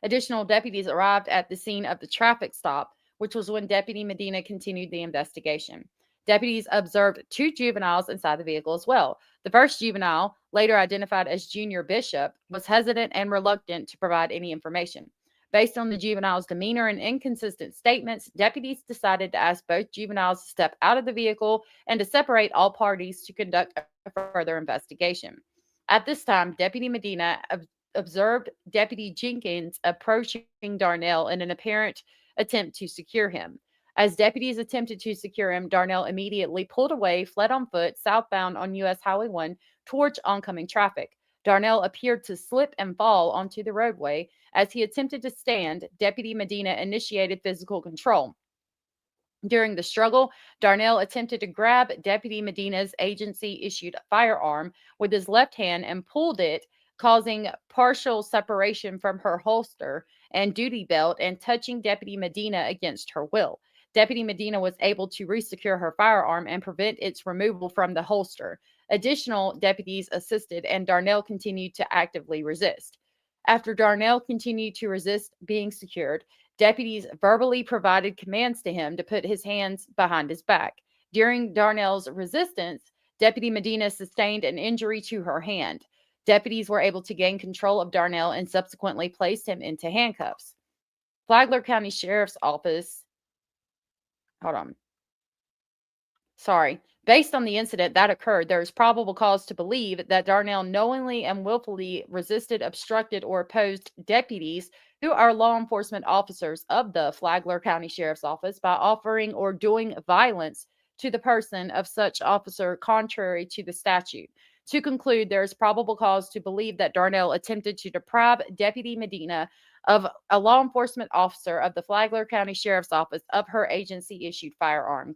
Additional deputies arrived at the scene of the traffic stop, which was when Deputy Medina continued the investigation. Deputies observed 2 juveniles inside the vehicle as well. The first juvenile, later identified as Junior Bishop, was hesitant and reluctant to provide any information. Based on the juvenile's demeanor and inconsistent statements, deputies decided to ask both juveniles to step out of the vehicle and to separate all parties to conduct a further investigation. At this time, Deputy Medina observed Deputy Jenkins approaching Darnell in an apparent attempt to secure him. As deputies attempted to secure him, Darnell immediately pulled away, fled on foot, southbound on U.S. Highway 1 towards oncoming traffic. Darnell appeared to slip and fall onto the roadway. As he attempted to stand, Deputy Medina initiated physical control. During the struggle, Darnell attempted to grab Deputy Medina's agency-issued firearm with his left hand and pulled it, causing partial separation from her holster and duty belt and touching Deputy Medina against her will. Deputy Medina was able to resecure her firearm and prevent its removal from the holster. Additional deputies assisted, and Darnell continued to actively resist. After Darnell continued to resist being secured, deputies verbally provided commands to him to put his hands behind his back. During Darnell's resistance, Deputy Medina sustained an injury to her hand. Deputies were able to gain control of Darnell and subsequently placed him into handcuffs. Flagler County Sheriff's Office. Based on the incident that occurred, there is probable cause to believe that Darnell knowingly and willfully resisted, obstructed, or opposed deputies who are law enforcement officers of the Flagler County Sheriff's Office by offering or doing violence to the person of such officer contrary to the statute. To conclude, there is probable cause to believe that Darnell attempted to deprive Deputy Medina, of a law enforcement officer of the Flagler County Sheriff's Office, of her agency-issued firearm,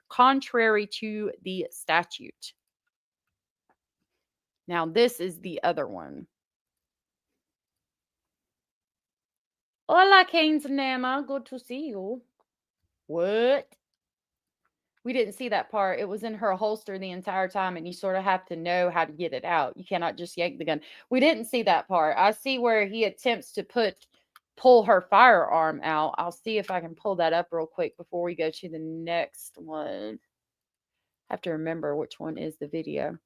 contrary to the statute. Now, this is the other one. Hola, Keynes and Nama. Good to see you. What? We didn't see that part. It was in her holster the entire time, and you sort of have to know how to get it out. You cannot just yank the gun. We didn't see that part. I see where he attempts to pull her firearm out. I'll see if I can pull that up real quick before we go to the next one. I have to remember which one is the video.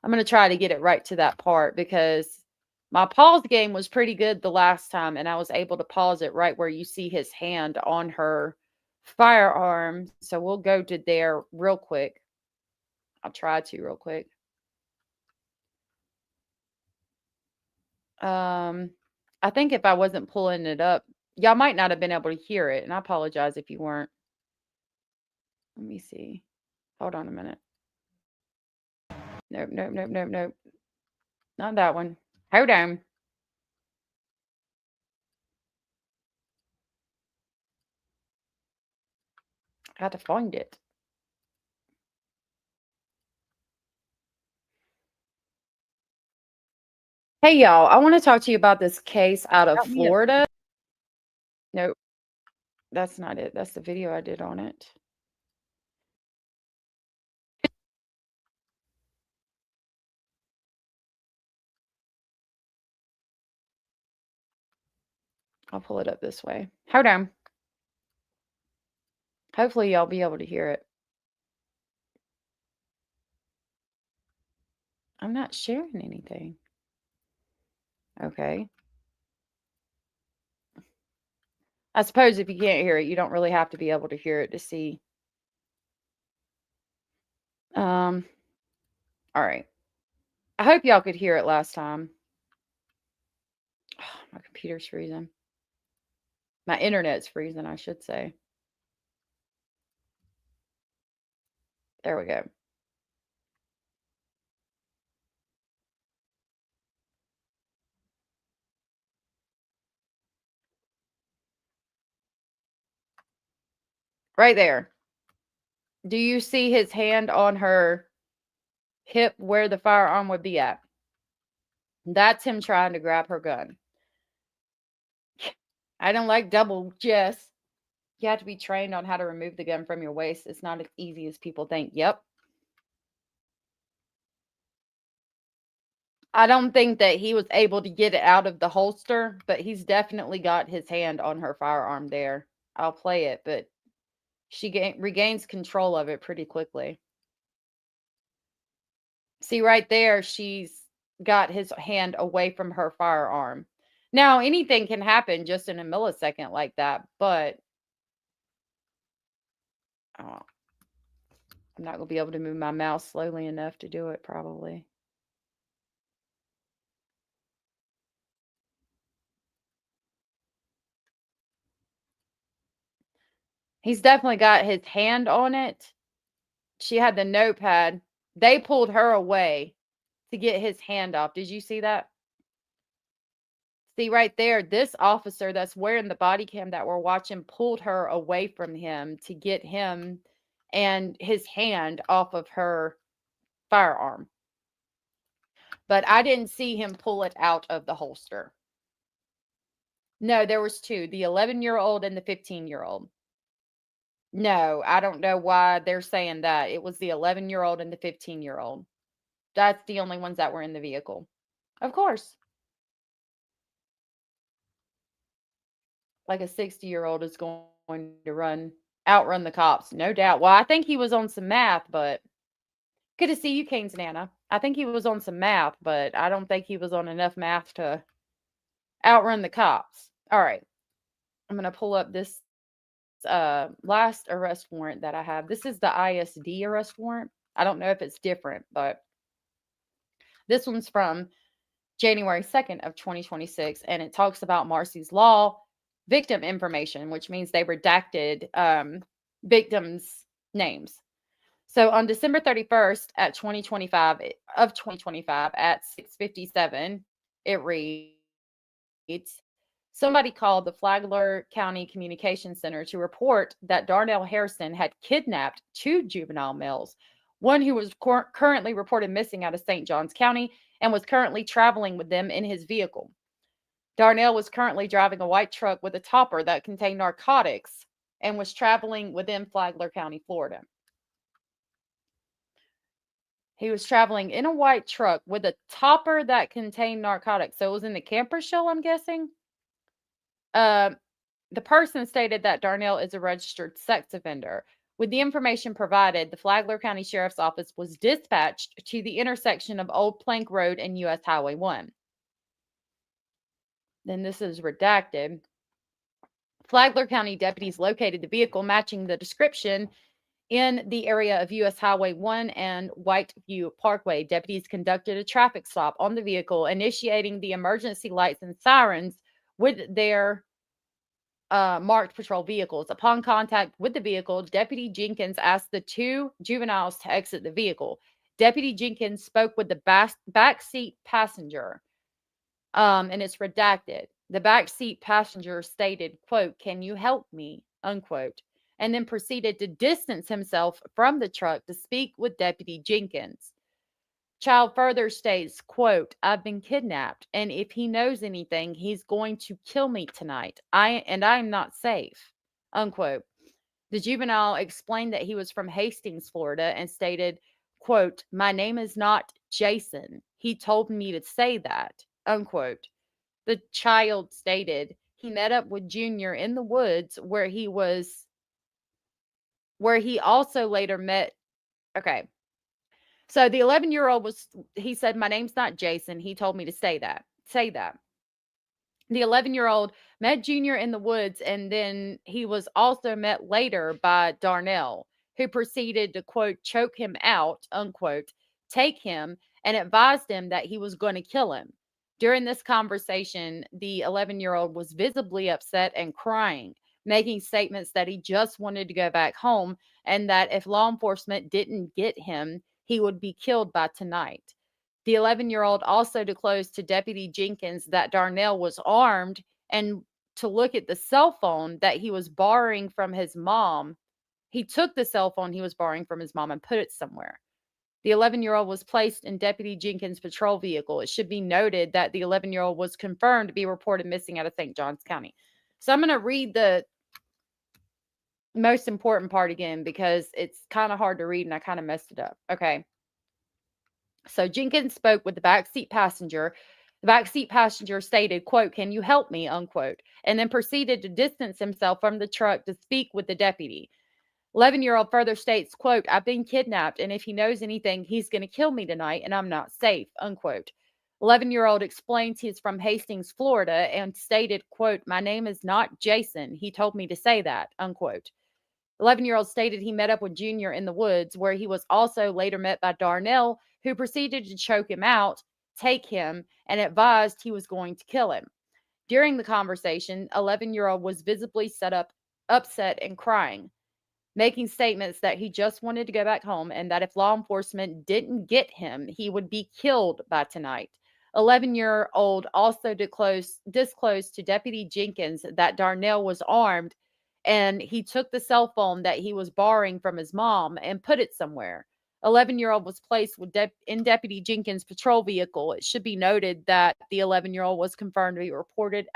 I'm going to try to get it right to that part because my pause game was pretty good the last time, and I was able to pause it right where you see his hand on her firearm. So we'll go to there real quick. I'll try to real quick. I think if I wasn't pulling it up, y'all might not have been able to hear it, and I apologize if you weren't. Let me see. Hold on a minute. Nope. Not that one. Hold on. I got to find it. Hey, y'all. I want to talk to you about this case out of Florida. Nope. That's not it. That's the video I did on it. I'll pull it up this way. Hold on. Hopefully y'all be able to hear it. I'm not sharing anything. Okay. I suppose if you can't hear it, you don't really have to be able to hear it to see. All right. I hope y'all could hear it last time. Oh, my computer's freezing. My internet's freezing, I should say. There we go. Right there. Do you see his hand on her hip where the firearm would be at? That's him trying to grab her gun. I don't like double Jess. You have to be trained on how to remove the gun from your waist. It's not as easy as people think. Yep. I don't think that he was able to get it out of the holster, but he's definitely got his hand on her firearm there. I'll play it, but she regains control of it pretty quickly. See right there, she's got his hand away from her firearm. Now, anything can happen just in a millisecond like that, but oh, I'm not going to be able to move my mouse slowly enough to do it, probably. He's definitely got his hand on it. She had the notepad. They pulled her away to get his hand off. Did you see that? See right there, this officer that's wearing the body cam that we're watching pulled her away from him to get him and his hand off of her firearm. But I didn't see him pull it out of the holster. No, there was two, the 11-year-old and the 15-year-old. No, I don't know why they're saying that. It was the 11-year-old and the 15-year-old. That's the only ones that were in the vehicle. Of course. Like a 60-year-old is going to outrun the cops, no doubt. Well, I think he was on some math, but good to see you, Kane's Nana. I think he was on some math, but I don't think he was on enough math to outrun the cops. All right. I'm going to pull up this last arrest warrant that I have. This is the ISD arrest warrant. I don't know if it's different, but this one's from January 2nd of 2026, and it talks about Marcy's Law victim information, which means they redacted victims' names. So on December 31st at 2025 at 6:57, it reads, somebody called the Flagler County Communication Center to report that Darnell Harrison had kidnapped two juvenile males, one who was currently reported missing out of St. Johns County and was currently traveling with them in his vehicle. Darnell was currently driving a white truck with a topper that contained narcotics and was traveling within Flagler County, Florida. He was traveling in a white truck with a topper that contained narcotics. So it was in the camper shell, I'm guessing. The person stated that Darnell is a registered sex offender. With the information provided, the Flagler County Sheriff's Office was dispatched to the intersection of Old Plank Road and U.S. Highway 1. Then this is redacted. Flagler County deputies located the vehicle matching the description in the area of U.S. Highway 1 and Whiteview Parkway. Deputies conducted a traffic stop on the vehicle, initiating the emergency lights and sirens with their marked patrol vehicles. Upon contact with the vehicle, Deputy Jenkins asked the two juveniles to exit the vehicle. Deputy Jenkins spoke with the backseat passenger, and it's redacted. The backseat passenger stated, quote, "Can you help me?" unquote, and then proceeded to distance himself from the truck to speak with Deputy Jenkins. Child further states, quote, "I've been kidnapped, and if he knows anything, he's going to kill me tonight. I'm not safe," unquote. The juvenile explained that he was from Hastings, Florida, and stated, quote, "My name is not Jason. He told me to say that," unquote. The child stated he met up with Junior in the woods where he also later met. Okay. So the 11-year-old he said, "My name's not Jason. He told me to say that. The 11-year-old met Junior in the woods, and then he was also met later by Darnell, who proceeded to, quote, "choke him out," unquote, take him, and advised him that he was going to kill him. During this conversation, the 11-year-old was visibly upset and crying, making statements that he just wanted to go back home and that if law enforcement didn't get him, he would be killed by tonight. The 11-year-old also disclosed to Deputy Jenkins that Darnell was armed and to look at the cell phone that he was borrowing from his mom. He took the cell phone he was borrowing from his mom and put it somewhere. The 11-year-old was placed in Deputy Jenkins' patrol vehicle. It should be noted that the 11-year-old was confirmed to be reported missing out of St. Johns County. So I'm going to read the most important part again because it's kind of hard to read and I kind of messed it up. Okay. So Jenkins spoke with the backseat passenger. The backseat passenger stated, quote, "Can you help me?" unquote, and then proceeded to distance himself from the truck to speak with the deputy. 11-year-old further states, quote, "I've been kidnapped, and if he knows anything, he's going to kill me tonight, and I'm not safe," unquote. 11-year-old explains he's from Hastings, Florida, and stated, quote, "My name is not Jason. He told me to say that," unquote. 11-year-old stated he met up with Junior in the woods, where he was also later met by Darnell, who proceeded to choke him out, take him, and advised he was going to kill him. During the conversation, 11-year-old was visibly upset and crying, making statements that he just wanted to go back home and that if law enforcement didn't get him, he would be killed by tonight. 11-year-old also disclosed to Deputy Jenkins that Darnell was armed and he took the cell phone that he was borrowing from his mom and put it somewhere. 11-year-old was placed in Deputy Jenkins' patrol vehicle. It should be noted that the 11-year-old was confirmed to be reported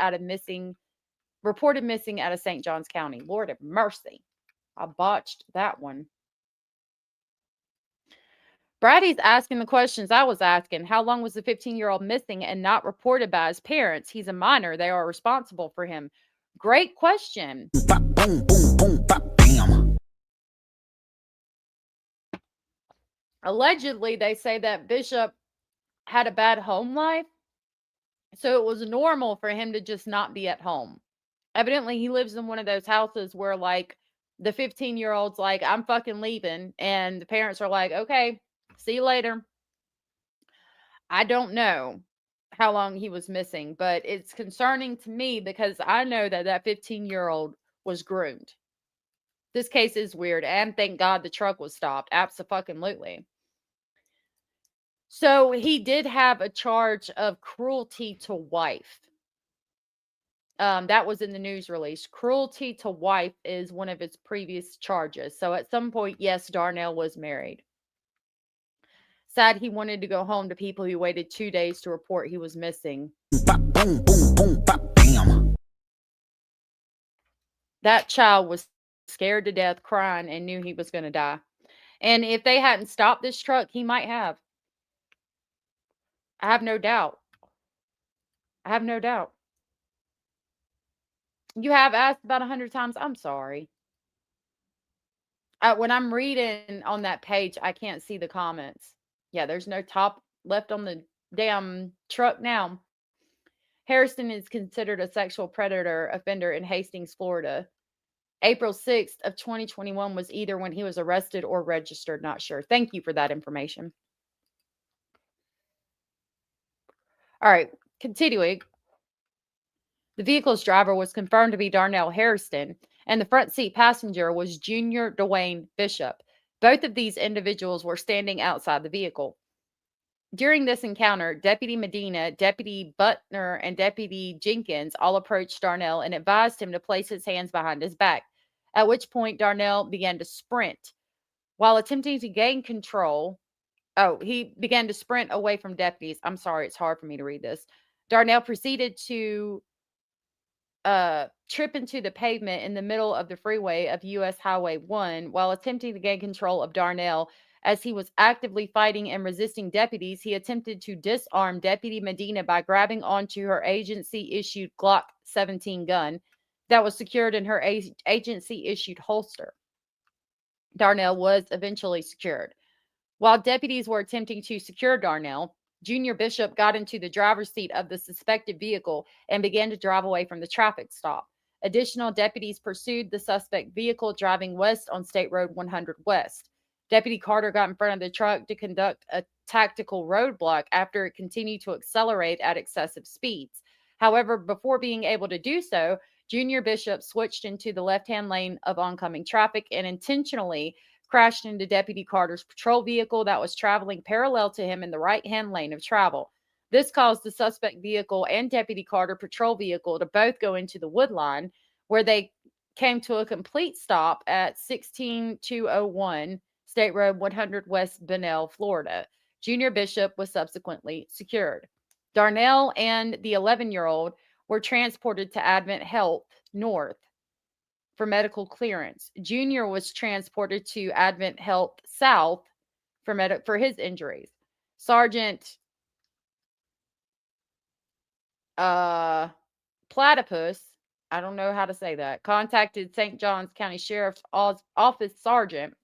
missing out of St. Johns County. Lord have mercy. I botched that one. Brady's asking the questions I was asking. How long was the 15-year-old missing and not reported by his parents? He's a minor. They are responsible for him. Great question. Allegedly, they say that Bishop had a bad home life, so it was normal for him to just not be at home. Evidently, he lives in one of those houses where, like, the 15-year-old's like, "I'm fucking leaving," and the parents are like, "Okay, see you later." I don't know how long he was missing, but it's concerning to me because I know that 15-year-old was groomed. This case is weird, and thank God the truck was stopped. Abso-fucking-lutely. So he did have a charge of cruelty to wife. That was in the news release. Cruelty to wife is one of its previous charges. So at some point, yes, Darnell was married. Sad he wanted to go home to people who waited 2 days to report he was missing. That child was scared to death, crying, and knew he was going to die. And if they hadn't stopped this truck, he might have. I have no doubt. I have no doubt. You have asked about 100 times. I'm sorry. When I'm reading on that page, I can't see the comments. Yeah, there's no top left on the damn truck now. Harrison is considered a sexual predator offender in Hastings, Florida. April 6th of 2021 was either when he was arrested or registered. Not sure. Thank you for that information. All right, continuing. The vehicle's driver was confirmed to be Darnell Harriston, and the front seat passenger was Junior Bishop. Both of these individuals were standing outside the vehicle. During this encounter, Deputy Medina, Deputy Butner, and Deputy Jenkins all approached Darnell and advised him to place his hands behind his back, at which point Darnell began to sprint. While attempting to gain control, he began to sprint away from deputies. I'm sorry, it's hard for me to read this. Darnell proceeded to trip into the pavement in the middle of the freeway of US Highway 1 while attempting to gain control of Darnell. As he was actively fighting and resisting deputies, he attempted to disarm Deputy Medina by grabbing onto her agency-issued Glock 17 gun that was secured in her agency-issued holster. Darnell was eventually secured. While deputies were attempting to secure Darnell, Junior Bishop got into the driver's seat of the suspected vehicle and began to drive away from the traffic stop. Additional deputies pursued the suspect vehicle driving west on State Road 100 West. Deputy Carter got in front of the truck to conduct a tactical roadblock after it continued to accelerate at excessive speeds. However, before being able to do so, Junior Bishop switched into the left-hand lane of oncoming traffic and intentionally crashed into Deputy Carter's patrol vehicle that was traveling parallel to him in the right-hand lane of travel. This caused the suspect vehicle and Deputy Carter patrol vehicle to both go into the wood line, where they came to a complete stop at 16201 State Road 100 West, Bunnell, Florida. Junior Bishop was subsequently secured. Darnell and the 11-year-old were transported to Advent Health North for medical clearance. Junior was transported to Advent Health South for his injuries. Sergeant Platypus, I don't know how to say that, contacted St. Johns County Sheriff's Office Sergeant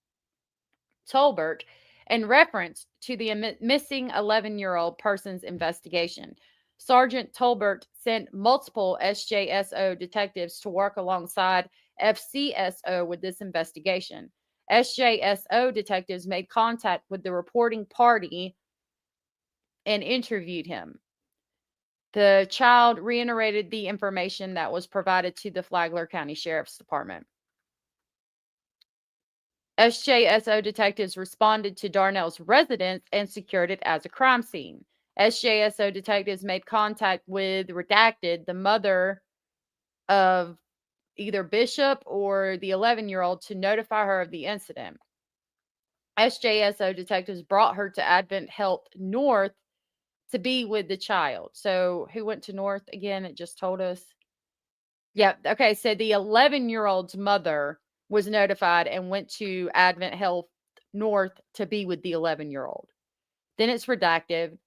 Tolbert in reference to the missing 11-year-old person's investigation. Sergeant Tolbert sent multiple SJSO detectives to work alongside FCSO with this investigation. SJSO detectives made contact with the reporting party and interviewed him. The child reiterated the information that was provided to the Flagler County Sheriff's Department. SJSO detectives responded to Darnell's residence and secured it as a crime scene. SJSO detectives made contact with Redacted, the mother of either Bishop or the 11-year-old, to notify her of the incident. SJSO detectives brought her to Advent Health North to be with the child. So who went to North again? It just told us. Yeah. Okay. So the 11-year-old's mother was notified and went to Advent Health North to be with the 11-year-old. Then it's redacted.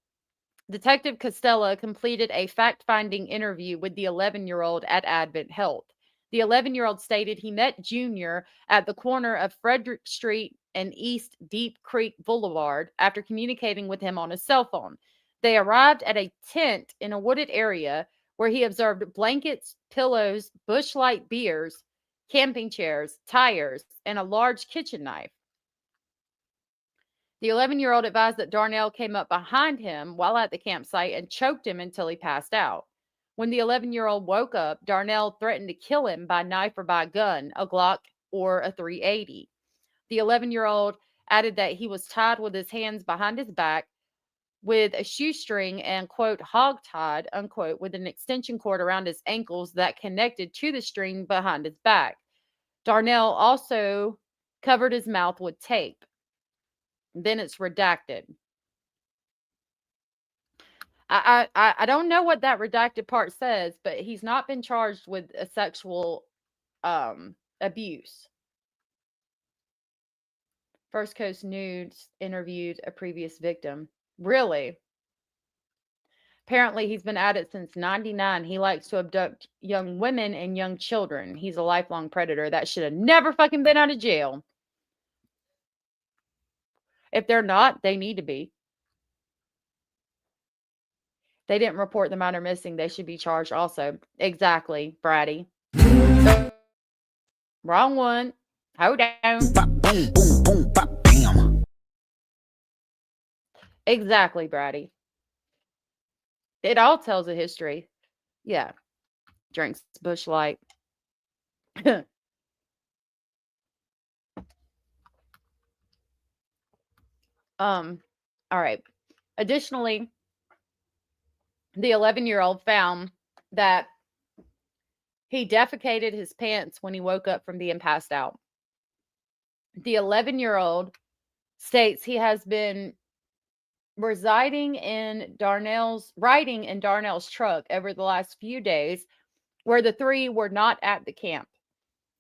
Detective Costella completed a fact-finding interview with the 11-year-old at Advent Health. The 11-year-old stated he met Junior at the corner of Frederick Street and East Deep Creek Boulevard after communicating with him on his cell phone. They arrived at a tent in a wooded area where he observed blankets, pillows, Busch Light beers, camping chairs, tires, and a large kitchen knife. The 11-year-old advised that Darnell came up behind him while at the campsite and choked him until he passed out. When the 11-year-old woke up, Darnell threatened to kill him by knife or by gun, a Glock or a .380. The 11-year-old added that he was tied with his hands behind his back with a shoestring and, quote, hog-tied, unquote, with an extension cord around his ankles that connected to the string behind his back. Darnell also covered his mouth with tape. Then it's redacted. I don't know what that redacted part says, but he's not been charged with a sexual abuse. First Coast News interviewed a previous victim. Really? Apparently, he's been at it since '99. He likes to abduct young women and young children. He's a lifelong predator. That should have never fucking been out of jail. If they're not, they need to be. They didn't report the minor missing. They should be charged also. Exactly, Bratty. Wrong one. Hold down. Boom, boom, boom, bop, bam. Exactly, Bratty. It all tells a history. Yeah. Drinks Busch Light. All right. Additionally, the 11-year-old found that he defecated his pants when he woke up from being passed out. The 11-year-old states he has been riding in Darnell's truck over the last few days, where the three were not at the camp.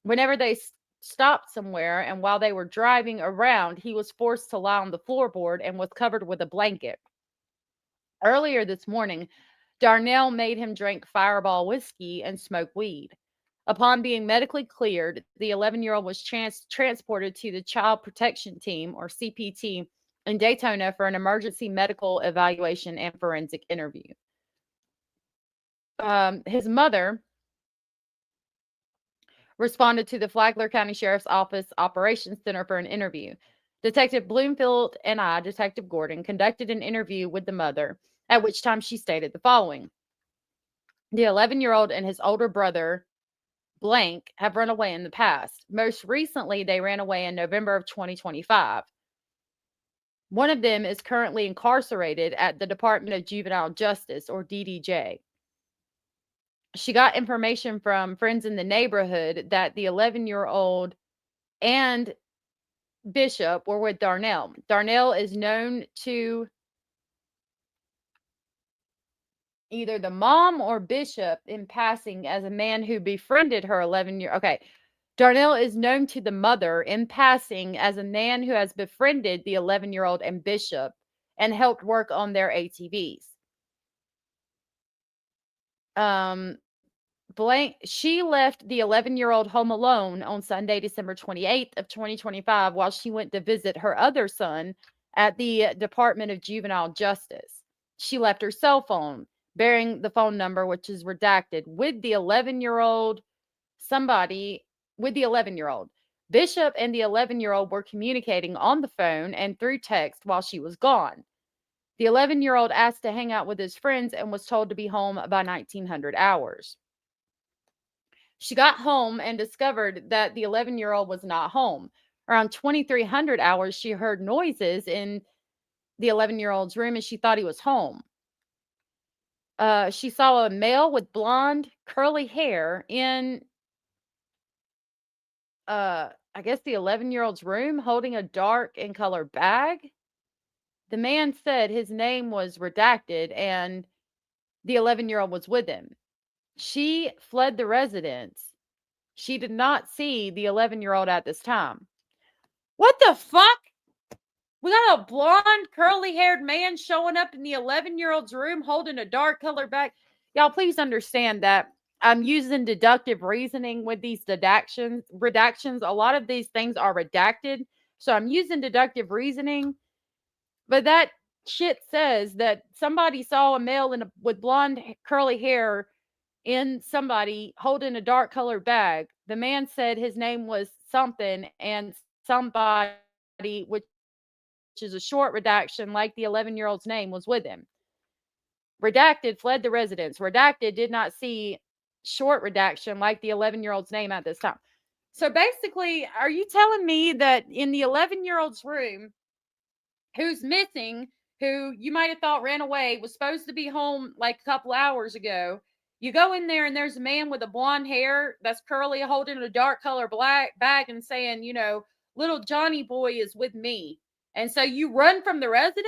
Whenever they stopped somewhere and while they were driving around, he was forced to lie on the floorboard and was covered with a blanket. Earlier this morning, Darnell made him drink Fireball whiskey and smoke weed. Upon being medically cleared, the 11-year-old was transported to the Child Protection Team, or CPT, in Daytona for an emergency medical evaluation and forensic interview. His mother responded to the Flagler County Sheriff's Office Operations Center for an interview. Detective Bloomfield and Detective Gordon, conducted an interview with the mother, at which time she stated the following. The 11-year-old and his older brother, Blank, have run away in the past. Most recently, they ran away in November of 2025. One of them is currently incarcerated at the Department of Juvenile Justice, or DDJ. She got information from friends in the neighborhood that the 11-year-old and Bishop were with Darnell. Darnell is known to either the mom or Bishop in passing as a man who befriended her 11-year. Okay, Darnell is known to the mother in passing as a man who has befriended the 11-year-old and Bishop and helped work on their ATVs. She left the 11-year-old home alone on Sunday, December 28th of 2025, while she went to visit her other son at the Department of Juvenile Justice. She left her cell phone, bearing the phone number, which is redacted, with the 11-year-old. Bishop and the 11-year-old were communicating on the phone and through text while she was gone. The 11-year-old asked to hang out with his friends and was told to be home by 1900 hours. She got home and discovered that the 11-year-old was not home. Around 2300 hours, she heard noises in the 11-year-old's room and she thought he was home. She saw a male with blonde, curly hair in, I guess, the 11-year-old's room holding a dark in color bag. The man said his name was redacted and the 11-year-old was with him. She fled the residence. She did not see the 11-year-old at this time. What the fuck? We got a blonde, curly-haired man showing up in the 11-year-old's room holding a dark colored bag. Y'all, please understand that I'm using deductive reasoning with these redactions. A lot of these things are redacted, so I'm using deductive reasoning. But that shit says that somebody saw a male with blonde, curly hair in somebody holding a dark colored bag. The man said his name was something and somebody, which is a short redaction like the 11-year-old's name, was with him. Redacted fled the residence. Redacted did not see short redaction like the 11-year-old's name at this time. So basically, are you telling me that in the 11-year-old's room, who's missing, who you might have thought ran away, was supposed to be home like a couple hours ago, you go in there and there's a man with a blonde hair that's curly holding a dark color black bag and saying, you know, little Johnny boy is with me. And so you run from the residence?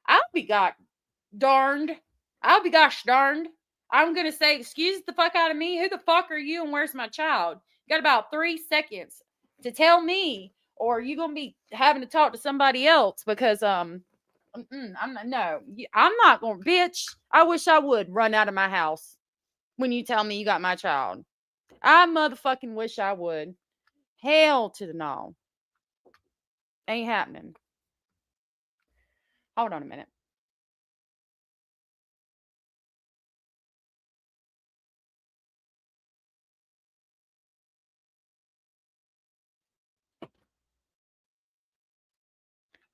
I'll be gosh darned. I'm going to say, excuse the fuck out of me. Who the fuck are you and where's my child? You got about 3 seconds to tell me, or you're going to be having to talk to somebody else because, I'm not going to, bitch. I wish I would run out of my house when you tell me you got my child. I motherfucking wish I would. Hell to the no. Ain't happening. Hold on a minute.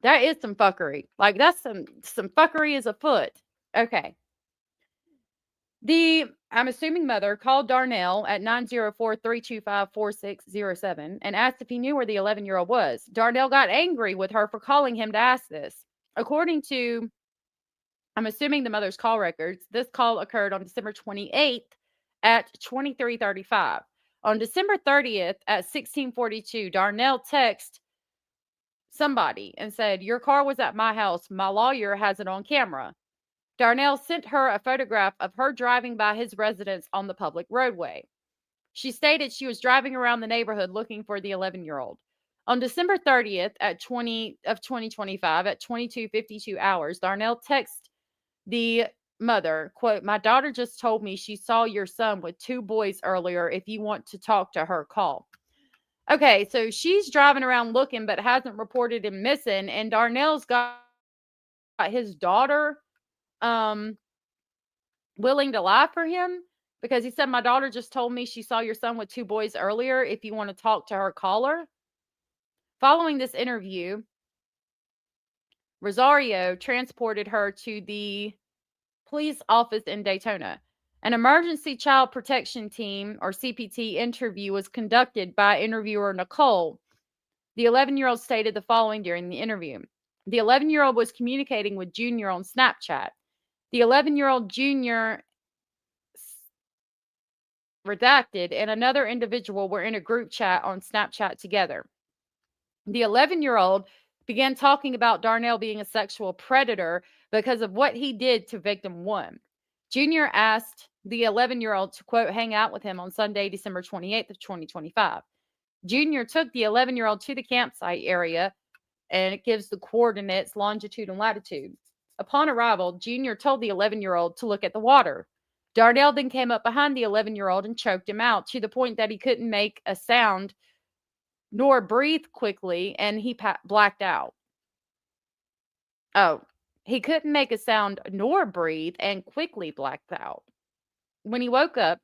That is some fuckery. Like, that's some fuckery is afoot. Okay. I'm assuming mother called Darnell at 904-325-4607 and asked if he knew where the 11-year-old was. Darnell got angry with her for calling him to ask this. According to, I'm assuming, the mother's call records, this call occurred on December 28th at 23:35. On December 30th at 16:42, Darnell texted somebody and said, "Your car was at my house. My lawyer has it on camera." Darnell sent her a photograph of her driving by his residence on the public roadway. She stated she was driving around the neighborhood looking for the 11-year-old. On December 30th of 2025 at 22:52 hours, Darnell texted the mother, quote, "My daughter just told me she saw your son with 2 boys earlier. If you want to talk to her, call." Okay, so she's driving around looking but hasn't reported him missing, and Darnell's got his daughter willing to lie for him because he said, "My daughter just told me she saw your son with 2 boys earlier. If you want to talk to her, call her." Following this interview, Rosario transported her to the police office in Daytona. An emergency child protection team, or CPT, interview was conducted by interviewer Nicole. The 11-year-old stated the following during the interview. The 11-year-old was communicating with Junior on Snapchat. The 11-year-old Junior, redacted, and another individual were in a group chat on Snapchat together. The 11-year-old began talking about Darnell being a sexual predator because of what he did to victim 1. Junior asked the 11-year-old to, quote, hang out with him on Sunday, December 28th of 2025. Junior took the 11-year-old to the campsite area, and it gives the coordinates, longitude and latitude. Upon arrival, Junior told the 11-year-old to look at the water. Darnell then came up behind the 11-year-old and choked him out to the point that he couldn't make a sound nor breathe quickly, and he blacked out. Oh, he couldn't make a sound nor breathe and quickly blacked out. When he woke up,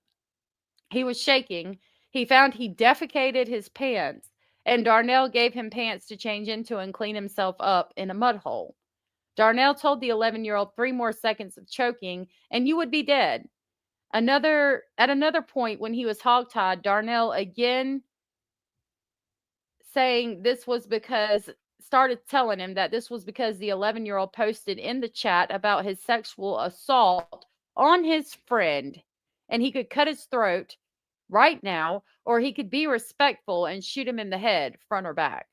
he was shaking. He found he defecated his pants, and Darnell gave him pants to change into and clean himself up in a mud hole. Darnell told the 11-year-old 3 more seconds of choking, and you would be dead. At another point, when he was hogtied, Darnell again started telling him that this was because the 11-year-old posted in the chat about his sexual assault on his friend, and he could cut his throat right now, or he could be respectful and shoot him in the head, front or back.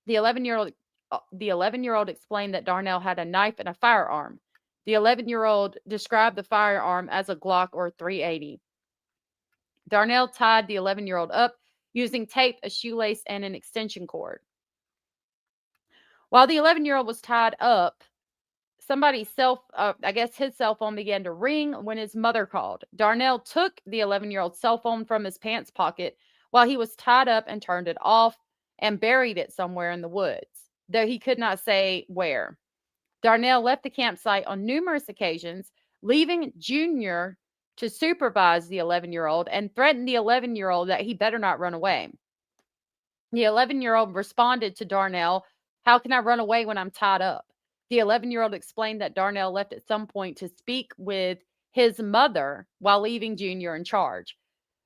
The 11-year-old explained that Darnell had a knife and a firearm. The 11-year-old described the firearm as a Glock or 380. Darnell tied the 11-year-old up using tape, a shoelace, and an extension cord. While the 11-year-old was tied up, his cell phone began to ring when his mother called. Darnell took the 11-year-old's cell phone from his pants pocket while he was tied up and turned it off and buried it somewhere in the woods, though he could not say where. Darnell left the campsite on numerous occasions, leaving Junior to supervise the 11-year-old and threatened the 11-year-old that he better not run away. The 11-year-old responded to Darnell, "How can I run away when I'm tied up?" The 11-year-old explained that Darnell left at some point to speak with his mother while leaving Junior in charge.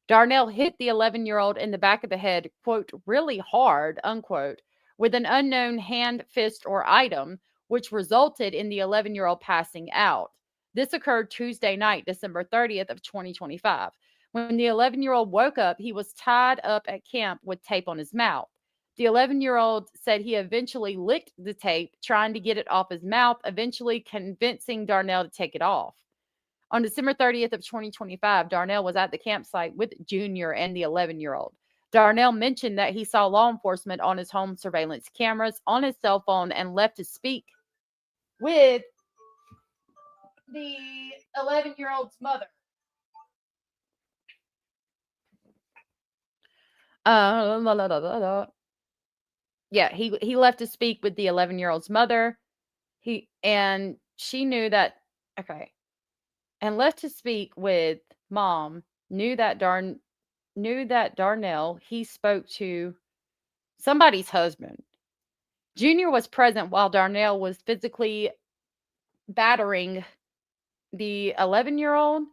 Darnell hit the 11-year-old in the back of the head, quote, really hard, unquote, with an unknown hand, fist, or item, which resulted in the 11-year-old passing out. This occurred Tuesday night, December 30th of 2025. When the 11-year-old woke up, he was tied up at camp with tape on his mouth. The 11-year-old said he eventually licked the tape, trying to get it off his mouth, eventually convincing Darnell to take it off. On December 30th of 2025, Darnell was at the campsite with Junior and the 11-year-old. Darnell mentioned that he saw law enforcement on his home surveillance cameras, on his cell phone, and left to speak with the 11-year-old's mother. Yeah, he left to speak with the 11-year-old's mother. She knew that, okay, and left to speak with mom, knew that Darnell, he spoke to somebody's husband. Junior was present while Darnell was physically battering the 11-year-old,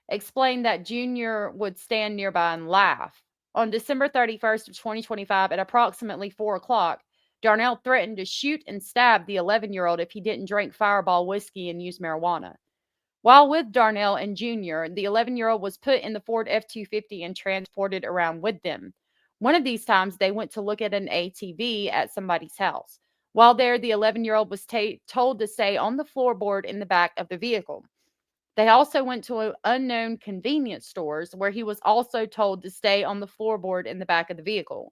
explained that Junior would stand nearby and laugh. On December 31st of 2025 at approximately 4 o'clock, Darnell threatened to shoot and stab the 11-year-old if he didn't drink Fireball whiskey and use marijuana. While with Darnell and Junior, the 11-year-old was put in the Ford F-250 and transported around with them. One of these times, they went to look at an ATV at somebody's house. While there, the 11-year-old was told to stay on the floorboard in the back of the vehicle. They also went to unknown convenience stores where he was also told to stay on the floorboard in the back of the vehicle.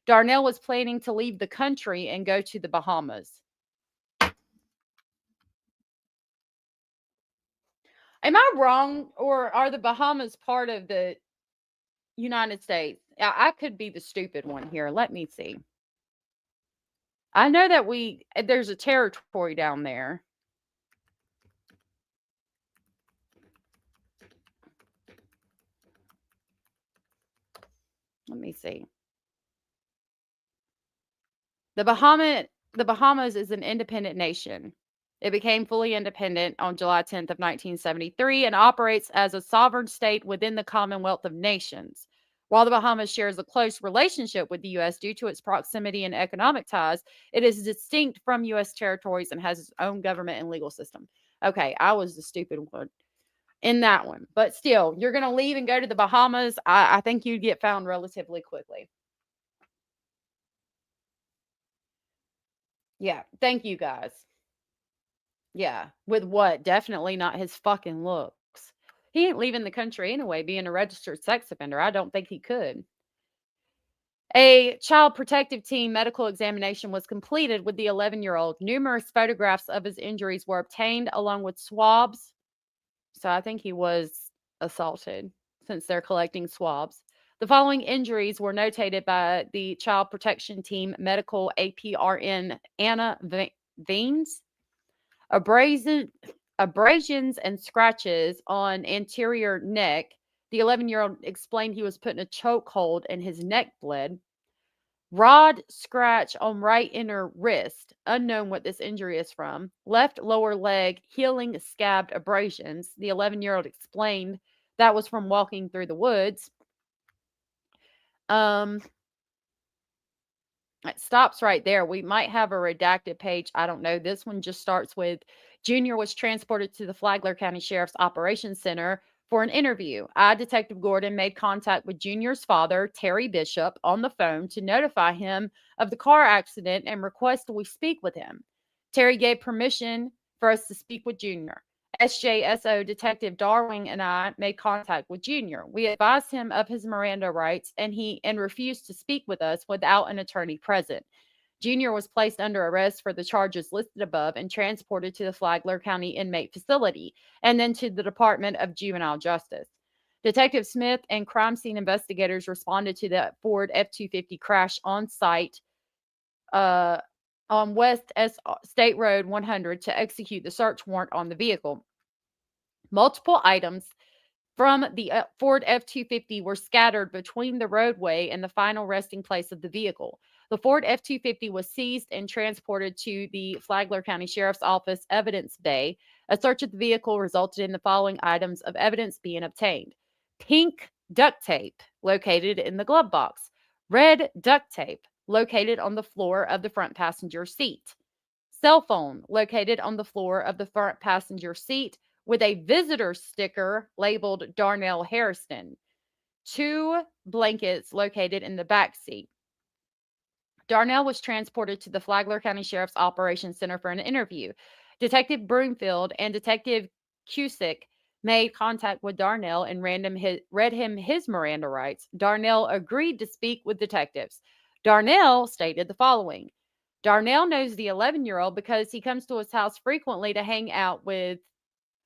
Darnell was planning to leave the country and go to the Bahamas. Am I wrong, or are the Bahamas part of the United States? I could be the stupid one here. Let me see. I know that there's a territory down there. Let me see. The Bahamas is an independent nation. It became fully independent on July 10th of 1973 and operates as a sovereign state within the Commonwealth of Nations. While the Bahamas shares a close relationship with the U.S. due to its proximity and economic ties, it is distinct from U.S. territories and has its own government and legal system. Okay, I was the stupid one in that one. But still, you're going to leave and go to the Bahamas. I think you'd get found relatively quickly. Yeah, thank you guys. Yeah, with what? Definitely not his fucking looks. He ain't leaving the country anyway, being a registered sex offender. I don't think he could. A child protective team medical examination was completed with the 11-year-old. Numerous photographs of his injuries were obtained along with swabs. So I think he was assaulted since they're collecting swabs. The following injuries were notated by the child protection team medical APRN Anna Veens. Abrasions and scratches on anterior neck. The 11-year-old explained he was put in a chokehold and his neck bled. Rod scratch on right inner wrist. Unknown what this injury is from. Left lower leg healing scabbed abrasions. The 11-year-old explained that was from walking through the woods. It stops right there. We might have a redacted page. I don't know. This one just starts with Junior was transported to the Flagler County Sheriff's Operations Center for an interview. Detective Gordon made contact with Junior's father, Terry Bishop, on the phone to notify him of the car accident and request we speak with him. Terry gave permission for us to speak with Junior. SJSO Detective Darwing and I made contact with Junior. We advised him of his Miranda rights and he refused to speak with us without an attorney present. Junior was placed under arrest for the charges listed above and transported to the Flagler County Inmate Facility and then to the Department of Juvenile Justice. Detective Smith and crime scene investigators responded to the Ford F-250 crash on site on West State Road 100 to execute the search warrant on the vehicle. Multiple items from the Ford F-250 were scattered between the roadway and the final resting place of the vehicle. The Ford F-250 was seized and transported to the Flagler County Sheriff's Office evidence bay. A search of the vehicle resulted in the following items of evidence being obtained. Pink duct tape located in the glove box. Red duct tape located on the floor of the front passenger seat. Cell phone located on the floor of the front passenger seat with a visitor sticker labeled Darnell Harristonand. 2 blankets located in the back seat. Darnell was transported to the Flagler County Sheriff's Operations Center for an interview. Detective Broomfield and Detective Cusick made contact with Darnell and read him his Miranda rights. Darnell agreed to speak with detectives. Darnell stated the following. Darnell knows the 11-year-old because he comes to his house frequently to hang out with,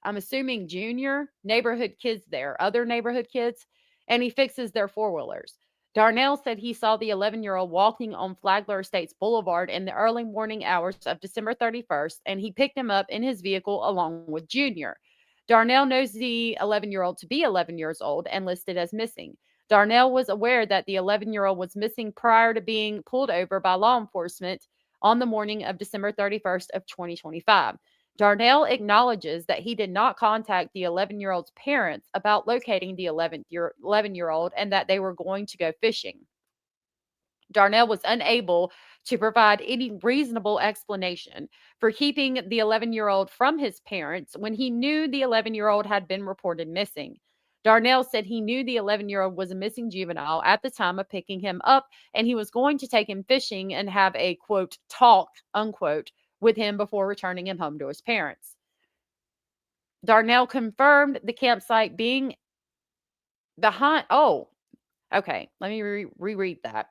I'm assuming, Junior, neighborhood kids there, other neighborhood kids, and he fixes their four-wheelers. Darnell said he saw the 11-year-old walking on Flagler Estates Boulevard in the early morning hours of December 31st, and he picked him up in his vehicle along with Junior. Darnell knows the 11-year-old to be 11 years old and listed as missing. Darnell was aware that the 11-year-old was missing prior to being pulled over by law enforcement on the morning of December 31st of 2025. Darnell acknowledges that he did not contact the 11-year-old's parents about locating the 11-year-old and that they were going to go fishing. Darnell was unable to provide any reasonable explanation for keeping the 11-year-old from his parents when he knew the 11-year-old had been reported missing. Darnell said he knew the 11-year-old was a missing juvenile at the time of picking him up, and he was going to take him fishing and have a, quote, talk, unquote, with him before returning him home to his parents. Darnell confirmed the campsite being behind. Oh, okay. Let me reread that.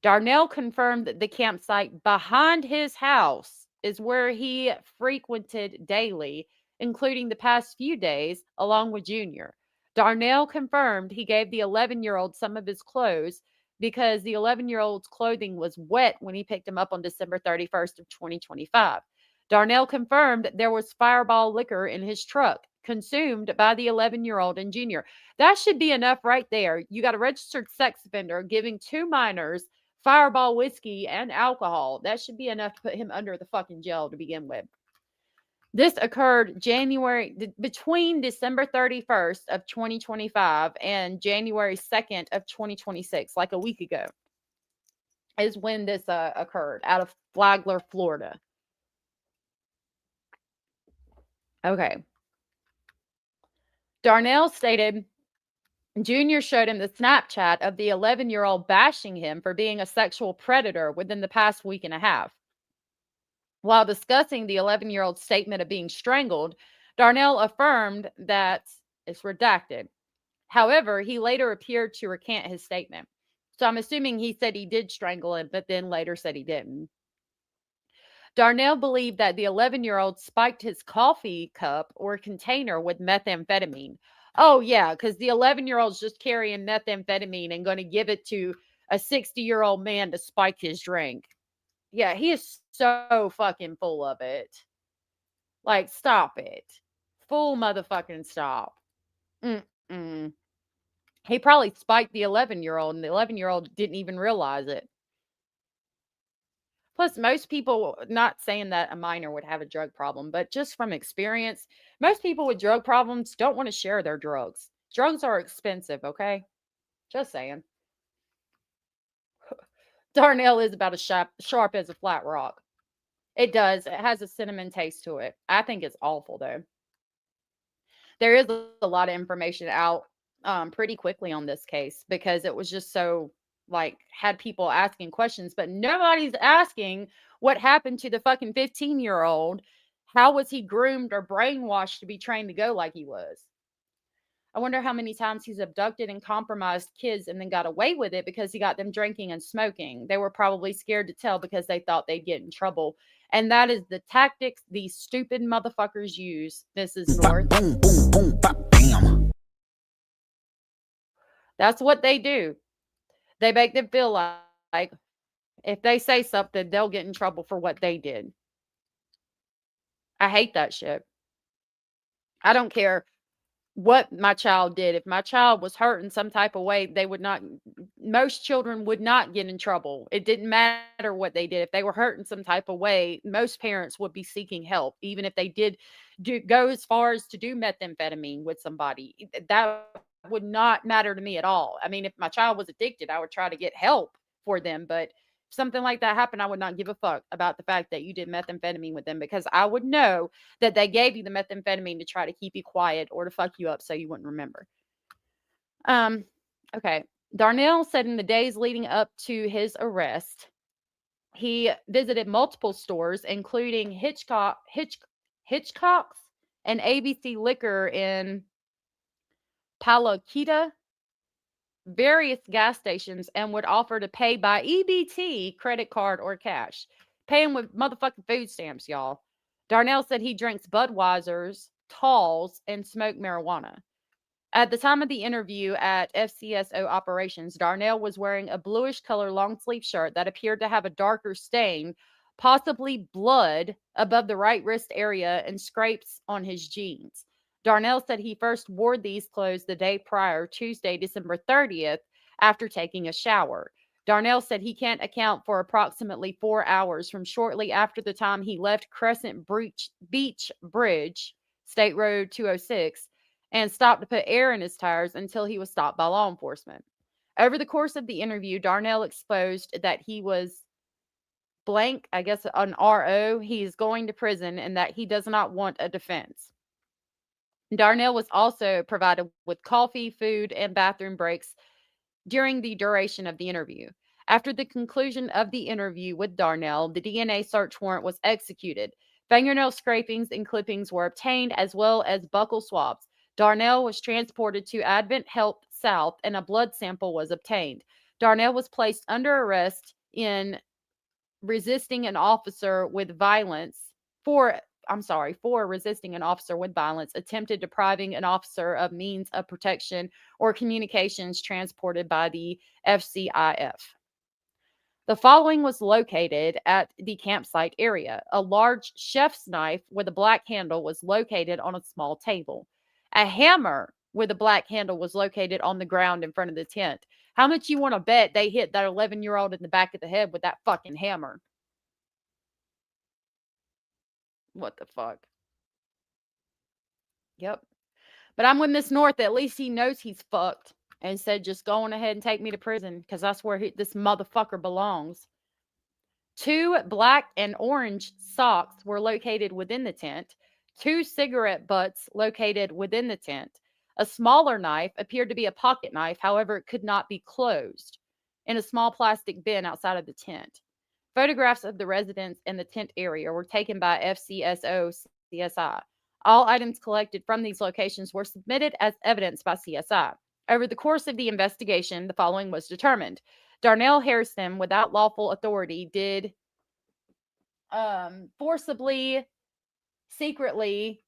Darnell confirmed that the campsite behind his house is where he frequented daily, including the past few days, along with Junior. Darnell confirmed he gave the 11-year-old some of his clothes because the 11-year-old's clothing was wet when he picked him up on December 31st of 2025. Darnell confirmed there was Fireball liquor in his truck, consumed by the 11-year-old and Junior. That should be enough right there. You got a registered sex offender giving 2 minors Fireball whiskey and alcohol. That should be enough to put him under the fucking jail to begin with. This occurred between December 31st of 2025 and January 2nd of 2026, like a week ago, is when this occurred out of Flagler, Florida. Okay. Darnell stated Junior showed him the Snapchat of the 11-year-old bashing him for being a sexual predator within the past week and a half. While discussing the 11-year-old's statement of being strangled, Darnell affirmed that it's redacted. However, he later appeared to recant his statement. So I'm assuming he said he did strangle him, but then later said he didn't. Darnell believed that the 11-year-old spiked his coffee cup or container with methamphetamine. Oh, yeah, because the 11-year-old's just carrying methamphetamine and going to give it to a 60-year-old man to spike his drink. Yeah, he is so fucking full of it. Like, stop it. Full motherfucking stop. Mm-mm. He probably spiked the 11-year-old, and the 11-year-old didn't even realize it. Plus, most people, not saying that a minor would have a drug problem, but just from experience, most people with drug problems don't want to share their drugs. Drugs are expensive, okay? Just saying. Darnell is about as sharp as a flat rock. It does. It has a cinnamon taste to it. I think it's awful, though. There is a lot of information out pretty quickly on this case because it was just so, like, had people asking questions, but nobody's asking what happened to the fucking 15-year-old. How was he groomed or brainwashed to be trained to go like he was? I wonder how many times he's abducted and compromised kids and then got away with it because he got them drinking and smoking. They were probably scared to tell because they thought they'd get in trouble. And that is the tactics these stupid motherfuckers use, Mrs. North. Boom, boom, boom, bop, bam. That's what they do. They make them feel like if they say something, they'll get in trouble for what they did. I hate that shit. I don't care what my child did. If my child was hurt in some type of way, they would not, most children would not get in trouble. It didn't matter what they did. If they were hurt in some type of way, most parents would be seeking help, even if they did go as far as to do methamphetamine with somebody. That would not matter to me at all. I mean, if my child was addicted, I would try to get help for them, but if something like that happened, I would not give a fuck about the fact that you did methamphetamine with them because I would know that they gave you the methamphetamine to try to keep you quiet or to fuck you up so you wouldn't remember. Okay. Darnell said in the days leading up to his arrest, he visited multiple stores, including Hitchcock's and ABC Liquor in Paloquita, various gas stations, and would offer to pay by EBT, credit card, or cash. Paying with motherfucking food stamps, y'all. Darnell said he drinks Budweisers, Talls, and smoked marijuana. At the time of the interview at FCSO Operations, Darnell was wearing a bluish color long sleeve shirt that appeared to have a darker stain, possibly blood, above the right wrist area and scrapes on his jeans. Darnell said he first wore these clothes the day prior, Tuesday, December 30th, after taking a shower. Darnell said he can't account for approximately 4 hours from shortly after the time he left Crescent Beach Bridge, State Road 206, and stopped to put air in his tires until he was stopped by law enforcement. Over the course of the interview, Darnell exposed that he was blank, I guess an RO, he's going to prison, and that he does not want a defense. Darnell was also provided with coffee, food, and bathroom breaks during the duration of the interview. After the conclusion of the interview with Darnell, the DNA search warrant was executed. Fingernail scrapings and clippings were obtained, as well as buccal swabs. Darnell was transported to Advent Health South, and a blood sample was obtained. Darnell was placed under arrest in resisting an officer with violence for resisting an officer with violence, attempted depriving an officer of means of protection or communications transported by the FCIF. The following was located at the campsite area. A large chef's knife with a black handle was located on a small table. A hammer with a black handle was located on the ground in front of the tent. How much you want to bet they hit that 11-year-old in the back of the head with that fucking hammer? What the fuck? Yep. But I'm with Miss North. At least he knows he's fucked and said, just go on ahead and take me to prison because that's where this motherfucker belongs. 2 black and orange socks were located within the tent. 2 cigarette butts located within the tent. A smaller knife appeared to be a pocket knife. However, it could not be closed in a small plastic bin outside of the tent. Photographs of the residence and the tent area were taken by FCSO CSI. All items collected from these locations were submitted as evidence by CSI. Over the course of the investigation, the following was determined. Darnell Harriston, without lawful authority, did forcibly, secretly,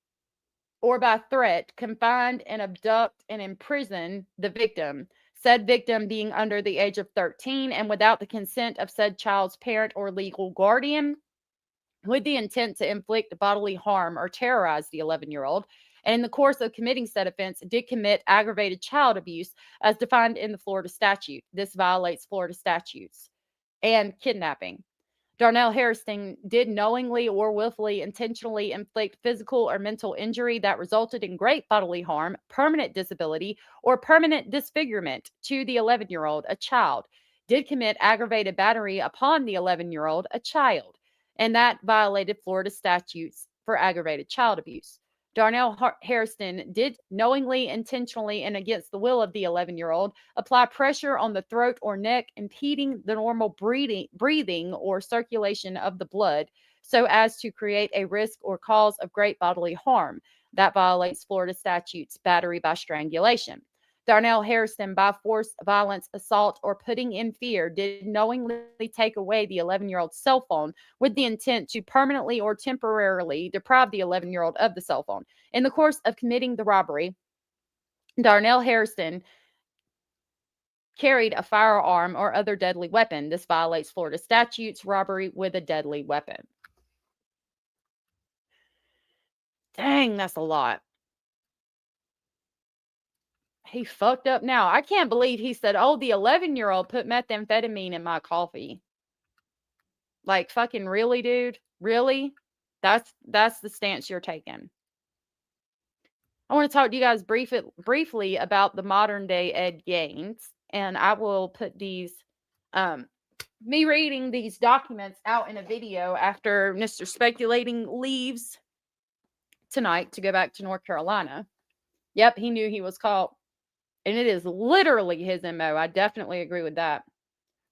or by threat, confined and abduct and imprison the victim, said victim being under the age of 13 and without the consent of said child's parent or legal guardian, with the intent to inflict bodily harm or terrorize the 11-year-old. And in the course of committing said offense, did commit aggravated child abuse as defined in the Florida statute. This violates Florida statutes. And kidnapping. Darnell Harriston did knowingly or willfully intentionally inflict physical or mental injury that resulted in great bodily harm, permanent disability, or permanent disfigurement to the 11-year-old, a child. Did commit aggravated battery upon the 11-year-old, a child. And that violated Florida statutes for aggravated child abuse. Darnell Harriston did knowingly, intentionally, and against the will of the 11-year-old apply pressure on the throat or neck, impeding the normal breathing or circulation of the blood so as to create a risk or cause of great bodily harm. That violates Florida statutes, battery by strangulation. Darnell Harriston, by force, violence, assault, or putting in fear, did knowingly take away the 11-year-old's cell phone with the intent to permanently or temporarily deprive the 11-year-old of the cell phone. In the course of committing the robbery, Darnell Harriston carried a firearm or other deadly weapon. This violates Florida statutes, robbery with a deadly weapon. Dang, that's a lot. He fucked up now. I can't believe he said, oh, the 11-year-old put methamphetamine in my coffee. Like, fucking really, dude? Really? That's the stance you're taking. I want to talk to you guys briefly about the modern day Ed Gaines. And I will put these, me reading these documents out in a video after Mr. Speculating leaves tonight to go back to North Carolina. Yep, he knew he was caught. And it is literally his MO. I definitely agree with that.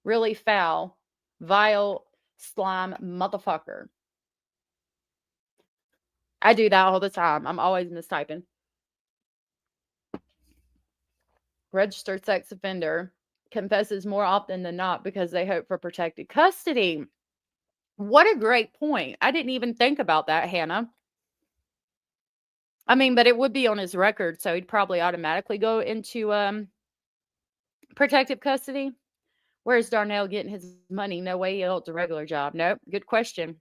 Really foul, vile, slime motherfucker. I do that all the time. I'm always mistyping. Registered sex offender confesses more often than not because they hope for protected custody. What a great point. I didn't even think about that, Hannah. I mean, but it would be on his record, so he'd probably automatically go into protective custody. Where's Darnell getting his money? No way he holds a regular job. Nope. Good question.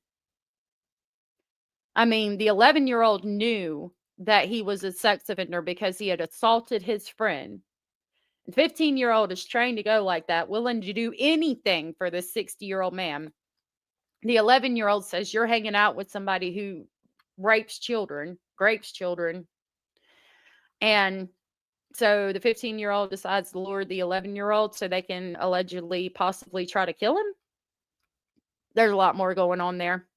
I mean, the 11-year-old knew that he was a sex offender because he had assaulted his friend. The 15-year-old is trained to go like that, willing to do anything for this 60-year-old man. The 11-year-old says you're hanging out with somebody who rapes children. And so the 15-year-old decides to lure the 11-year-old so they can allegedly, possibly try to kill him. There's a lot more going on there.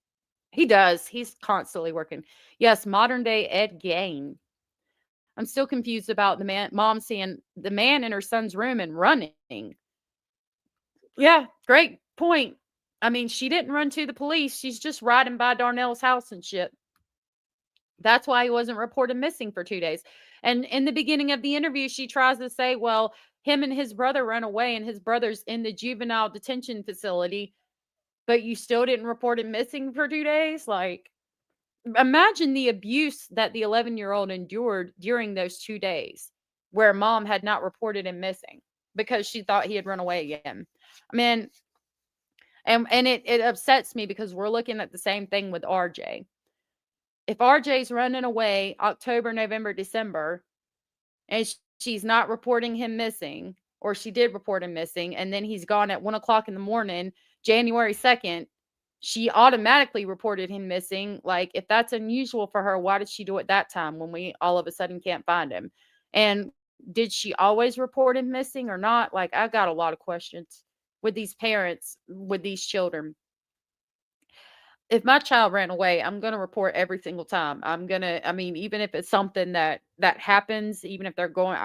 He does. He's constantly working. Yes, modern day Ed Gain. I'm still confused about the mom seeing the man in her son's room and running. Yeah, great point. I mean, she didn't run to the police. She's just riding by Darnell's house and shit. That's why he wasn't reported missing for 2 days. And in the beginning of the interview, she tries to say, well, him and his brother ran away and his brother's in the juvenile detention facility, but you still didn't report him missing for 2 days? Like, imagine the abuse that the 11-year-old endured during those 2 days where mom had not reported him missing because she thought he had run away again. I mean, and it upsets me because we're looking at the same thing with RJ. If RJ's running away October, November, December, and she's not reporting him missing, or she did report him missing, and then he's gone at 1 o'clock in the morning, January 2nd, she automatically reported him missing. Like, if that's unusual for her, why did she do it that time when we all of a sudden can't find him? And did she always report him missing or not? Like, I got a lot of questions with these parents, with these children. If my child ran away, I'm going to report every single time. I mean, even if it's something that happens, even if they're going,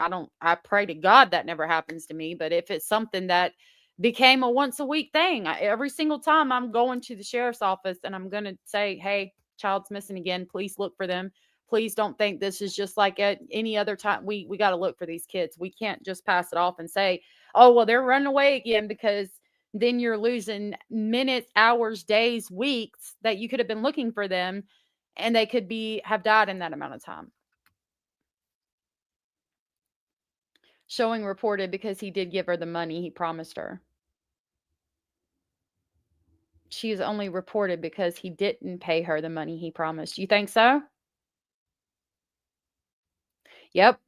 I pray to God that never happens to me. But if it's something that became a once a week thing, every single time I'm going to the sheriff's office and I'm going to say, hey, child's missing again. Please look for them. Please don't think this is just like at any other time. We got to look for these kids. We can't just pass it off and say, oh, well, they're running away again, because then you're losing minutes, hours, days, weeks that you could have been looking for them, and they could have died in that amount of time. Showing reported because he did give her the money he promised her. She is only reported because he didn't pay her the money he promised. You think so? Yep.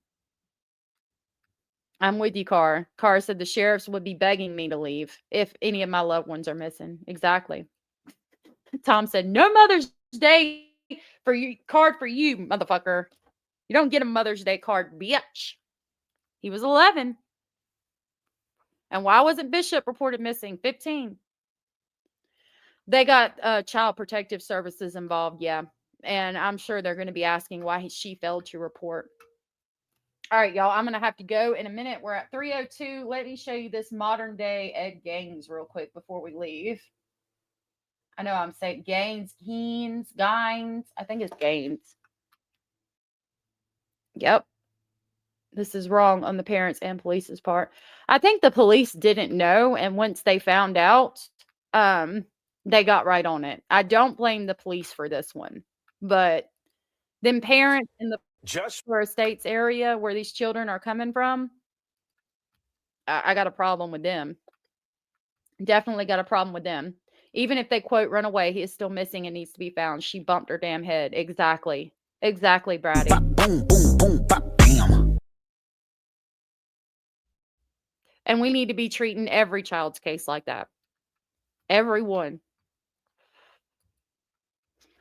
I'm with you, Carr. Carr said the sheriffs would be begging me to leave if any of my loved ones are missing. Exactly. Tom said, no Mother's Day card for you, motherfucker. You don't get a Mother's Day card, bitch. He was 11. And why wasn't Bishop reported missing? 15. They got Child Protective Services involved, yeah. And I'm sure they're going to be asking why she failed to report. All right, y'all, I'm going to have to go in a minute. We're at 3:02. Let me show you this modern day Ed Gaines real quick before we leave. I know I'm saying Gaines. I think it's Gaines. Yep. This is wrong on the parents' and police's part. I think the police didn't know, and once they found out, they got right on it. I don't blame the police for this one, but them parents in the Forest Estates area where these children are coming from, I got a problem with them. Definitely got a problem with them. Even if they quote run away, he is still missing and needs to be found. She bumped her damn head. Exactly. Exactly, Brady. Boom, boom, boom, bop, bam. And we need to be treating every child's case like that. Everyone.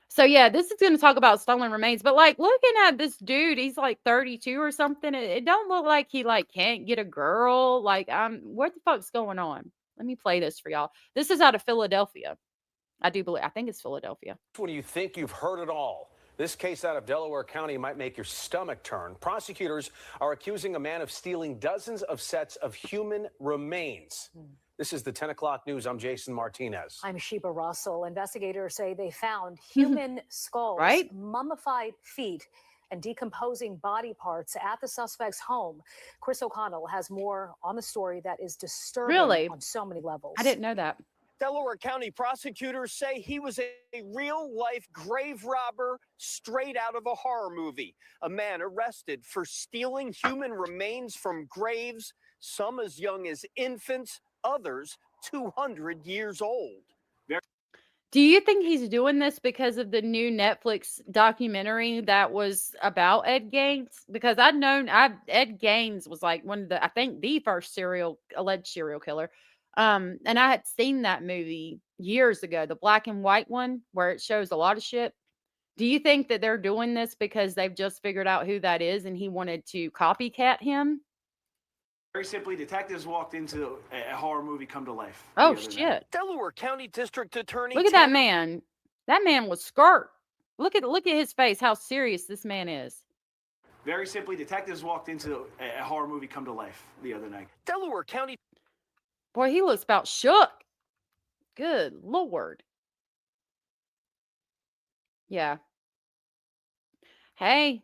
So yeah, this is going to talk about stolen remains, but like looking at this dude, he's like 32 or something. It don't look like he like can't get a girl. Like, what the fuck's going on? Let me play this for y'all. This is out of Philadelphia. I think it's Philadelphia. When you think you've heard it all, this case out of Delaware County might make your stomach turn. Prosecutors are accusing a man of stealing dozens of sets of human remains. This is the 10 o'clock news. I'm Jason Martinez. I'm Sheba Russell. Investigators say they found human skulls, mummified feet, and decomposing body parts at the suspect's home. Chris O'Connell has more on the story that is disturbing on so many levels. I didn't know that. Delaware County prosecutors say he was a real-life grave robber straight out of a horror movie. A man arrested for stealing human remains from graves, some as young as infants, others 200 years old. Do you think he's doing this because of the new Netflix documentary that was about Ed Gaines? Because Ed Gaines was like one of the, I think the first alleged serial killer. And I had seen that movie years ago, the black and white one where it shows a lot of shit. Do you think that they're doing this because they've just figured out who that is and he wanted to copycat him? Very simply, detectives walked into a horror movie come to life. Oh, shit. Delaware County District Attorney. Look at that man. That man was skirt. Look at his face, how serious this man is. Very simply, detectives walked into a horror movie come to life the other night. Delaware County. Boy, he looks about shook. Good Lord. Yeah. Hey,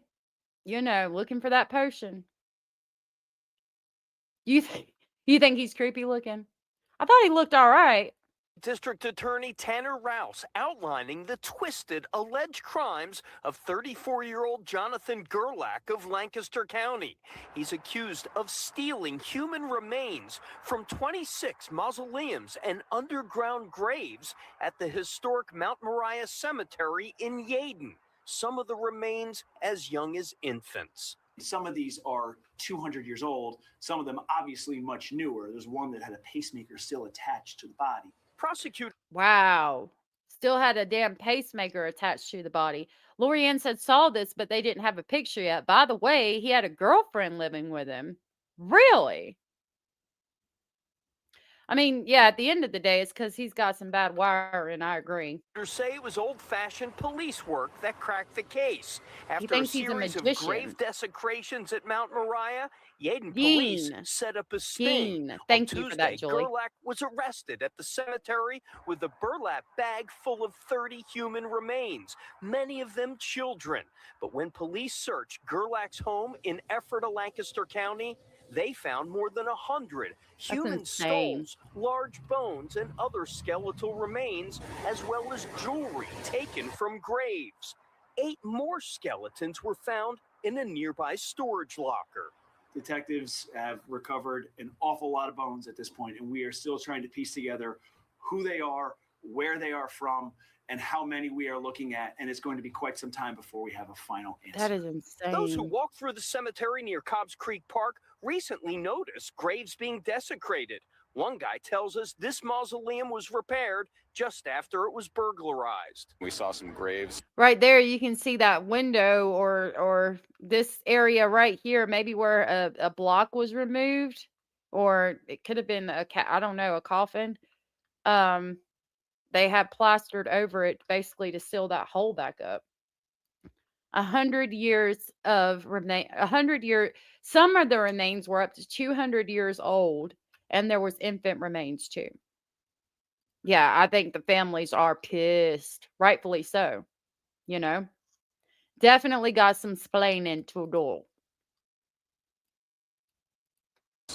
looking for that potion. You think he's creepy looking? I thought he looked all right. District Attorney Tanner Rouse outlining the twisted alleged crimes of 34-year-old Jonathan Gerlach of Lancaster County. He's accused of stealing human remains from 26 mausoleums and underground graves at the historic Mount Moriah Cemetery in Yeadon. Some of the remains as young as infants. Some of these are 200 years old. Some of them obviously much newer. There's one that had a pacemaker still attached to the body. Prosecutor. Wow. Still had a damn pacemaker attached to the body. Lorianne saw this, but they didn't have a picture yet. By the way, he had a girlfriend living with him. Really? I mean, yeah, at the end of the day, it's because he's got some bad wiring. I agree. Say it was old-fashioned police work that cracked the case. He After a thinks he's a series of magician. grave desecrations at Mount Moriah, Yeadon police set up a sting. Thank On you for that, Tuesday, Julie. Gerlach was arrested at the cemetery with a burlap bag full of 30 human remains, many of them children. But when police searched Gerlach's home in Ephrata, Lancaster County, they found more than 100 human insane. skulls, large bones, and other skeletal remains, as well as jewelry taken from graves. 8 more skeletons were found in a nearby storage locker. Detectives have recovered an awful lot of bones at this point, and we are still trying to piece together who they are, where they are from, and how many we are looking at. And it's going to be quite some time before we have a final answer. That is insane. Those who walked through the cemetery near Cobbs Creek Park recently noticed graves being desecrated. One guy tells us this mausoleum was repaired just after it was burglarized. We saw some graves. Right there, you can see that window or this area right here, maybe where a block was removed, or it could have been I don't know, a coffin. They had plastered over it basically to seal that hole back up. 100 years of remain. 100 year. Some of the remains were up to 200 years old, and there was infant remains too. Yeah, I think the families are pissed, rightfully so. You know, definitely got some splaining to do.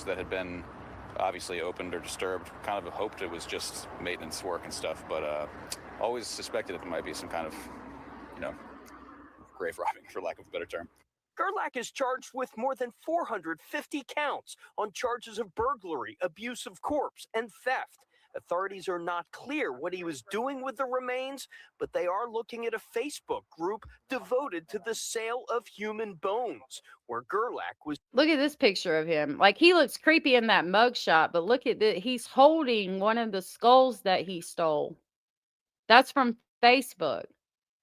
That had been obviously opened or disturbed. Kind of hoped it was just maintenance work and stuff, but always suspected it might be some kind of, grave robbing, for lack of a better term. Gerlach is charged with more than 450 counts on charges of burglary, abuse of corpse, and theft. Authorities are not clear what he was doing with the remains, but they are looking at a Facebook group devoted to the sale of human bones, where Gerlach was. Look at this picture of him. Like, he looks creepy in that mugshot, but look at this. He's holding one of the skulls that he stole. That's from Facebook.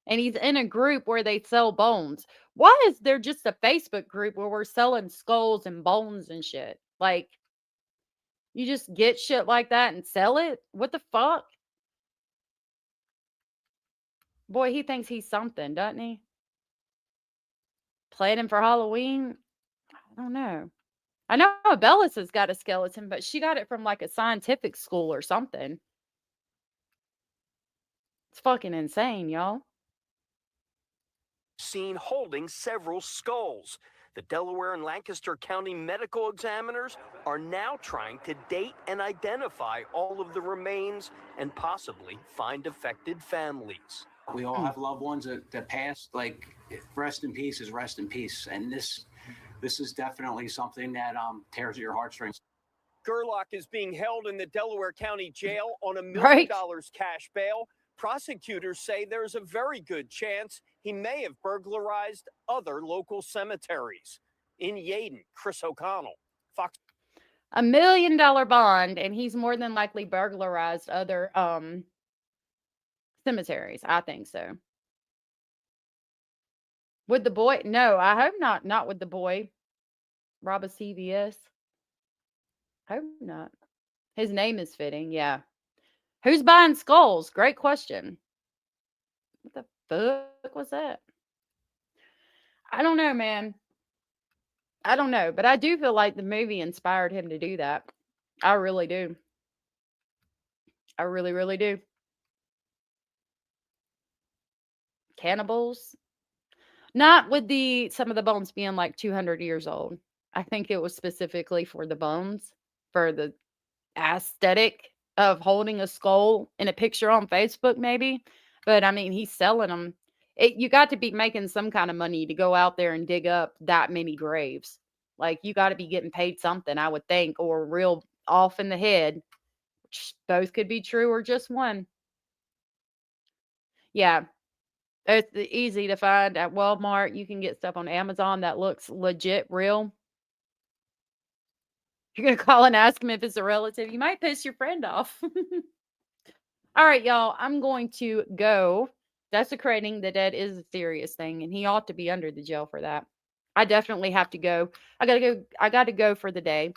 And he's in a group where they sell bones. Why is there just a Facebook group where we're selling skulls and bones and shit? Like, you just get shit like that and sell it? What the fuck? Boy, he thinks he's something, doesn't he? Planning for Halloween? I don't know. I know Bellis has got a skeleton, but she got it from like a scientific school or something. It's fucking insane, y'all. Seen holding several skulls. The Delaware and Lancaster County medical examiners are now trying to date and identify all of the remains and possibly find affected families. We all have loved ones that passed. Like, rest in peace is rest in peace. And this is definitely something that tears at your heartstrings. Gerlach is being held in the Delaware County Jail on $1 million Right. cash bail. Prosecutors say there's a very good chance he may have burglarized other local cemeteries. In Yeadon, Chris O'Connell, Fox. $1 million bond, and he's more than likely burglarized other cemeteries. I think so. With the boy? No, I hope not. Not with the boy. Rob a CVS. Hope not. His name is fitting. Yeah. Who's buying skulls? Great question. What the fuck was that? I don't know, man. I don't know, but I do feel like the movie inspired him to do that. I really do. I really, really do. Cannibals? Not with some of the bones being like 200 years old. I think it was specifically for the bones, for the aesthetic of holding a skull in a picture on Facebook, maybe. But I mean, he's selling them. You got to be making some kind of money to go out there and dig up that many graves. Like, you got to be getting paid something, I would think, or real off in the head. Which both could be true or just one. Yeah. It's easy to find at Walmart. You can get stuff on Amazon that looks legit real. You're going to call and ask him if it's a relative. You might piss your friend off. All right, y'all. I'm going to go. Desecrating the dead is a serious thing, and he ought to be under the jail for that. I definitely have to go. I got to go for the day.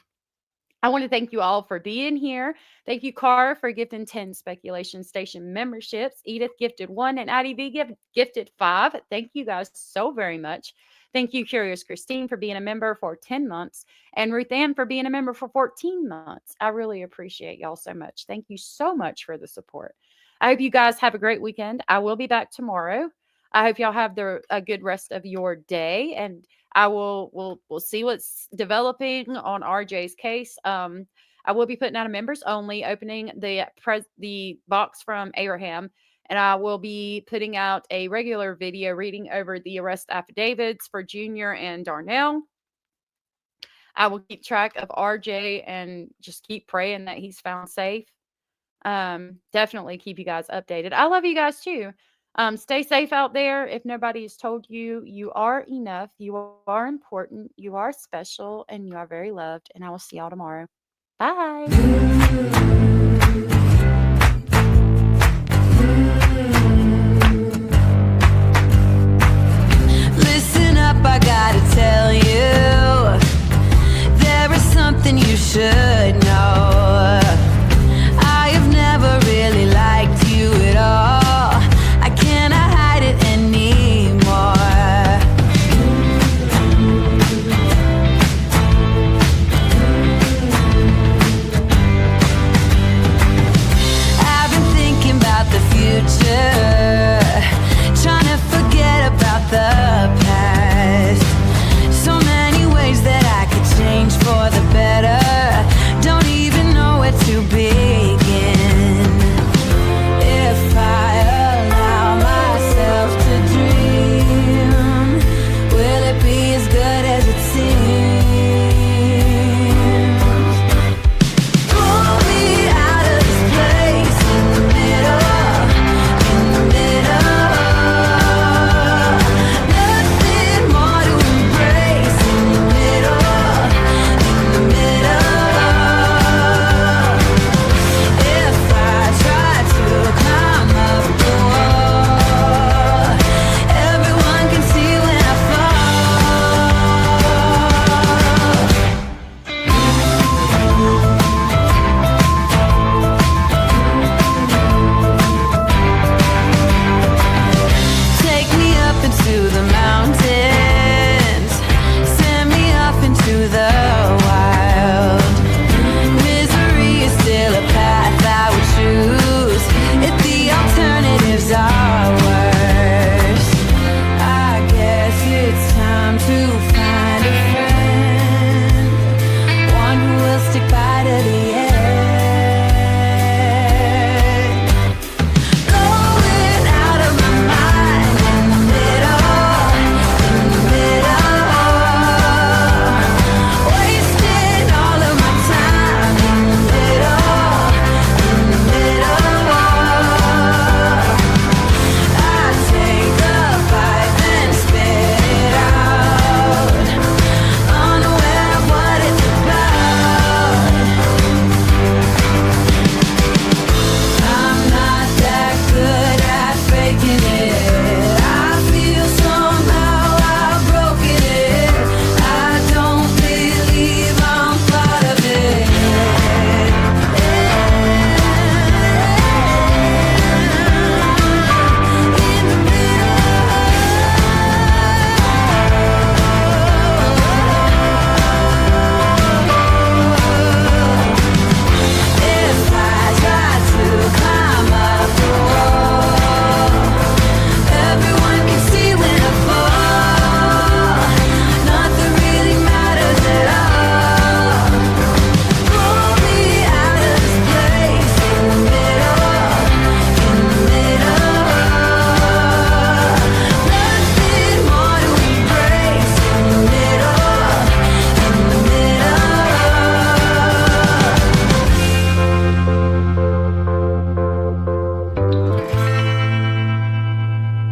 I want to thank you all for being here. Thank you, Cara, for gifting 10 Speculation Station memberships. Edith gifted 1 and IDV gifted 5. Thank you guys so very much. Thank you, Curious Christine, for being a member for 10 months and Ruth Ann for being a member for 14 months. I really appreciate y'all so much. Thank you so much for the support. I hope you guys have a great weekend. I will be back tomorrow. I hope y'all have a good rest of your day, and we'll see what's developing on RJ's case. I will be putting out a members only, opening the box from Abraham, and I will be putting out a regular video reading over the arrest affidavits for Junior and Darnell. I will keep track of RJ and just keep praying that he's found safe. Definitely keep you guys updated. I love you guys too. Stay safe out there. If nobody has told you, you are enough. You are important. You are special, and you are very loved. And I will see y'all tomorrow. Bye.